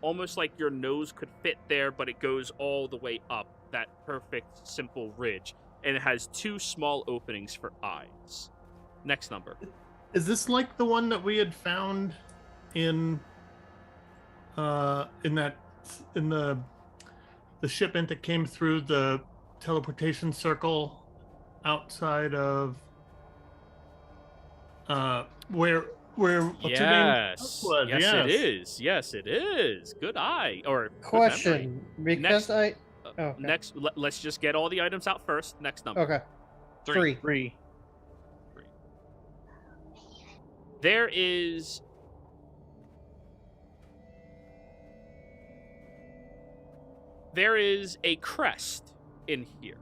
[SPEAKER 1] almost like your nose could fit there, but it goes all the way up that perfect, simple ridge, and it has 2 small openings for eyes. Next number.
[SPEAKER 4] Is this like the one that we had found in the shipment that came through the teleportation circle outside of where what's her name
[SPEAKER 1] Yes.
[SPEAKER 4] was?
[SPEAKER 1] Yes, it is. Yes, it is. Good eye. Or good memory.
[SPEAKER 3] Question. Because
[SPEAKER 1] Next-
[SPEAKER 3] okay.
[SPEAKER 1] Next, let's just get all the items out first. Next number.
[SPEAKER 3] Okay.
[SPEAKER 7] 3.
[SPEAKER 2] 3.
[SPEAKER 1] There is a crest in here.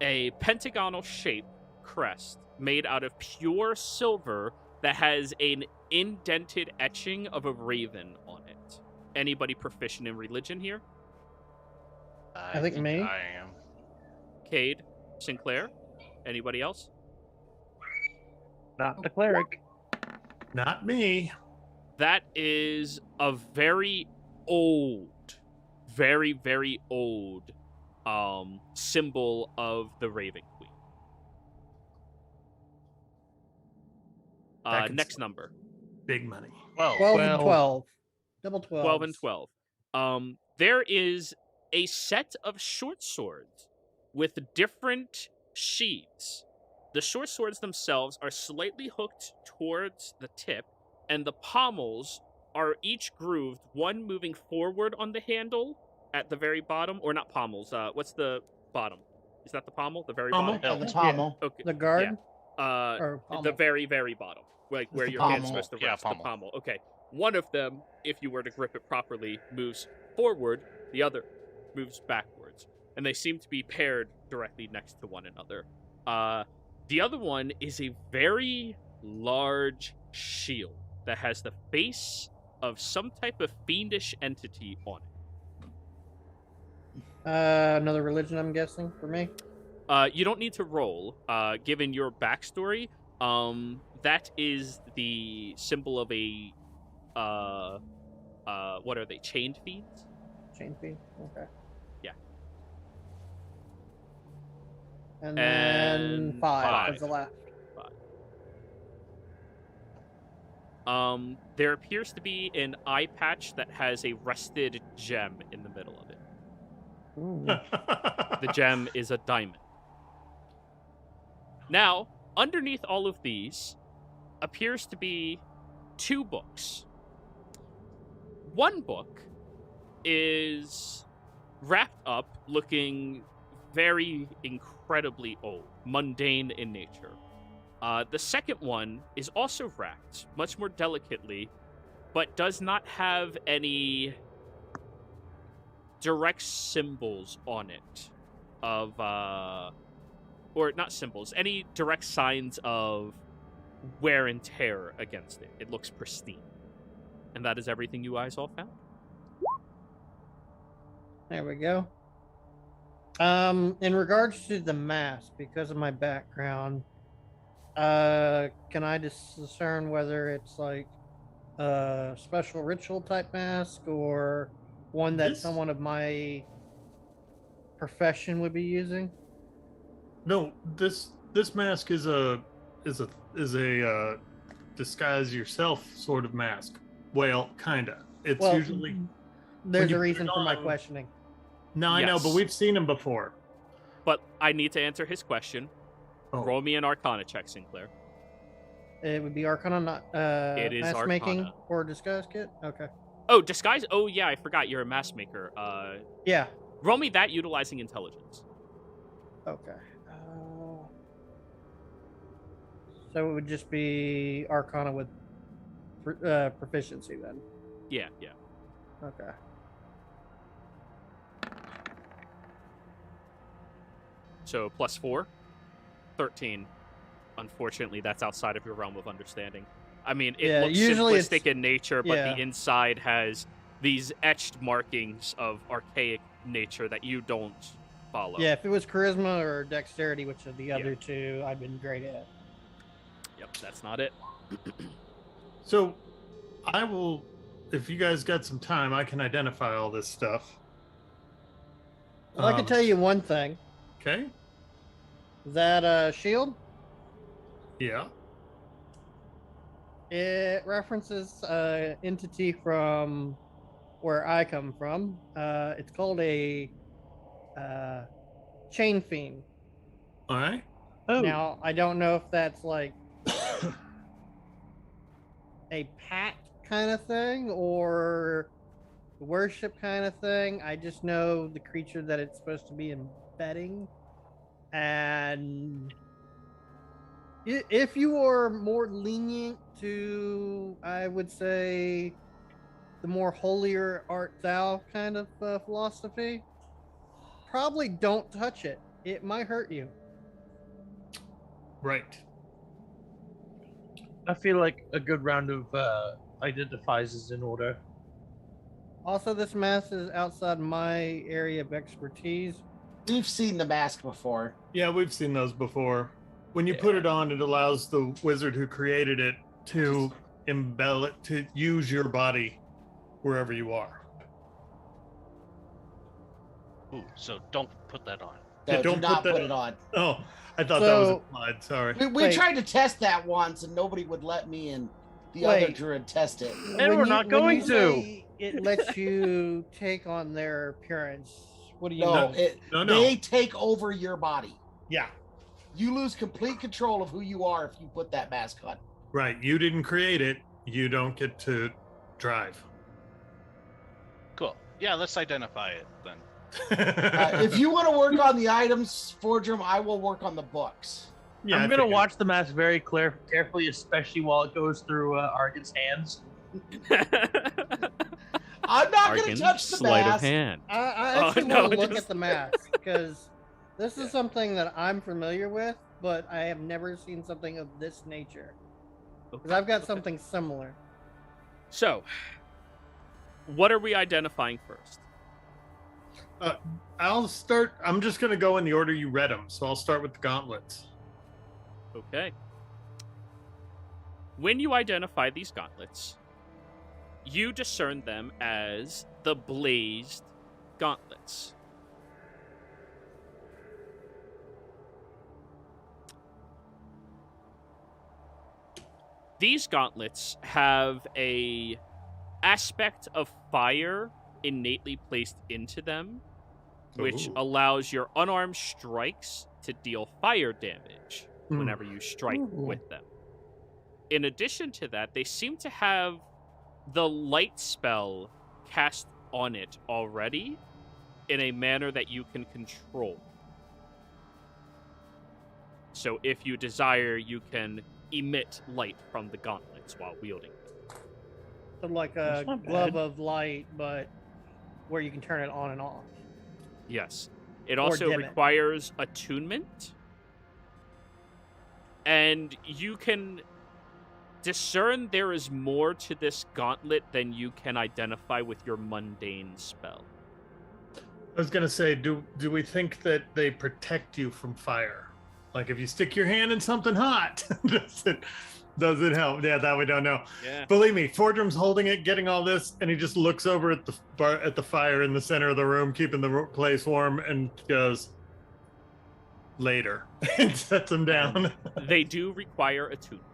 [SPEAKER 1] A pentagonal shaped crest made out of pure silver that has an indented etching of a raven on it. Anybody proficient in religion here?
[SPEAKER 3] I think me.
[SPEAKER 7] I am.
[SPEAKER 1] Cade, Sinclair, anybody else?
[SPEAKER 2] Not the cleric.
[SPEAKER 4] Not me.
[SPEAKER 1] That is a very old, very, very old symbol of the Raven Queen.
[SPEAKER 4] That can
[SPEAKER 1] Next
[SPEAKER 4] sell.
[SPEAKER 1] number.
[SPEAKER 4] Big money.
[SPEAKER 7] 12.
[SPEAKER 3] 12
[SPEAKER 2] Well-
[SPEAKER 3] and 12. Double 12.
[SPEAKER 1] 12 and 12. There is a set of short swords with different sheaths. The short swords themselves are slightly hooked towards the tip, and the pommels are each grooved, one moving forward on the handle at the very bottom, or not pommels. What's the bottom? Is that the pommel? The very
[SPEAKER 4] Pommel?
[SPEAKER 1] bottom?
[SPEAKER 5] The pommel.
[SPEAKER 1] Okay.
[SPEAKER 3] The guard?
[SPEAKER 1] Or
[SPEAKER 3] pommel?
[SPEAKER 1] the very, very bottom, like where
[SPEAKER 5] the
[SPEAKER 1] your hand's
[SPEAKER 5] pommel.
[SPEAKER 1] supposed to
[SPEAKER 7] Yeah,
[SPEAKER 1] rest.
[SPEAKER 7] pommel.
[SPEAKER 1] The pommel. Okay. One of them, if you were to grip it properly, moves forward. The other moves backwards, and they seem to be paired directly next to one another. The other one is a very large shield that has the face of some type of fiendish entity on it.
[SPEAKER 3] Another religion, I'm guessing, for me.
[SPEAKER 1] You don't need to roll, given your backstory. That is the symbol of a, what are they, chained fiends?
[SPEAKER 3] Chain fee. Okay.
[SPEAKER 1] Yeah.
[SPEAKER 3] And then
[SPEAKER 1] And
[SPEAKER 3] 5 was the last.
[SPEAKER 1] There appears to be an eye patch that has a rusted gem in the middle of it.
[SPEAKER 3] Ooh.
[SPEAKER 1] The gem is a diamond. Now, underneath all of these appears to be 2 books. One book is wrapped up, looking very incredibly old, mundane in nature. The second one is also wrapped, much more delicately, but does not have any direct symbols on it of, or not symbols, any direct signs of wear and tear against it. It looks pristine. And that is everything you guys all found.
[SPEAKER 3] There we go. In regards to the mask, because of my background, can I discern whether it's like a special ritual type mask or one that
[SPEAKER 4] This-
[SPEAKER 3] someone of my profession would be using?
[SPEAKER 4] No, this mask is a disguise yourself sort of mask. Well, kinda. It's
[SPEAKER 3] Well,
[SPEAKER 4] usually
[SPEAKER 3] there's
[SPEAKER 4] you
[SPEAKER 3] a
[SPEAKER 4] put
[SPEAKER 3] reason
[SPEAKER 4] it
[SPEAKER 3] for my
[SPEAKER 4] on-
[SPEAKER 3] questioning.
[SPEAKER 4] no, I know, but
[SPEAKER 1] Yes.
[SPEAKER 4] we've seen them before.
[SPEAKER 1] But I need to answer his question.
[SPEAKER 4] Oh.
[SPEAKER 1] Roll me an Arcana check, Sinclair.
[SPEAKER 3] It would be Arcana, not
[SPEAKER 1] It is
[SPEAKER 3] mask making
[SPEAKER 1] Arcana.
[SPEAKER 3] or disguise kit. Okay.
[SPEAKER 1] Oh, disguise? Oh, yeah, I forgot. You're a mask maker.
[SPEAKER 3] Yeah.
[SPEAKER 1] Roll me that utilizing intelligence.
[SPEAKER 3] Okay. So it would just be Arcana with proficiency then.
[SPEAKER 1] Yeah.
[SPEAKER 3] Okay.
[SPEAKER 1] So +4, 13. Unfortunately, that's outside of your realm of understanding. I mean, it
[SPEAKER 3] Yeah,
[SPEAKER 1] looks
[SPEAKER 3] usually
[SPEAKER 1] simplistic
[SPEAKER 3] it's-
[SPEAKER 1] in nature, but
[SPEAKER 3] yeah.
[SPEAKER 1] the inside has these etched markings of archaic nature that you don't follow.
[SPEAKER 3] Yeah, if it was charisma or dexterity, which are the
[SPEAKER 1] Yeah.
[SPEAKER 3] other two, I've been great at.
[SPEAKER 1] Yep, that's not it.
[SPEAKER 4] So, I will, if you guys got some time, I can identify all this stuff.
[SPEAKER 3] Well, I can tell you one thing.
[SPEAKER 4] Okay.
[SPEAKER 3] That shield,
[SPEAKER 4] Yeah.
[SPEAKER 3] it references entity from where I come from. It's called a chain fiend.
[SPEAKER 4] All right.
[SPEAKER 2] Oh,
[SPEAKER 3] Now, I don't know if that's like a pact kind of thing or worship kind of thing. I just know the creature that it's supposed to be embedding. And if you are more lenient to, I would say, the more holier art thou kind of philosophy, probably don't touch it. It might hurt you.
[SPEAKER 4] Right.
[SPEAKER 2] I feel like a good round of identifies is in order.
[SPEAKER 3] Also, this mask is outside my area of expertise.
[SPEAKER 5] We've seen the mask before.
[SPEAKER 4] Yeah, we've seen those before. When you put it on, it allows the wizard who created it to embellish it, to use your body wherever you are.
[SPEAKER 7] Ooh, so don't put that on.
[SPEAKER 5] No,
[SPEAKER 4] Yeah,
[SPEAKER 5] do
[SPEAKER 4] don't
[SPEAKER 5] not
[SPEAKER 4] put
[SPEAKER 5] put
[SPEAKER 4] that-
[SPEAKER 5] it on.
[SPEAKER 4] Oh, I thought that was
[SPEAKER 3] So-
[SPEAKER 4] implied. Sorry.
[SPEAKER 5] We
[SPEAKER 3] Wait.
[SPEAKER 5] tried to test that once, and nobody would let me and the other
[SPEAKER 3] Wait.
[SPEAKER 5] druid test it.
[SPEAKER 2] And we're not going to.
[SPEAKER 3] It lets you take on their appearance. What do you
[SPEAKER 5] No,
[SPEAKER 3] mean?
[SPEAKER 4] No.
[SPEAKER 5] They take over your body.
[SPEAKER 4] Yeah.
[SPEAKER 5] You lose complete control of who you are if you put that mask on.
[SPEAKER 4] Right. You didn't create it. You don't get to drive.
[SPEAKER 7] Cool. Yeah, let's identify it then.
[SPEAKER 5] If you want to work on the items, Fordrum, I will work on the books.
[SPEAKER 4] Yeah,
[SPEAKER 2] I'm
[SPEAKER 4] I
[SPEAKER 2] gonna
[SPEAKER 4] figured.
[SPEAKER 2] watch the mask very carefully, especially while it goes through Argon's hands.
[SPEAKER 5] I'm not going
[SPEAKER 1] Argan,
[SPEAKER 5] to touch the
[SPEAKER 1] sleight of
[SPEAKER 5] mask.
[SPEAKER 1] hand.
[SPEAKER 3] I
[SPEAKER 1] Oh,
[SPEAKER 3] actually
[SPEAKER 1] no,
[SPEAKER 3] want to look
[SPEAKER 1] just-
[SPEAKER 3] at the mask because this is something that I'm familiar with, but I have never seen something of this nature. Because I've got something similar.
[SPEAKER 1] So, what are we identifying first?
[SPEAKER 4] I'll start. I'm just going to go in the order you read them. So I'll start with the gauntlets.
[SPEAKER 1] Okay. When you identify these gauntlets, you discern them as the blazed gauntlets. These gauntlets have a aspect of fire innately placed into them, which
[SPEAKER 4] Ooh.
[SPEAKER 1] allows your unarmed strikes to deal fire damage whenever you strike
[SPEAKER 3] Ooh.
[SPEAKER 1] with them. In addition to that, they seem to have the light spell cast on it already in a manner that you can control. So if you desire, you can emit light from the gauntlets while wielding them.
[SPEAKER 3] So like a
[SPEAKER 2] That's not
[SPEAKER 3] glove
[SPEAKER 2] bad.
[SPEAKER 3] of light, but where you can turn it on and off.
[SPEAKER 1] Yes. It
[SPEAKER 3] Or
[SPEAKER 1] also
[SPEAKER 3] dim it.
[SPEAKER 1] requires attunement. And you can discern there is more to this gauntlet than you can identify with your mundane spell.
[SPEAKER 4] I was going to say, do we think that they protect you from fire? Like if you stick your hand in something hot, does it help? Yeah, that we don't know.
[SPEAKER 1] Yeah.
[SPEAKER 4] Believe me, Fordrum's holding it, getting all this, and he just looks over at the fire in the center of the room, keeping the place warm, and goes, later, and sets him down.
[SPEAKER 1] They do require attunement.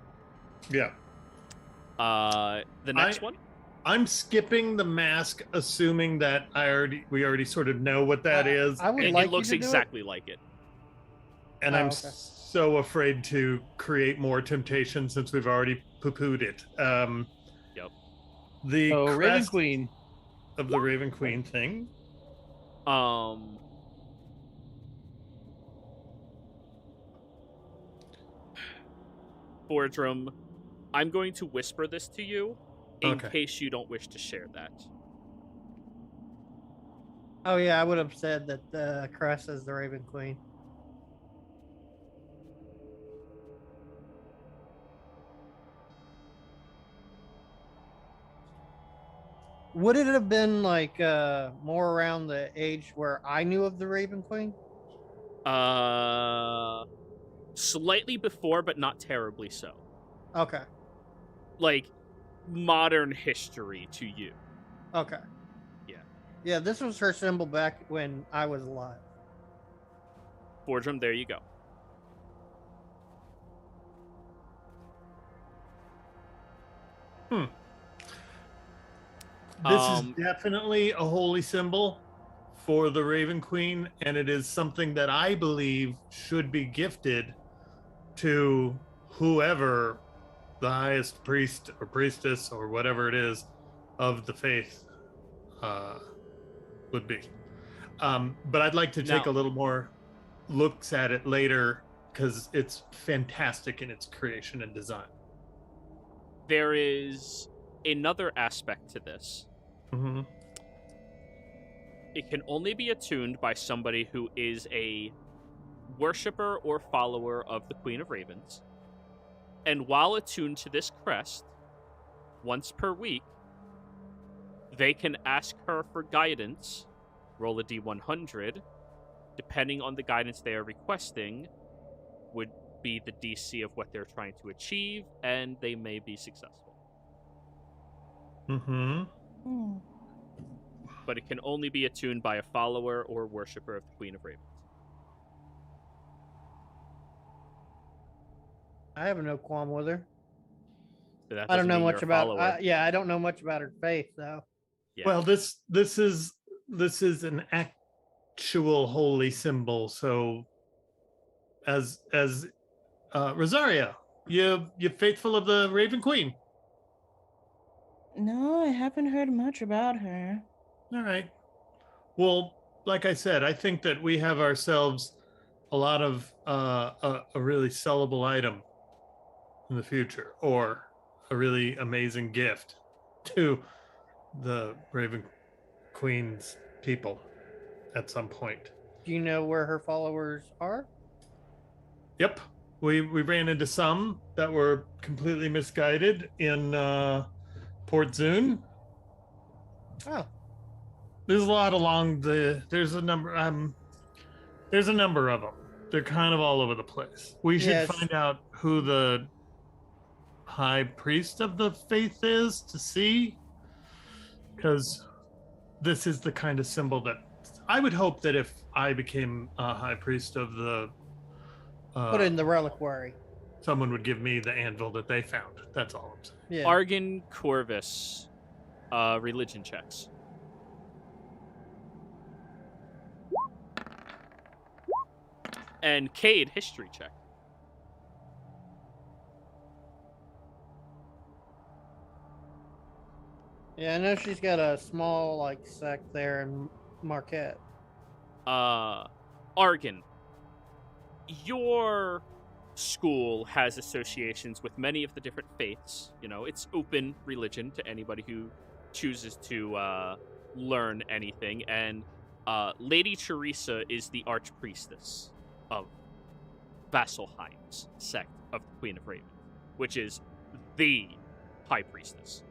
[SPEAKER 4] Yeah.
[SPEAKER 1] The next one?
[SPEAKER 4] I'm skipping the mask, assuming that we already sort of know what that is,
[SPEAKER 3] I would
[SPEAKER 1] It
[SPEAKER 3] like
[SPEAKER 1] looks
[SPEAKER 3] you to do it.
[SPEAKER 1] exactly like it.
[SPEAKER 4] and
[SPEAKER 3] Oh,
[SPEAKER 4] I'm
[SPEAKER 3] okay.
[SPEAKER 4] so afraid to create more temptation since we've already poo-pooed it.
[SPEAKER 1] Yep.
[SPEAKER 4] The
[SPEAKER 2] Oh, Raven
[SPEAKER 4] crest
[SPEAKER 2] Queen.
[SPEAKER 4] of the Raven Queen thing.
[SPEAKER 1] Boardroom, I'm going to whisper this to you in
[SPEAKER 4] Okay.
[SPEAKER 1] case you don't wish to share that.
[SPEAKER 3] Oh yeah, I would have said that the crest is the Raven Queen. Would it have been like more around the age where I knew of the Raven Queen?
[SPEAKER 1] Slightly before, but not terribly so.
[SPEAKER 3] Okay.
[SPEAKER 1] Like, modern history to you.
[SPEAKER 3] Okay.
[SPEAKER 1] Yeah.
[SPEAKER 3] Yeah, this was her symbol back when I was alive.
[SPEAKER 1] Boardroom, there you go.
[SPEAKER 4] This
[SPEAKER 1] Um,
[SPEAKER 4] is definitely a holy symbol for the Raven Queen, and it is something that I believe should be gifted to whoever the highest priest or priestess or whatever it is of the faith would be. But I'd like to take
[SPEAKER 1] Now-
[SPEAKER 4] a little more looks at it later because it's fantastic in its creation and design.
[SPEAKER 1] There is another aspect to this.
[SPEAKER 4] Mm-hmm.
[SPEAKER 1] It can only be attuned by somebody who is a worshiper or follower of the Queen of Ravens. And while attuned to this crest, once per week, they can ask her for guidance, roll a d100, depending on the guidance they are requesting, would be the DC of what they're trying to achieve, and they may be successful.
[SPEAKER 4] Mm-hmm.
[SPEAKER 6] Hmm.
[SPEAKER 1] But it can only be attuned by a follower or worshiper of the Queen of Ravens.
[SPEAKER 3] I have no qualm with her.
[SPEAKER 1] But that
[SPEAKER 3] I don't
[SPEAKER 1] doesn't
[SPEAKER 3] know
[SPEAKER 1] mean
[SPEAKER 3] much
[SPEAKER 1] you're a
[SPEAKER 3] about.
[SPEAKER 1] follower.
[SPEAKER 3] I don't know much about her faith though.
[SPEAKER 1] Yeah.
[SPEAKER 4] Well, this is an actual holy symbol. So, as Rosaria, you faithful of the Raven Queen?
[SPEAKER 6] No, I haven't heard much about her.
[SPEAKER 4] All right. Well, like I said, I think that we have ourselves a lot of a really sellable item in the future, or a really amazing gift to the Raven Queen's people at some point.
[SPEAKER 3] Do you know where her followers are?
[SPEAKER 4] Yep. We ran into some that were completely misguided in Port Zune.
[SPEAKER 3] Oh,
[SPEAKER 4] There's a lot along there's a number of them. They're kind of all over the place. We should
[SPEAKER 3] Yes.
[SPEAKER 4] find out who the high priest of the faith is to see, because this is the kind of symbol that I would hope that if I became a high priest of the
[SPEAKER 3] put it in the reliquary.
[SPEAKER 4] someone would give me the anvil that they found. That's all I'm saying.
[SPEAKER 3] Yeah.
[SPEAKER 1] Argon Corvus, religion checks. And Cade, history check.
[SPEAKER 3] Yeah, I know she's got a small like sect there in Marquette.
[SPEAKER 1] Argon, your school has associations with many of the different faiths. You know, it's open religion to anybody who chooses to learn anything. And Lady Teresa is the archpriestess of Vasselheim's sect of the Queen of Raven, which is the high priestess.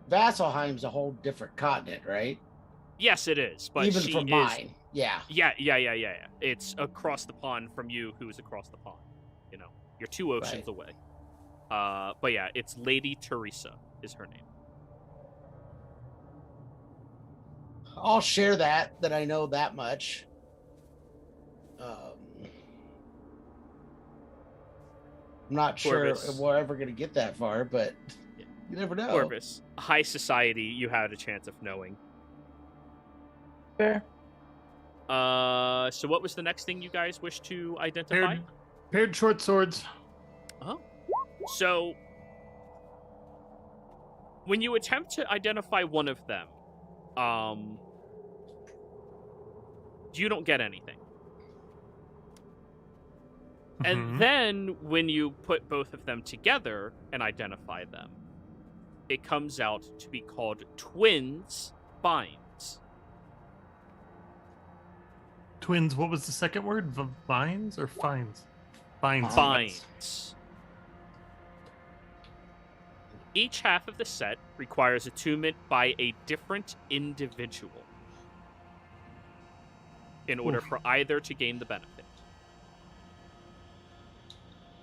[SPEAKER 5] Vasselheim's a whole different continent, right?
[SPEAKER 1] Yes, it is. But
[SPEAKER 5] even
[SPEAKER 1] she
[SPEAKER 5] from
[SPEAKER 1] is,
[SPEAKER 5] mine. Yeah.
[SPEAKER 1] Yeah. It's across the pond from you, who is across the pond. You know, you're 2 oceans
[SPEAKER 5] Right.
[SPEAKER 1] away. But yeah, it's Lady Teresa is her name.
[SPEAKER 5] I'll share that I know that much. I'm not
[SPEAKER 1] Corvus.
[SPEAKER 5] sure if we're ever going to get that far, but you never know.
[SPEAKER 1] Corvus, high society, you had a chance of knowing.
[SPEAKER 6] Fair.
[SPEAKER 1] So what was the next thing you guys wish to identify?
[SPEAKER 4] Paired short swords.
[SPEAKER 1] Oh. So, when you attempt to identify one of them, you don't get anything. And then, when you put both of them together and identify them, it comes out to be called twins binds.
[SPEAKER 4] Twins, what was the second word? Vines or fines? Fines.
[SPEAKER 1] Binds. Each half of the set requires attunement by a different individual in order for either to gain the benefit.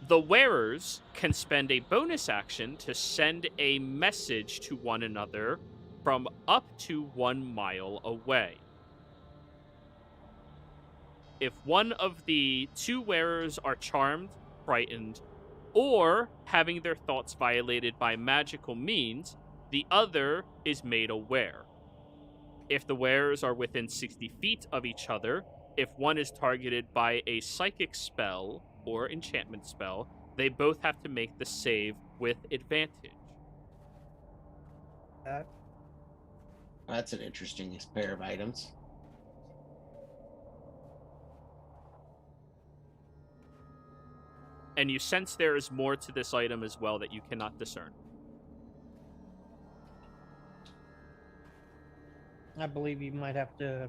[SPEAKER 1] The wearers can spend a bonus action to send a message to one another from up to 1 mile away. If one of the 2 wearers are charmed, frightened, or having their thoughts violated by magical means, the other is made aware. If the wearers are within 60 feet of each other, if one is targeted by a psychic spell or enchantment spell, they both have to make the save with advantage.
[SPEAKER 5] That's an interesting pair of items.
[SPEAKER 1] And you sense there is more to this item as well that you cannot discern.
[SPEAKER 3] I believe you might have to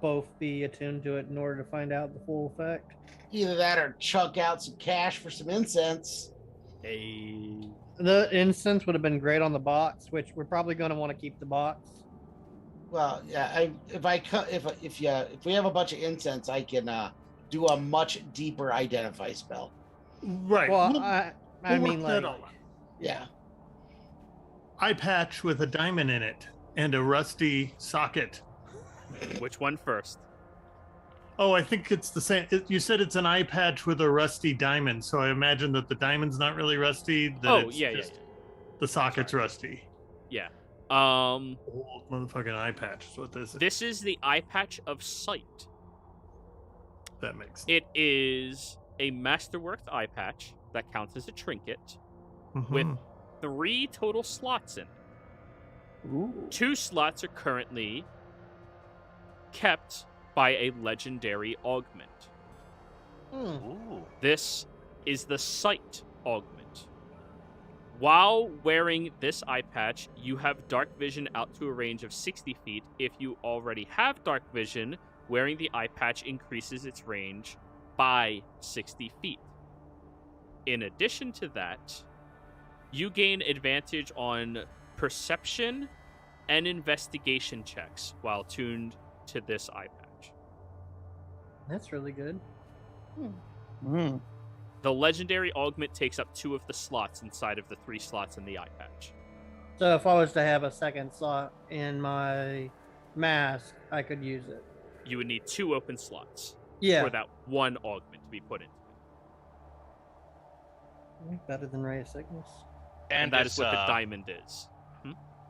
[SPEAKER 3] both be attuned to it in order to find out the full effect.
[SPEAKER 5] Either that or chunk out some cash for some incense.
[SPEAKER 3] The incense would have been great on the box, which we're probably going to want to keep the box.
[SPEAKER 5] Well, yeah. If we have a bunch of incense, I can do a much deeper identify spell.
[SPEAKER 4] Right.
[SPEAKER 3] Well,
[SPEAKER 4] We'll-
[SPEAKER 3] I
[SPEAKER 4] we'll
[SPEAKER 3] mean,
[SPEAKER 4] work that
[SPEAKER 3] like,
[SPEAKER 4] all out.
[SPEAKER 5] Yeah.
[SPEAKER 4] Eye patch with a diamond in it and a rusty socket.
[SPEAKER 1] Which one first?
[SPEAKER 4] Oh, I think it's the same. You said it's an eye patch with a rusty diamond, so I imagine that the diamond's not really rusty. That
[SPEAKER 1] Oh,
[SPEAKER 4] it's
[SPEAKER 1] yeah.
[SPEAKER 4] just the socket's rusty.
[SPEAKER 1] Yeah.
[SPEAKER 4] Old motherfucking eye patch is what this is.
[SPEAKER 1] This is the eye patch of sight.
[SPEAKER 4] That makes sense.
[SPEAKER 1] It is a masterworked eye patch that counts as a trinket
[SPEAKER 4] Mhm.
[SPEAKER 1] with 3 total slots in it.
[SPEAKER 2] Ooh.
[SPEAKER 1] 2 slots are currently kept by a legendary augment.
[SPEAKER 7] Ooh.
[SPEAKER 1] This is the sight augment. While wearing this eye patch, you have dark vision out to a range of 60 feet. If you already have dark vision, wearing the eye patch increases its range by 60 feet. In addition to that, you gain advantage on perception and investigation checks while tuned to this eye patch.
[SPEAKER 3] That's really good.
[SPEAKER 2] Mm.
[SPEAKER 1] The legendary augment takes up 2 of the slots inside of the 3 slots in the eye patch.
[SPEAKER 3] So if I was to have a second slot in my mask, I could use it.
[SPEAKER 1] You would need 2 open slots
[SPEAKER 3] Yeah.
[SPEAKER 1] for that 1 augment to be put into it.
[SPEAKER 3] Better than Ray of Sickness.
[SPEAKER 1] And that
[SPEAKER 7] it's,
[SPEAKER 1] is what the diamond is.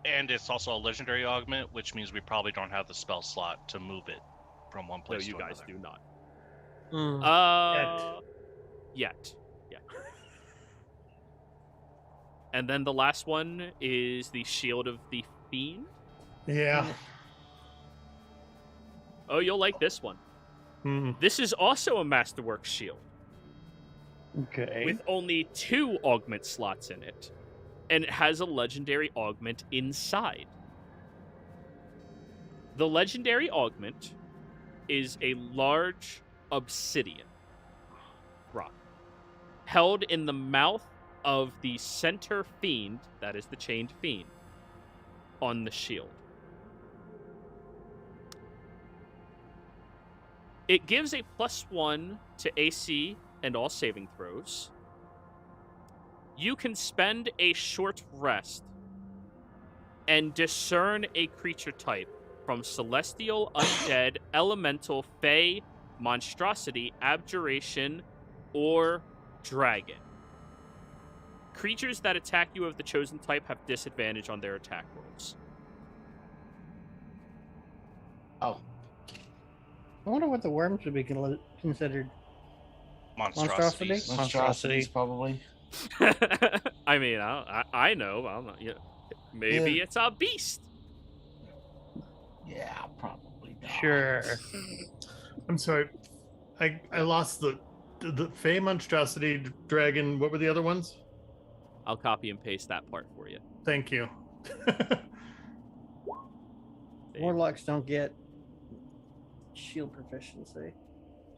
[SPEAKER 7] And it's also a legendary augment, which means we probably don't have the spell slot to move it from one
[SPEAKER 1] No,
[SPEAKER 7] place
[SPEAKER 1] you
[SPEAKER 7] to
[SPEAKER 1] guys
[SPEAKER 7] another.
[SPEAKER 1] do not.
[SPEAKER 3] Mm.
[SPEAKER 1] Yet. And then the last one is the Shield of the Fiend.
[SPEAKER 4] Yeah.
[SPEAKER 1] Oh, you'll like this one.
[SPEAKER 4] Mm.
[SPEAKER 1] This is also a Masterwork shield
[SPEAKER 2] Okay.
[SPEAKER 1] with only 2 augment slots in it. And it has a legendary augment inside. The legendary augment is a large obsidian rock held in the mouth of the center fiend, that is the chained fiend, on the shield. It gives a +1 to AC and all saving throws. You can spend a short rest and discern a creature type from celestial, undead, elemental, fey, monstrosity, abjuration, or dragon. Creatures that attack you of the chosen type have disadvantage on their attack rolls.
[SPEAKER 5] Oh,
[SPEAKER 3] I wonder what the worms would be considered.
[SPEAKER 7] Monstrosities.
[SPEAKER 3] Monstrosity?
[SPEAKER 5] monstrosities probably.
[SPEAKER 1] I mean, I know. I'm not, maybe
[SPEAKER 5] Yeah.
[SPEAKER 1] it's a beast.
[SPEAKER 5] Yeah, probably not.
[SPEAKER 2] Sure.
[SPEAKER 4] I'm sorry. I lost the Fey monstrosity dragon. What were the other ones?
[SPEAKER 1] I'll copy and paste that part for you.
[SPEAKER 4] Thank you.
[SPEAKER 3] Warlocks don't get shield proficiency.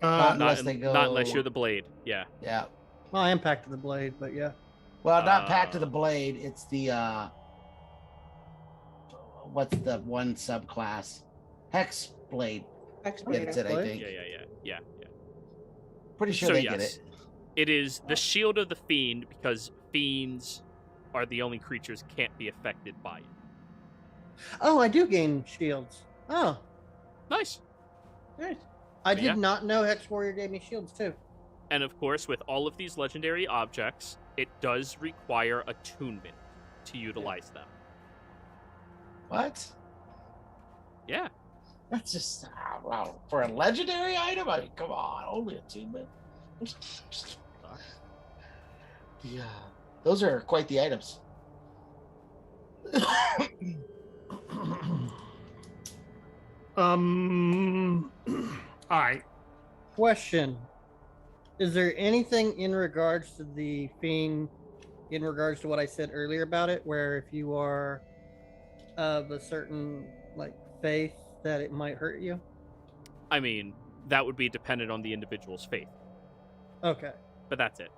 [SPEAKER 5] Not
[SPEAKER 1] Not,
[SPEAKER 5] unless they go.
[SPEAKER 1] not unless you're the blade. Yeah.
[SPEAKER 5] Yeah.
[SPEAKER 3] Well, I impacted the blade, but yeah.
[SPEAKER 5] Well, not Pact of the Blade. It's the what's the one subclass? Hex Blade gets it, I
[SPEAKER 3] Blade?
[SPEAKER 5] think.
[SPEAKER 1] Yeah.
[SPEAKER 5] Pretty sure
[SPEAKER 1] So
[SPEAKER 5] they
[SPEAKER 1] yes,
[SPEAKER 5] get it.
[SPEAKER 1] it is the shield of the fiend because fiends are the only creatures can't be affected by it.
[SPEAKER 3] Oh, I do gain shields. Oh,
[SPEAKER 1] Nice.
[SPEAKER 3] nice. I did
[SPEAKER 1] Yeah.
[SPEAKER 3] not know Hex Warrior gave me shields too.
[SPEAKER 1] And of course, with all of these legendary objects, it does require attunement to utilize them.
[SPEAKER 5] What?
[SPEAKER 1] Yeah.
[SPEAKER 5] That's just wow. For a legendary item, I mean, come on, only attunement. Yeah, those are quite the items.
[SPEAKER 4] All right.
[SPEAKER 3] Question: is there anything in regards to the fiend, in regards to what I said earlier about it, where if you are of a certain faith, that it might hurt you?
[SPEAKER 1] I mean, that would be dependent on the individual's faith,
[SPEAKER 3] Okay.
[SPEAKER 1] but that's it.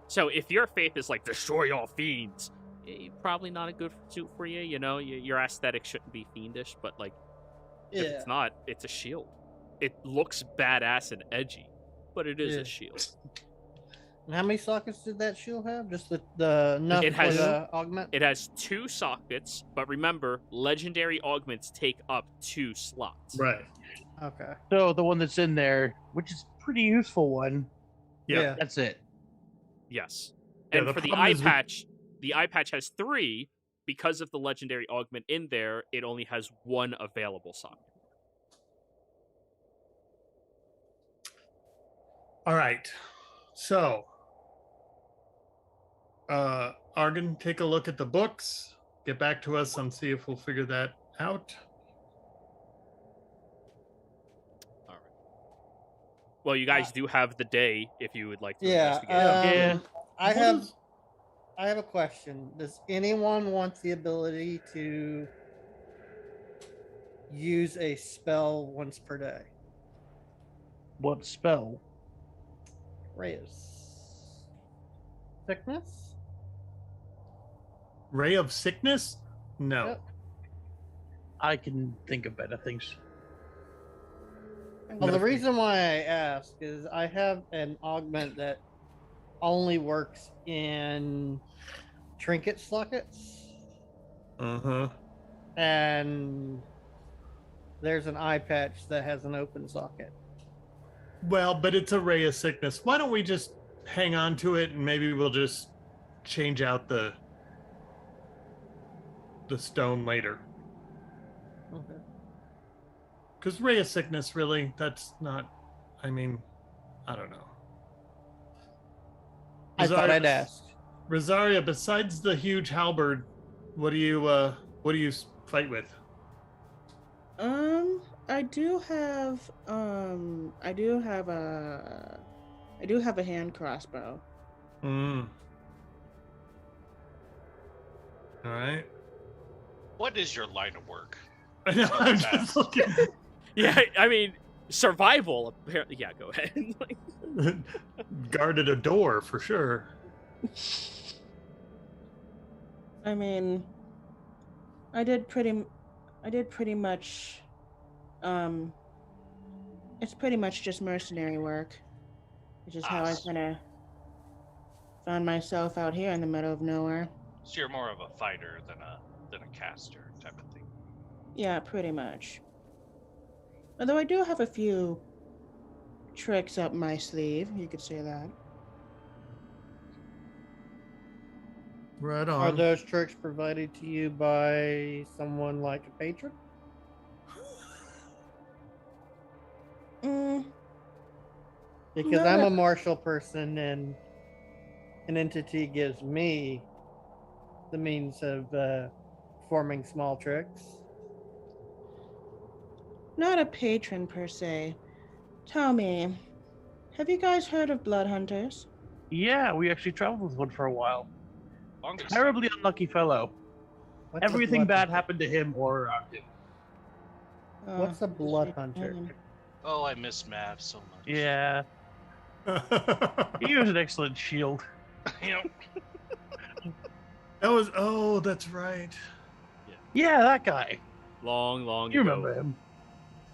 [SPEAKER 1] So if your faith is like destroy all fiends, probably not a good suit for you. You know, your aesthetic shouldn't be fiendish, but if
[SPEAKER 3] Yeah.
[SPEAKER 1] it's not, it's a shield. It looks badass and edgy, but it is
[SPEAKER 3] Yeah.
[SPEAKER 1] a shield.
[SPEAKER 3] And how many sockets did that shield have? Just the enough
[SPEAKER 1] It has-
[SPEAKER 3] for the augment?
[SPEAKER 1] It has 2 sockets, but remember, legendary augments take up 2 slots.
[SPEAKER 4] Right.
[SPEAKER 3] Okay.
[SPEAKER 2] So the one that's in there, which is a pretty useful one,
[SPEAKER 4] Yeah.
[SPEAKER 2] that's it.
[SPEAKER 1] Yes.
[SPEAKER 4] Yeah,
[SPEAKER 1] And
[SPEAKER 4] the
[SPEAKER 1] for the
[SPEAKER 4] problem
[SPEAKER 1] eye
[SPEAKER 4] is we-
[SPEAKER 1] patch, the eye patch has 3, because of the legendary augment in there, it only has one available socket.
[SPEAKER 4] All right. So, Argon, take a look at the books. Get back to us and see if we'll figure that out.
[SPEAKER 1] All right. Well, you guys do have the day if you would like to
[SPEAKER 3] Yeah.
[SPEAKER 1] investigate.
[SPEAKER 3] I
[SPEAKER 4] What
[SPEAKER 3] have
[SPEAKER 4] is-
[SPEAKER 3] I have a question. Does anyone want the ability to use a spell once per day?
[SPEAKER 2] What spell?
[SPEAKER 3] Reyes. Sickness?
[SPEAKER 4] Ray of Sickness? No.
[SPEAKER 3] Yep.
[SPEAKER 2] I can think of better things.
[SPEAKER 3] Well, the
[SPEAKER 4] Nothing.
[SPEAKER 3] reason why I ask is I have an augment that only works in trinket sockets,
[SPEAKER 4] Uh-huh.
[SPEAKER 3] and there's an eye patch that has an open socket.
[SPEAKER 4] Well, but it's a Ray of Sickness. Why don't we just hang on to it and maybe we'll just change out the stone later.
[SPEAKER 3] Okay.
[SPEAKER 4] Because Ray of Sickness, really, that's not, I mean, I don't know.
[SPEAKER 3] I thought I'd ask.
[SPEAKER 4] Rosaria, besides the huge halberd, what do you fight with?
[SPEAKER 6] I do have a hand crossbow.
[SPEAKER 4] All right.
[SPEAKER 7] What is your line of work?
[SPEAKER 4] I know, I'm just looking.
[SPEAKER 1] Yeah, I mean, survival. Apparently, yeah. Go ahead.
[SPEAKER 4] Guarded a door for sure.
[SPEAKER 6] I mean, I did pretty much. It's pretty much just mercenary work, which is how I kind of found myself out here in the middle of nowhere.
[SPEAKER 7] So you're more of a fighter than a caster type of thing.
[SPEAKER 6] Yeah, pretty much. Although I do have a few tricks up my sleeve, you could say that.
[SPEAKER 4] Right
[SPEAKER 3] Are
[SPEAKER 4] on.
[SPEAKER 3] those tricks provided to you by someone like a patron? Because
[SPEAKER 6] No,
[SPEAKER 3] I'm a
[SPEAKER 6] that-
[SPEAKER 3] martial person and an entity gives me the means of performing small tricks.
[SPEAKER 6] Not a patron per se. Tell me, have you guys heard of blood hunters?
[SPEAKER 2] Yeah, we actually traveled with one for a while.
[SPEAKER 7] Longest
[SPEAKER 2] Terribly unlucky fellow.
[SPEAKER 3] What's a
[SPEAKER 2] Everything
[SPEAKER 3] blood
[SPEAKER 2] bad
[SPEAKER 3] hunter?
[SPEAKER 2] happened to him or around him.
[SPEAKER 3] What's a blood hunter?
[SPEAKER 7] Oh, I miss Mav so much.
[SPEAKER 2] Yeah, he was an excellent shield.
[SPEAKER 7] You know,
[SPEAKER 4] That was, oh, that's right.
[SPEAKER 2] Yeah, that guy.
[SPEAKER 1] long
[SPEAKER 2] You
[SPEAKER 1] ago.
[SPEAKER 2] remember him?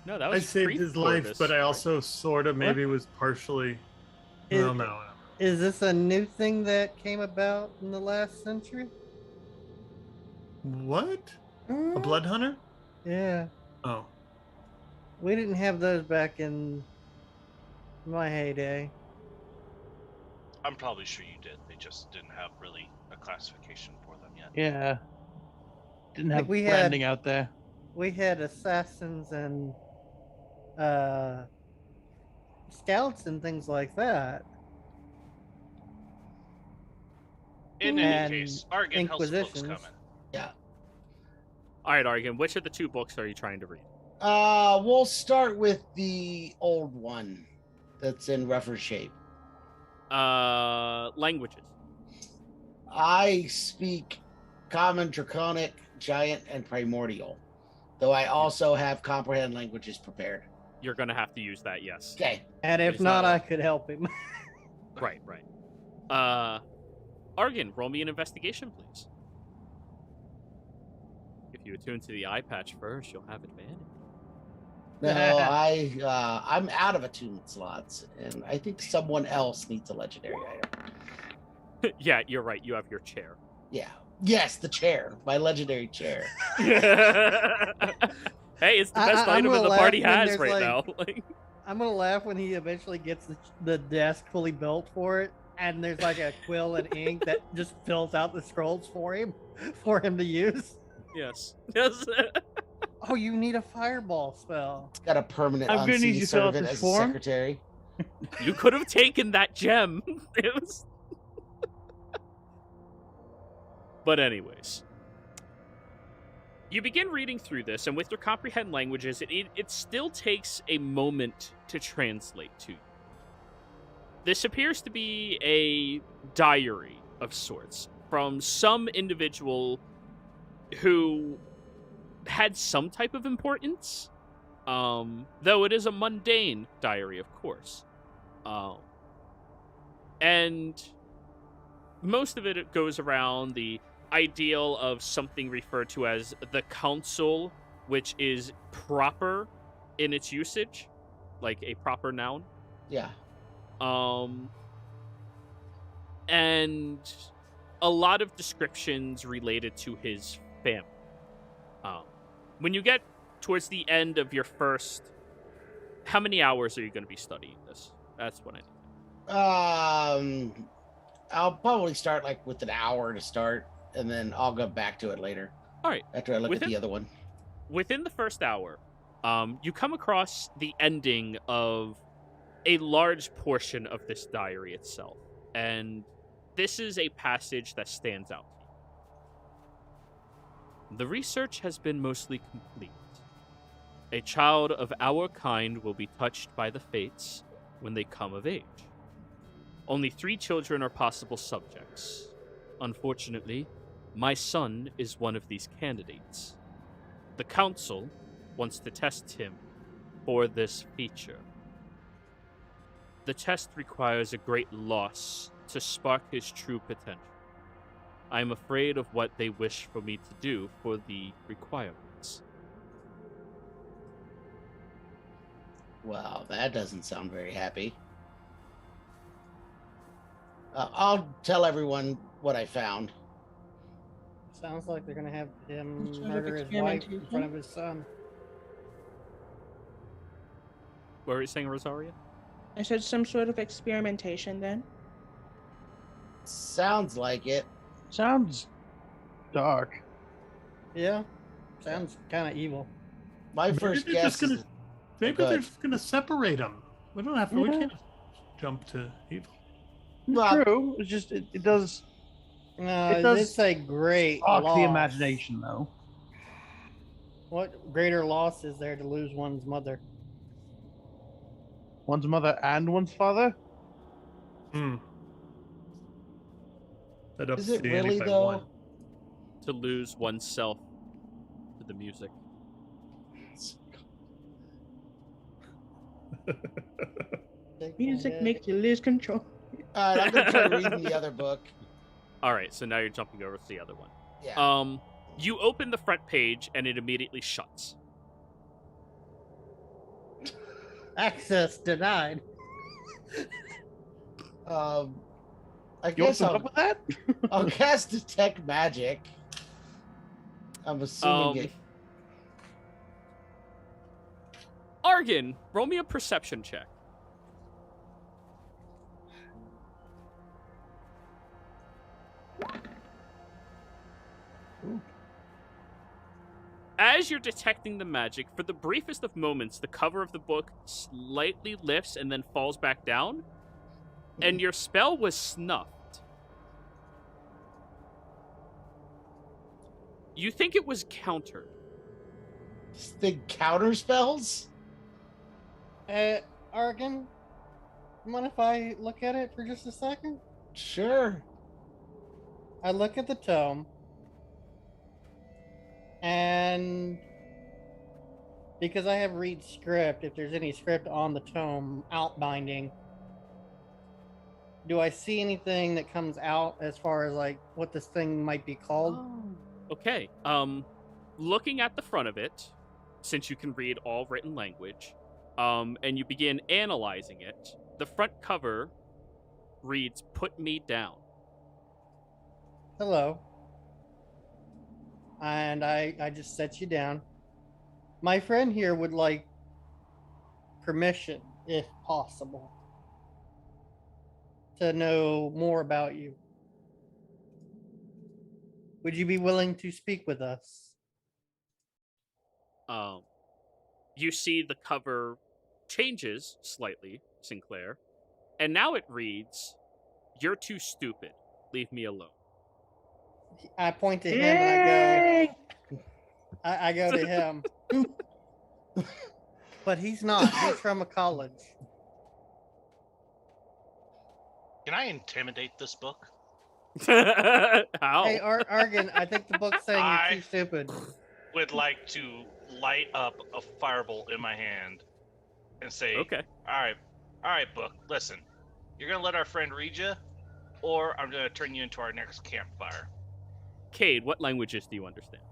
[SPEAKER 1] No, that
[SPEAKER 4] I
[SPEAKER 1] was
[SPEAKER 4] saved his life,
[SPEAKER 1] pre-Corvus.
[SPEAKER 4] but I also sort of maybe was partially.
[SPEAKER 3] Is,
[SPEAKER 4] Well, no.
[SPEAKER 3] is this a new thing that came about in the last century?
[SPEAKER 4] What? A
[SPEAKER 6] Mm,
[SPEAKER 4] blood hunter?
[SPEAKER 3] Yeah.
[SPEAKER 4] Oh.
[SPEAKER 3] We didn't have those back in my heyday.
[SPEAKER 7] I'm probably sure you did. They just didn't have really a classification for them yet.
[SPEAKER 2] Yeah. Didn't
[SPEAKER 3] Like
[SPEAKER 2] have
[SPEAKER 3] we had-
[SPEAKER 2] branding out there.
[SPEAKER 3] We had assassins and scouts and things like that.
[SPEAKER 7] In
[SPEAKER 3] And
[SPEAKER 7] any case, Argon, how's the books
[SPEAKER 3] Inquisitions.
[SPEAKER 7] coming?
[SPEAKER 1] All right, Argon, which of the two books are you trying to read?
[SPEAKER 5] We'll start with the old one that's in rougher shape.
[SPEAKER 1] Languages.
[SPEAKER 5] I speak Common, Draconic, Giant, and Primordial, though I also have Comprehend languages prepared.
[SPEAKER 1] You're gonna have to use that, yes.
[SPEAKER 5] Okay.
[SPEAKER 3] And if
[SPEAKER 1] It's
[SPEAKER 3] not,
[SPEAKER 1] not a-
[SPEAKER 3] I could help him.
[SPEAKER 1] Right. Argon, roll me an investigation, please. If you attune to the eye patch first, you'll have advantage.
[SPEAKER 5] No, I'm out of attunement slots, and I think someone else needs a legendary item.
[SPEAKER 1] Yeah, you're right. You have your chair.
[SPEAKER 5] Yeah. Yes, the chair, my legendary chair.
[SPEAKER 1] Hey, it's the best
[SPEAKER 3] I'm
[SPEAKER 1] item
[SPEAKER 3] gonna
[SPEAKER 1] the
[SPEAKER 3] laugh
[SPEAKER 1] party
[SPEAKER 3] when
[SPEAKER 1] has
[SPEAKER 3] there's,
[SPEAKER 1] right
[SPEAKER 3] like-
[SPEAKER 1] now. Like,
[SPEAKER 3] I'm gonna laugh when he eventually gets the desk fully built for it, and there's like a quill and ink that just fills out the scrolls for him to use.
[SPEAKER 1] Yes. Yes.
[SPEAKER 3] Oh, you need a fireball spell.
[SPEAKER 5] It's got a permanent
[SPEAKER 2] I'm gonna need
[SPEAKER 5] unseen
[SPEAKER 2] you to fill out
[SPEAKER 5] servant
[SPEAKER 2] this
[SPEAKER 5] as a
[SPEAKER 2] form.
[SPEAKER 5] secretary.
[SPEAKER 1] You could have taken that gem. It was... But anyways, you begin reading through this, and with your comprehend languages, it still takes a moment to translate to you. This appears to be a diary of sorts from some individual who had some type of importance, though it is a mundane diary, of course. And most of it goes around the ideal of something referred to as the council, which is proper in its usage, like a proper noun.
[SPEAKER 5] Yeah.
[SPEAKER 1] And a lot of descriptions related to his family. When you get towards the end of your first, how many hours are you going to be studying this? That's what I need.
[SPEAKER 5] I'll probably start like with an hour to start, and then I'll go back to it later.
[SPEAKER 1] All right.
[SPEAKER 5] After I look at the other one.
[SPEAKER 1] Within the first hour, you come across the ending of a large portion of this diary itself. And this is a passage that stands out. The research has been mostly complete. A child of our kind will be touched by the fates when they come of age. Only 3 children are possible subjects. Unfortunately, my son is one of these candidates. The council wants to test him for this feature. The test requires a great loss to spark his true potential. I am afraid of what they wish for me to do for the requirements.
[SPEAKER 5] Wow, that doesn't sound very happy. I'll tell everyone what I found.
[SPEAKER 3] Sounds like they're gonna have him
[SPEAKER 6] Some sort of
[SPEAKER 3] murder his wife in
[SPEAKER 6] experimentation.
[SPEAKER 3] front of his son.
[SPEAKER 1] What were you saying, Rosaria?
[SPEAKER 6] I said some sort of experimentation then.
[SPEAKER 5] Sounds like it.
[SPEAKER 2] Sounds dark.
[SPEAKER 3] Yeah, sounds kind of evil.
[SPEAKER 5] My
[SPEAKER 4] Maybe
[SPEAKER 5] first
[SPEAKER 4] they're
[SPEAKER 5] guess
[SPEAKER 4] just gonna,
[SPEAKER 5] is
[SPEAKER 4] maybe
[SPEAKER 5] Go
[SPEAKER 4] they're
[SPEAKER 5] ahead.
[SPEAKER 4] just gonna separate them. We don't have to. We
[SPEAKER 2] Yeah.
[SPEAKER 4] can't jump to evil.
[SPEAKER 5] Well,
[SPEAKER 2] True. It's just it does
[SPEAKER 3] It
[SPEAKER 2] does
[SPEAKER 3] it's a great
[SPEAKER 2] spark
[SPEAKER 3] loss.
[SPEAKER 2] the imagination, though.
[SPEAKER 3] What greater loss is there to lose one's mother?
[SPEAKER 2] One's mother and one's father.
[SPEAKER 4] Hmm. That ups
[SPEAKER 5] is it
[SPEAKER 4] the ante
[SPEAKER 5] really
[SPEAKER 4] by
[SPEAKER 5] though?
[SPEAKER 4] 1.
[SPEAKER 1] To lose oneself to the music.
[SPEAKER 6] Music makes you lose control.
[SPEAKER 5] All right, I'm gonna try reading the other book.
[SPEAKER 1] All right, so now you're jumping over to the other one.
[SPEAKER 5] Yeah.
[SPEAKER 1] You open the front page and it immediately shuts.
[SPEAKER 3] Access denied.
[SPEAKER 5] I
[SPEAKER 2] You
[SPEAKER 5] guess
[SPEAKER 2] opened
[SPEAKER 5] I'll,
[SPEAKER 2] up with that?
[SPEAKER 5] I'll cast detect magic. I'm assuming it.
[SPEAKER 1] Argon, roll me a perception check. As you're detecting the magic, for the briefest of moments, the cover of the book slightly lifts and then falls back down, and your spell was snuffed. You think it was countered.
[SPEAKER 5] The counter spells?
[SPEAKER 3] Argon, mind if I look at it for just a second?
[SPEAKER 5] Sure.
[SPEAKER 3] I look at the tome, and because I have read script, if there's any script on the tome outbinding, do I see anything that comes out as far as like what this thing might be called?
[SPEAKER 1] Okay. Looking at the front of it, since you can read all written language, and you begin analyzing it, the front cover reads, "Put me down."
[SPEAKER 3] Hello. And I just set you down. My friend here would like permission, if possible. to know more about you. Would you be willing to speak with us?
[SPEAKER 1] You see the cover changes slightly, Sinclair, and now it reads, "You're too stupid. Leave me alone."
[SPEAKER 3] I point to him and I go to him. But he's not. He's from a college.
[SPEAKER 7] Can I intimidate this book?
[SPEAKER 1] How?
[SPEAKER 3] Hey, Argon, I think the book's saying you're too stupid.
[SPEAKER 7] Would like to light up a firebolt in my hand and say,
[SPEAKER 1] Okay.
[SPEAKER 7] all right, book, listen. You're going to let our friend read you, or I'm going to turn you into our next campfire.
[SPEAKER 1] Cade, what languages do you understand?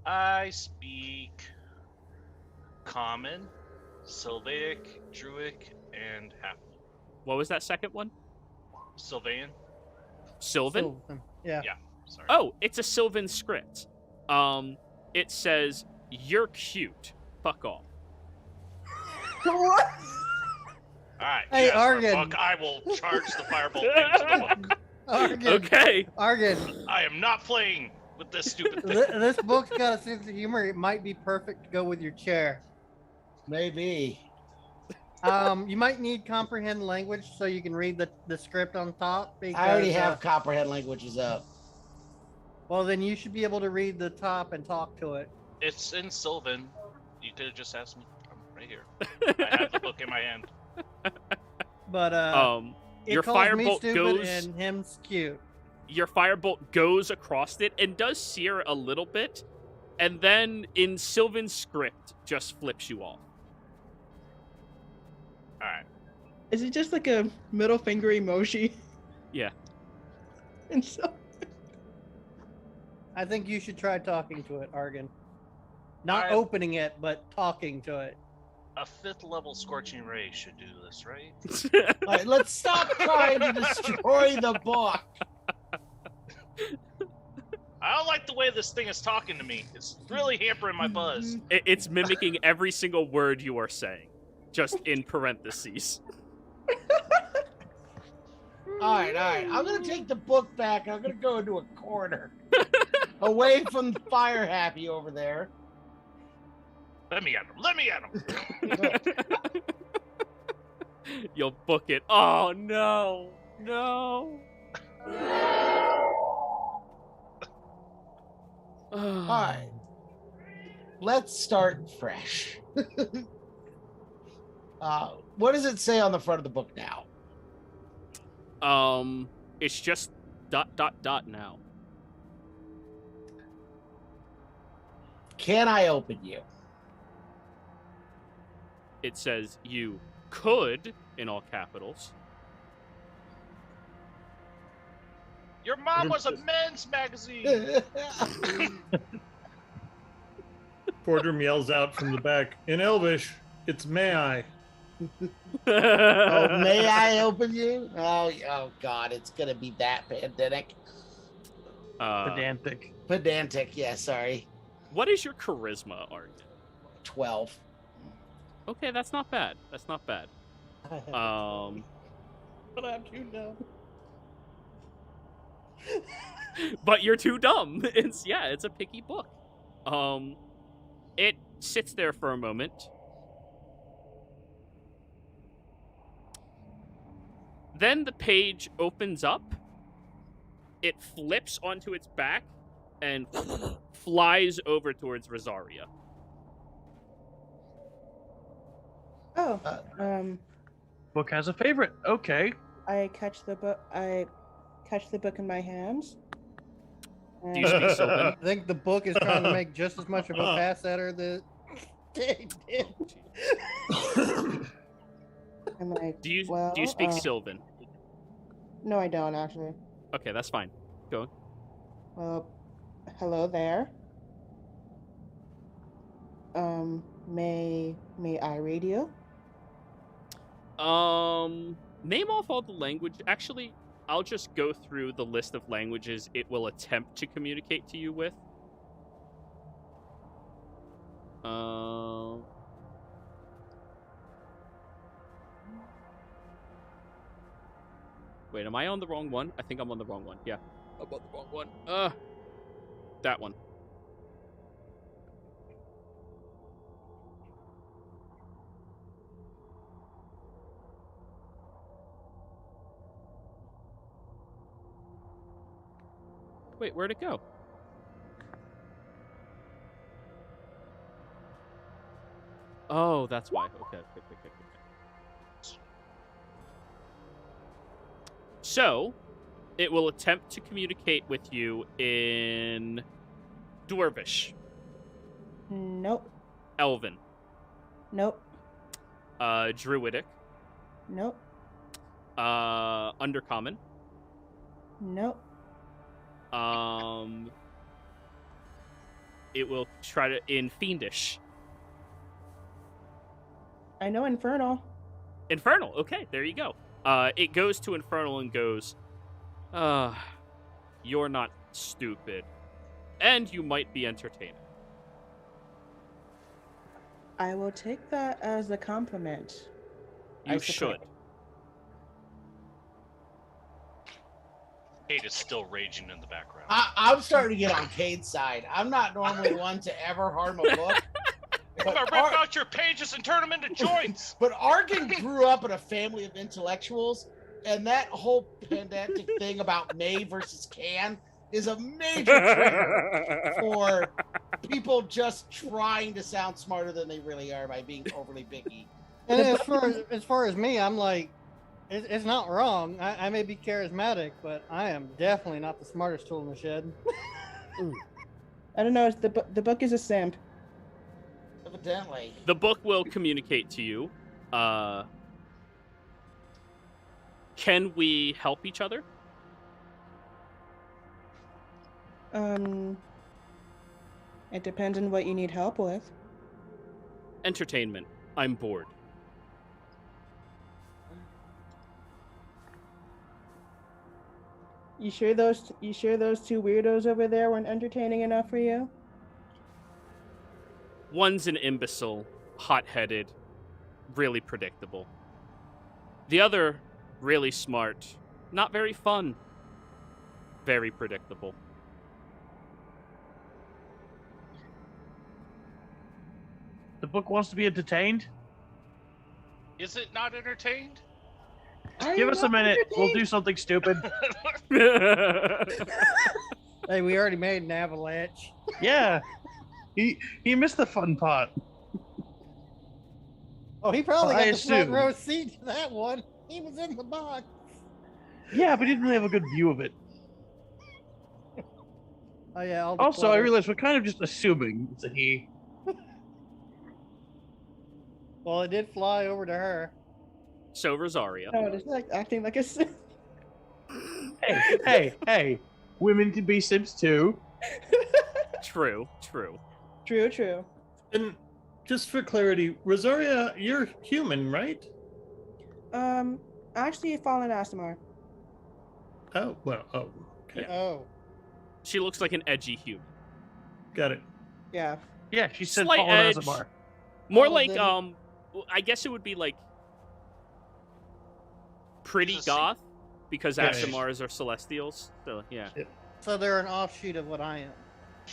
[SPEAKER 7] I speak Common, Sylvaic, Druic, and Halfling.
[SPEAKER 1] What was that second one?
[SPEAKER 7] Sylvan?
[SPEAKER 1] Sylvan?
[SPEAKER 3] Yeah.
[SPEAKER 7] Yeah, sorry.
[SPEAKER 1] Oh, it's a Sylvan script. It says, "You're cute. Fuck off."
[SPEAKER 6] What?
[SPEAKER 7] Alright,
[SPEAKER 3] Hey,
[SPEAKER 7] yes,
[SPEAKER 3] Argon.
[SPEAKER 7] book, I will charge the firebolt into the book.
[SPEAKER 3] Argon,
[SPEAKER 1] Okay.
[SPEAKER 3] Argon,
[SPEAKER 7] I am not playing with this stupid thing.
[SPEAKER 3] this book's got a sense of humor. It might be perfect to go with your chair.
[SPEAKER 5] Maybe.
[SPEAKER 3] You might need comprehend language so you can read the script on top. Because,
[SPEAKER 5] I already have comprehend languages up.
[SPEAKER 3] Well, then you should be able to read the top and talk to it.
[SPEAKER 7] It's in Sylvan. You could have just asked me. I'm right here. I have the book in my hand.
[SPEAKER 3] But
[SPEAKER 1] your
[SPEAKER 3] it calls me
[SPEAKER 1] firebolt
[SPEAKER 3] stupid
[SPEAKER 1] goes.
[SPEAKER 3] and him's cute.
[SPEAKER 1] Your firebolt goes across it and does sear a little bit, and then in Sylvan script just flips you off.
[SPEAKER 7] All right.
[SPEAKER 6] Is it just like a middle finger emoji?
[SPEAKER 1] Yeah.
[SPEAKER 6] And so
[SPEAKER 3] I think you should try talking to it, Argon. Not
[SPEAKER 7] I-
[SPEAKER 3] opening it, but talking to it.
[SPEAKER 7] A 5th level Scorching Ray should do this, right?
[SPEAKER 5] All right, let's stop trying to destroy the book.
[SPEAKER 7] I don't like the way this thing is talking to me. It's really hampering my buzz.
[SPEAKER 1] It's mimicking every single word you are saying, just in parentheses.
[SPEAKER 5] All right. I'm gonna take the book back. I'm gonna go into a corner, away from the fire happy over there.
[SPEAKER 7] Let me at him.
[SPEAKER 1] You'll book it. Oh no, no.
[SPEAKER 5] All right. Let's start fresh. What does it say on the front of the book now?
[SPEAKER 1] It's just ... now.
[SPEAKER 5] Can I open you?
[SPEAKER 1] It says you could, in all capitals.
[SPEAKER 7] Your mom was a men's magazine.
[SPEAKER 4] Fordrum yells out from the back in Elvish, "It's may I."
[SPEAKER 5] Oh, may I open you? Oh God, it's gonna be that pedantic.
[SPEAKER 2] Pedantic.
[SPEAKER 5] Pedantic, yeah, sorry.
[SPEAKER 1] What is your charisma, Art?
[SPEAKER 5] 12.
[SPEAKER 1] Okay, that's not bad. That's not bad.
[SPEAKER 3] But I'm too dumb.
[SPEAKER 1] But you're too dumb. It's a picky book. It sits there for a moment. Then the page opens up. It flips onto its back and flies over towards Rosaria.
[SPEAKER 6] Oh,
[SPEAKER 2] Book has a favorite. Okay.
[SPEAKER 6] I catch the book. I catch the book in my hands.
[SPEAKER 1] Do you speak Sylvan?
[SPEAKER 3] I think the book is trying to make just as much of a pass at her that they did.
[SPEAKER 6] I'm like,
[SPEAKER 1] Do you
[SPEAKER 6] well,
[SPEAKER 1] speak Sylvan?
[SPEAKER 6] No, I don't actually.
[SPEAKER 1] Okay, that's fine. Go.
[SPEAKER 6] Well, hello there. May I read you?
[SPEAKER 1] Name off all the language. Actually, I'll just go through the list of languages it will attempt to communicate to you with. Wait, am I on the wrong one? I think I'm on the wrong one. Yeah, I'm on the wrong one. That one. Wait, where'd it go? Oh, that's why. Okay. So, it will attempt to communicate with you in Dwarvish,
[SPEAKER 6] Nope.
[SPEAKER 1] Elven,
[SPEAKER 6] Nope.
[SPEAKER 1] Druidic,
[SPEAKER 6] Nope.
[SPEAKER 1] Undercommon,
[SPEAKER 6] Nope.
[SPEAKER 1] it will try to in Fiendish.
[SPEAKER 6] I know Infernal.
[SPEAKER 1] Infernal. Okay, there you go. It goes to Infernal and goes, you're not stupid. And you might be entertaining.
[SPEAKER 6] I will take that as a compliment.
[SPEAKER 1] You should.
[SPEAKER 7] Kate is still raging in the background.
[SPEAKER 5] I'm starting to get on Cade's side. I'm not normally one to ever harm a book.
[SPEAKER 7] I'm gonna rip out your pages and turn them into joints.
[SPEAKER 5] But Argan grew up in a family of intellectuals, and that whole pedantic thing about may versus can is a major trigger for people just trying to sound smarter than they really are by being overly biggy.
[SPEAKER 3] And as far as me, I'm like, it's not wrong. I may be charismatic, but I am definitely not the smartest tool in the shed.
[SPEAKER 6] I don't know. The book is a simp.
[SPEAKER 5] Evidently.
[SPEAKER 1] The book will communicate to you. Can we help each other?
[SPEAKER 6] It depends on what you need help with.
[SPEAKER 1] Entertainment. I'm bored.
[SPEAKER 6] You sure those two weirdos over there weren't entertaining enough for you?
[SPEAKER 1] One's an imbecile, hot-headed, really predictable. The other, really smart, not very fun, very predictable.
[SPEAKER 2] The book wants to be entertained.
[SPEAKER 7] Is it not entertained?
[SPEAKER 2] Give us a minute. We'll do something stupid.
[SPEAKER 3] Hey, we already made an avalanche.
[SPEAKER 2] Yeah. He missed the fun part.
[SPEAKER 3] Oh, he probably
[SPEAKER 2] I
[SPEAKER 3] got the front
[SPEAKER 2] assume.
[SPEAKER 3] row seat to that one. He was in the box.
[SPEAKER 2] Yeah, but he didn't really have a good view of it.
[SPEAKER 3] Oh yeah. all the
[SPEAKER 2] Also, I
[SPEAKER 3] clutter.
[SPEAKER 2] realized we're kind of just assuming it's a he.
[SPEAKER 3] Well, it did fly over to her.
[SPEAKER 1] So, Rosaria.
[SPEAKER 6] No, it's like acting like a simp.
[SPEAKER 2] Hey. Women can be simps too.
[SPEAKER 1] True.
[SPEAKER 6] True.
[SPEAKER 4] And just for clarity, Rosaria, you're human, right?
[SPEAKER 6] Actually, Fallen Asmar.
[SPEAKER 4] Oh, well, okay.
[SPEAKER 3] Oh.
[SPEAKER 1] She looks like an edgy human.
[SPEAKER 4] Got it.
[SPEAKER 6] Yeah.
[SPEAKER 2] Yeah, she said
[SPEAKER 1] Slight
[SPEAKER 2] Fallen
[SPEAKER 1] edge.
[SPEAKER 2] Asmar.
[SPEAKER 1] More
[SPEAKER 3] Oh,
[SPEAKER 1] like,
[SPEAKER 3] then-
[SPEAKER 1] I guess it would be like pretty
[SPEAKER 7] She's a
[SPEAKER 1] goth, because
[SPEAKER 2] Yeah.
[SPEAKER 1] Asimars are celestials. So, yeah.
[SPEAKER 3] So they're an offshoot of what I am.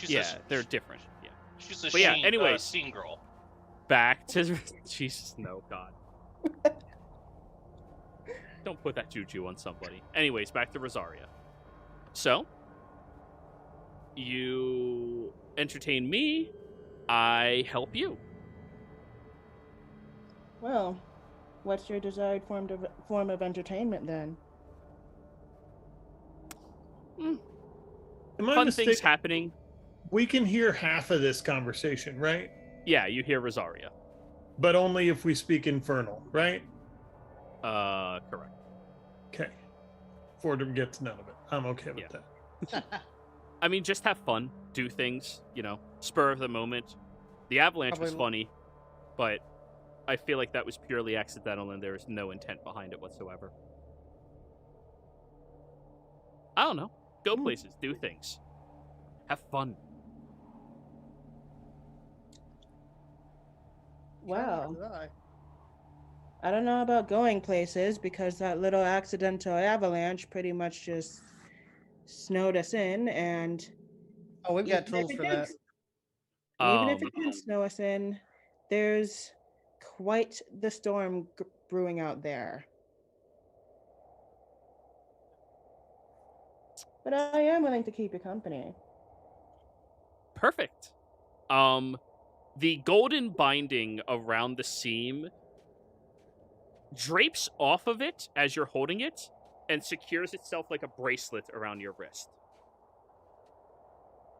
[SPEAKER 1] Yeah, they're different. Yeah.
[SPEAKER 7] She's a
[SPEAKER 1] But yeah,
[SPEAKER 7] scene,
[SPEAKER 1] anyways.
[SPEAKER 7] scene girl.
[SPEAKER 1] Back to... Jesus, no, God. Don't put that juju on somebody. Anyways, back to Rosaria. So, you entertain me, I help you.
[SPEAKER 6] Well, what's your desired form of entertainment then?
[SPEAKER 4] Am I
[SPEAKER 1] Fun
[SPEAKER 4] mistaken?
[SPEAKER 1] things happening.
[SPEAKER 4] We can hear half of this conversation, right?
[SPEAKER 1] Yeah, you hear Rosaria.
[SPEAKER 4] But only if we speak Infernal, right?
[SPEAKER 1] Correct.
[SPEAKER 4] Okay. Fordham gets none of it. I'm okay with
[SPEAKER 1] Yeah.
[SPEAKER 4] that.
[SPEAKER 1] I mean, just have fun, do things, spur of the moment. The avalanche was
[SPEAKER 3] Probably-
[SPEAKER 1] funny, but I feel like that was purely accidental and there was no intent behind it whatsoever. I don't know. Go places, do things. Have fun.
[SPEAKER 6] Well, I don't know about going places because that little accidental avalanche pretty much just snowed us in, and
[SPEAKER 3] Oh, we've got
[SPEAKER 6] even if
[SPEAKER 3] tools
[SPEAKER 6] it
[SPEAKER 3] for
[SPEAKER 6] did,
[SPEAKER 3] that.
[SPEAKER 6] even if it did snow us in, there's quite the storm brewing out there. But I am willing to keep you company.
[SPEAKER 1] Perfect. The golden binding around the seam drapes off of it as you're holding it and secures itself like a bracelet around your wrist.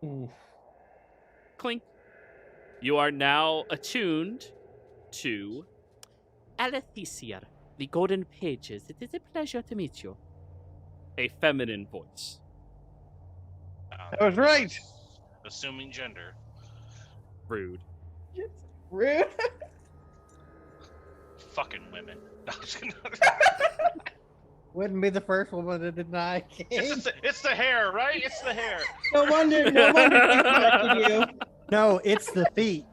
[SPEAKER 2] Oof.
[SPEAKER 1] Clink. You are now attuned to Alethisia, the Golden Pages. It is a pleasure to meet you. A feminine voice.
[SPEAKER 2] I was right.
[SPEAKER 7] Assuming gender.
[SPEAKER 1] Rude.
[SPEAKER 6] Rude.
[SPEAKER 7] Fucking women. No, I'm just kidding.
[SPEAKER 3] Wouldn't be the first woman to deny King.
[SPEAKER 7] It's the hair, right? It's the hair.
[SPEAKER 6] No wonder she selected you.
[SPEAKER 3] No, it's the feet.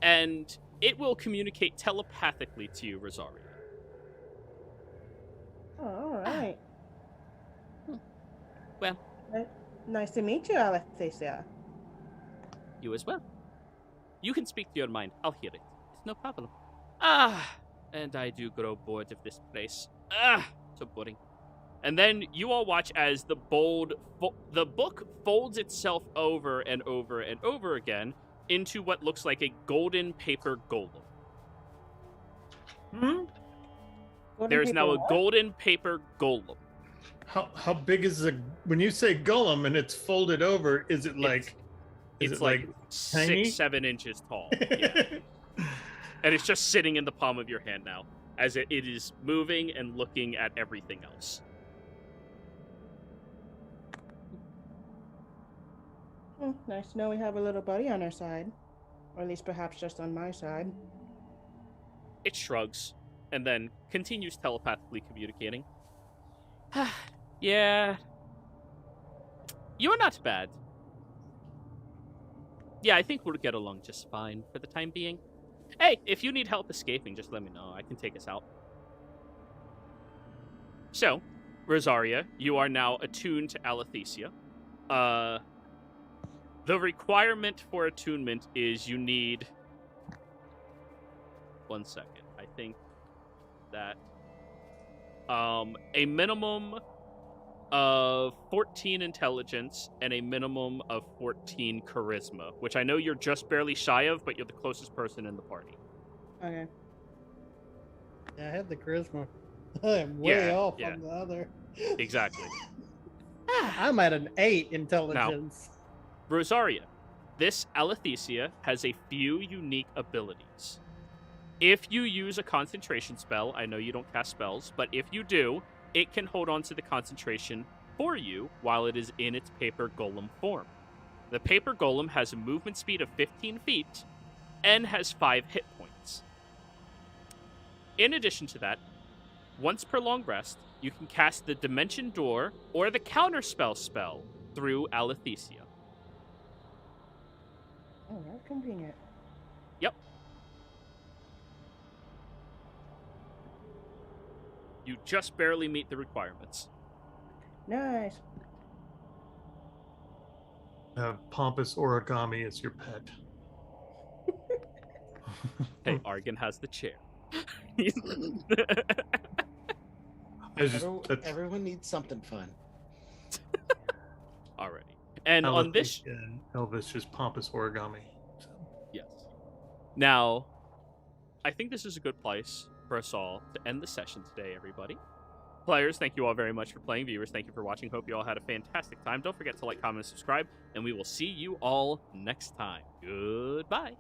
[SPEAKER 1] And it will communicate telepathically to you, Rosaria.
[SPEAKER 6] Oh, all right.
[SPEAKER 1] Well.
[SPEAKER 6] Nice to meet you, Alethisia.
[SPEAKER 1] You as well. You can speak to your mind. I'll hear it. It's no problem. And I do grow bored of this place. So boring. And then you all watch as the book folds itself over and over and over again into what looks like a golden paper golem. There is now a golden paper golem.
[SPEAKER 4] How big is when you say golem and it's folded over? Is it like?
[SPEAKER 1] It's like 6-7 inches tall. Yeah. And it's just sitting in the palm of your hand now, as it is moving and looking at everything else.
[SPEAKER 6] Nice to know we have a little buddy on our side. Or at least perhaps just on my side.
[SPEAKER 1] It shrugs, and then continues telepathically communicating. Yeah. You're not bad. Yeah, I think we'll get along just fine for the time being. Hey, if you need help escaping, just let me know. I can take us out. So, Rosaria, you are now attuned to Alethisia. The requirement for attunement is you need... 1 second. I think that... a minimum of 14 intelligence and a minimum of 14 charisma, which I know you're just barely shy of, but you're the closest person in the party.
[SPEAKER 6] Okay.
[SPEAKER 3] Yeah, I had the charisma. I'm way off on the other.
[SPEAKER 1] Exactly.
[SPEAKER 3] I'm at an 8 intelligence.
[SPEAKER 1] Now, Rosaria, this Alethisia has a few unique abilities. If you use a concentration spell, I know you don't cast spells, but if you do, it can hold on to the concentration for you while it is in its paper golem form. The paper golem has a movement speed of 15 feet and has 5 hit points. In addition to that, once per long rest, you can cast the Dimension Door or the Counterspell spell through Alethisia.
[SPEAKER 6] Oh, that's convenient.
[SPEAKER 1] Yep. You just barely meet the requirements.
[SPEAKER 6] Nice.
[SPEAKER 4] Pompous origami is your pet.
[SPEAKER 1] Hey, Argon has the chair.
[SPEAKER 5] Everyone needs something fun.
[SPEAKER 1] Alrighty. And on this...
[SPEAKER 4] Elvis just pompous origami. So.
[SPEAKER 1] Yes. Now, I think this is a good place for us all to end the session today, everybody. Players, thank you all very much for playing. Viewers, thank you for watching. Hope you all had a fantastic time. Don't forget to like, comment, and subscribe, and we will see you all next time. Goodbye.